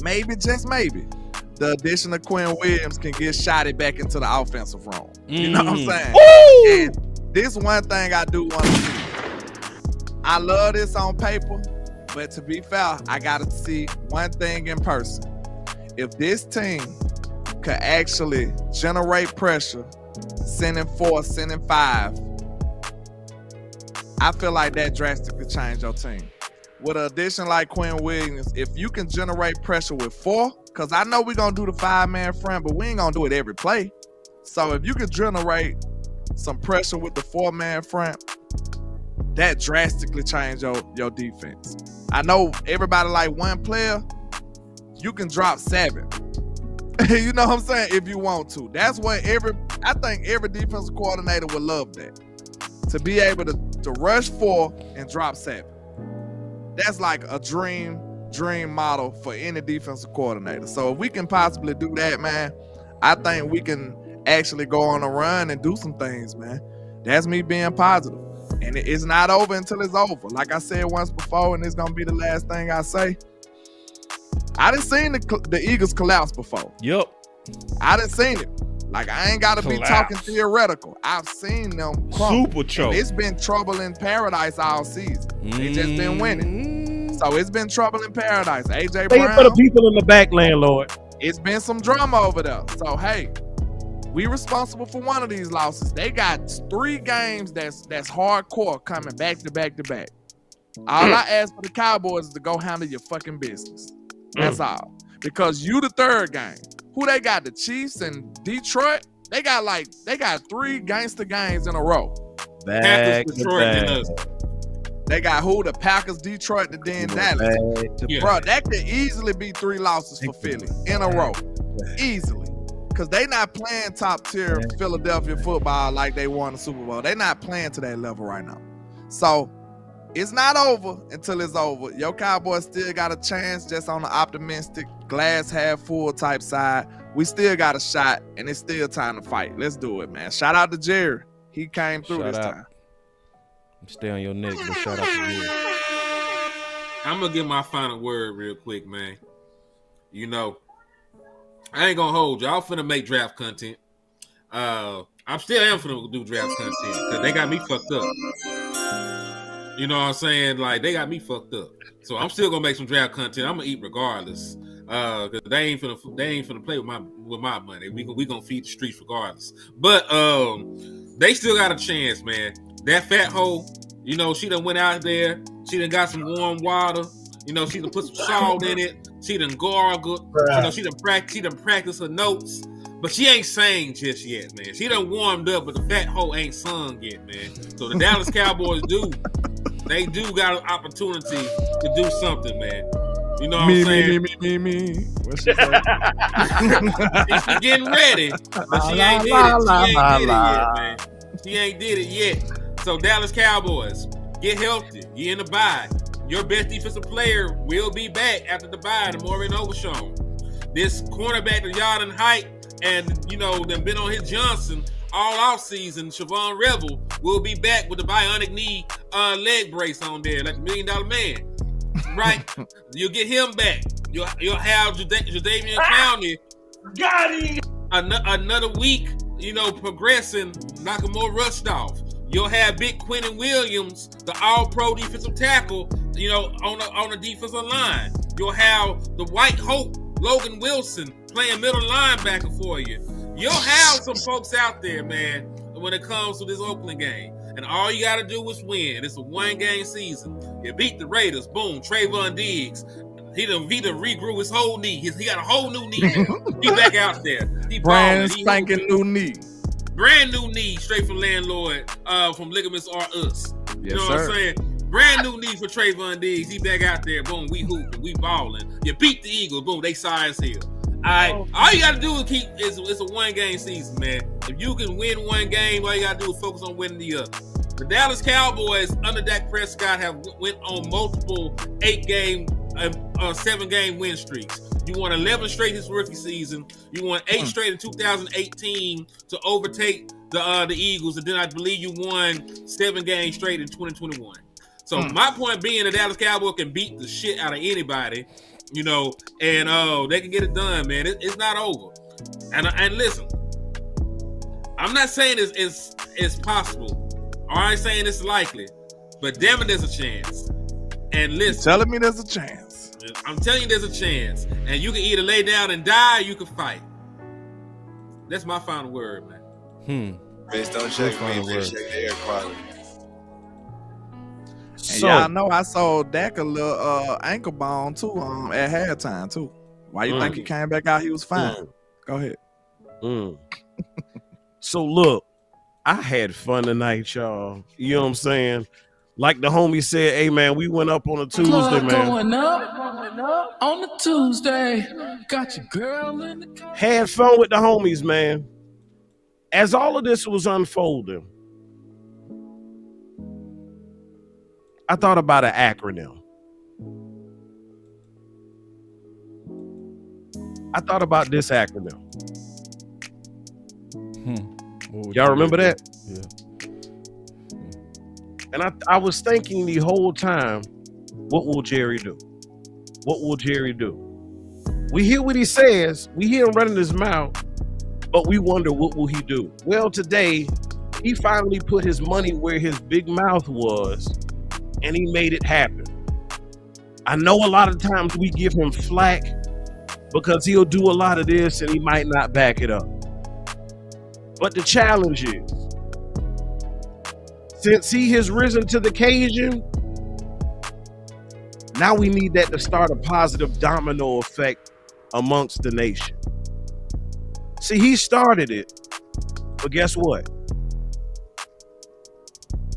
maybe, just maybe, the addition of Quinn Williams can get shotted back into the offensive room. You know what I'm saying? Ooh! And this one thing I do want to see. I love this on paper, but to be fair, I got to see one thing in person. If this team could actually generate pressure, sending 4, sending 5, I feel like that drastically changed your team. with an addition like Quinn Williams, if you can generate pressure with 4, because I know we're going to do the 5-man front, but we ain't going to do it every play. So if you can generate some pressure with the 4-man front, that drastically change your defense. I know everybody like one player, you can drop 7. You know what I'm saying? If you want to. That's what I think every defensive coordinator would love that. To be able to rush 4 and drop 7. That's like a dream model for any defensive coordinator. So if we can possibly do that, man, I think we can actually go on a run and do some things, man. That's me being positive. And it's not over until it's over. Like I said once before, and it's going to be the last thing I say. I done seen the Eagles collapse before. Yep. I done seen it. Like, I ain't got to be talking theoretical. I've seen them crumble. Super choke. It's been trouble in paradise all season. They just been winning. So it's been trouble in paradise. AJ Brown. For the people in the back, landlord. It's been some drama over there. So, hey, we responsible for one of these losses. They got 3 games that's hardcore coming back to back to back. All I ask for the Cowboys is to go handle your fucking business. That's all. Because you the 3rd game. Who they got? The Chiefs and Detroit? They got 3 gangster games in a row. Back to back. They got who? The Packers, Detroit, and then Dallas. Bro, that could easily be 3 losses for Philly in a row. Easily. Because they not playing top tier Philadelphia football like they won the Super Bowl. They not playing to that level right now. So it's not over until it's over. Your Cowboys still got a chance, just on the optimistic, glass half full type side. We still got a shot, and it's still time to fight. Let's do it, man. Shout out to Jerry. He came through this time. Stay on your neck, but shout out to Jerry. I'm going to get my final word real quick, man. You know, I ain't going to hold you. I'm finna make draft content. I'm still am finna do draft content because they got me fucked up. You know what I'm saying? Like, they got me fucked up. So I'm still gonna make some draft content. I'm gonna eat regardless. Cause they ain't finna play with my money. We gonna feed the streets regardless. But they still got a chance, man. That fat hoe, you know, she done went out there. She done got some warm water. You know, she done put some salt in it. She done gargled. You know, she done practiced her notes. But she ain't sang just yet, man. She done warmed up, but the fat hoe ain't sung yet, man. So the Dallas Cowboys they do got an opportunity to do something, man. You know what I'm saying? Me. What she say? She's getting ready, but she ain't did it. She ain't did it yet, man. She ain't did it yet. So Dallas Cowboys, get healthy. You in the bye. Your best defensive player will be back after the bye, the Maureen Overshown. This cornerback that y'all done hype and, you know, them been on his Johnson all offseason, Siobhan Revel will be back with the bionic knee leg brace on there, like the $1 Million Man. Right? You'll get him back. You'll have Jadeveon Clowney. Got him! Another week, you know, progressing, knocking more rust off. You'll have Big Quentin Williams, the all-pro defensive tackle, you know, on the defensive line. You'll have the White Hope, Logan Wilson, playing middle linebacker for you. You'll have some folks out there, man, when it comes to this Oakland game. And all you got to do is win. It's a 1-game season. You beat the Raiders. Boom. Trayvon Diggs. He done regrew his whole knee. He got a whole new knee now. He back out there. He brand spanking new knee. Brand new knee straight from Landlord, from Ligaments Are Us. You know what I'm saying? Brand new knee for Trayvon Diggs. He back out there. Boom. We hooping. We balling. You beat the Eagles. Boom. They size here. All right, all you got to do is it's a 1-game season, man. If you can win 1 game, all you got to do is focus on winning the other. The Dallas Cowboys under Dak Prescott have went on multiple 8-game, 7-game win streaks. You won 11 straight his rookie season. You won 8 straight in 2018 to overtake the Eagles, and then I believe you won 7 games straight in 2021. So my point being, the Dallas Cowboys can beat the shit out of anybody. You know, and they can get it done, man. It's not over. And listen, I'm not saying it's possible. I ain't saying it's likely, but damn it, there's a chance. And listen, you're telling me there's a chance. I'm telling you, there's a chance, and you can either lay down and die, or you can fight. That's my final word, man. Based on check me, shake the air quality. So y'all know I sold Dak a little ankle bone too at halftime too. Why you think he came back out? He was fine. Go ahead. So look, I had fun tonight, y'all. You know what I'm saying? Like the homie said, hey man, we went up on a Tuesday, man. Going up on a Tuesday. Got your girl in the car. Had fun with the homies, man. As all of this was unfolding, I thought about an acronym. I thought about this acronym. Y'all remember that? Yeah. And I was thinking the whole time, what will Jerry do? What will Jerry do? We hear what he says. We hear him running his mouth, but we wonder, what will he do? Well, today, he finally put his money where his big mouth was, and he made it happen. I know a lot of times we give him flack because he'll do a lot of this and he might not back it up. But the challenge is, since he has risen to the occasion, now we need that to start a positive domino effect amongst the nation. See, he started it, but guess what?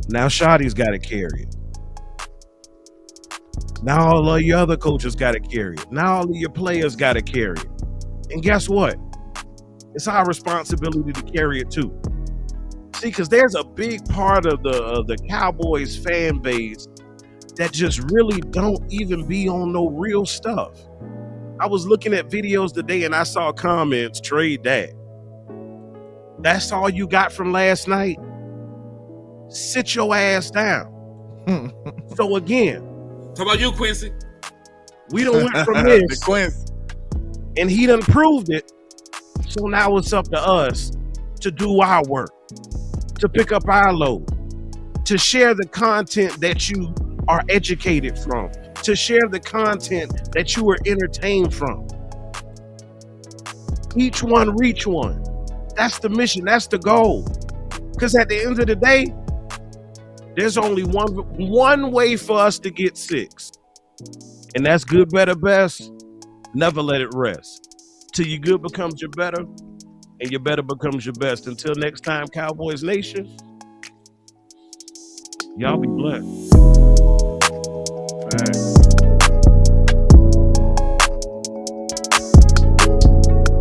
Now Shotty's got to carry it. Now all of your other coaches got to carry it. Now all of your players got to carry it. And guess what? It's our responsibility to carry it too. See, because there's a big part of the Cowboys fan base that just really don't even be on no real stuff. I was looking at videos today and I saw comments, trade that. That's all you got from last night? Sit your ass down. So again, talk about you, Quincy. We done went from this, and he done proved it. So now it's up to us to do our work, to pick up our load, to share the content that you are educated from, to share the content that you are entertained from. Each one reach one. That's the mission. That's the goal. Because at the end of the day, there's only one way for us to get 6. And that's good, better, best. Never let it rest. Till your good becomes your better and your better becomes your best. Until next time, Cowboys Nation, y'all be blessed.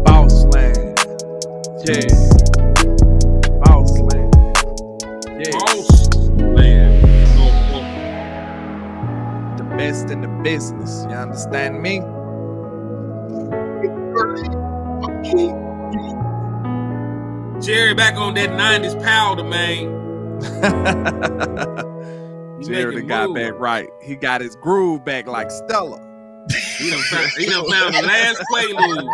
Boss land. Yeah. Boss land. Yeah. Boss land. The best in the business. You understand me? Jerry back on that 90s powder, man. Jerry got back right. He got his groove back like Stella. He done found the last quaalude.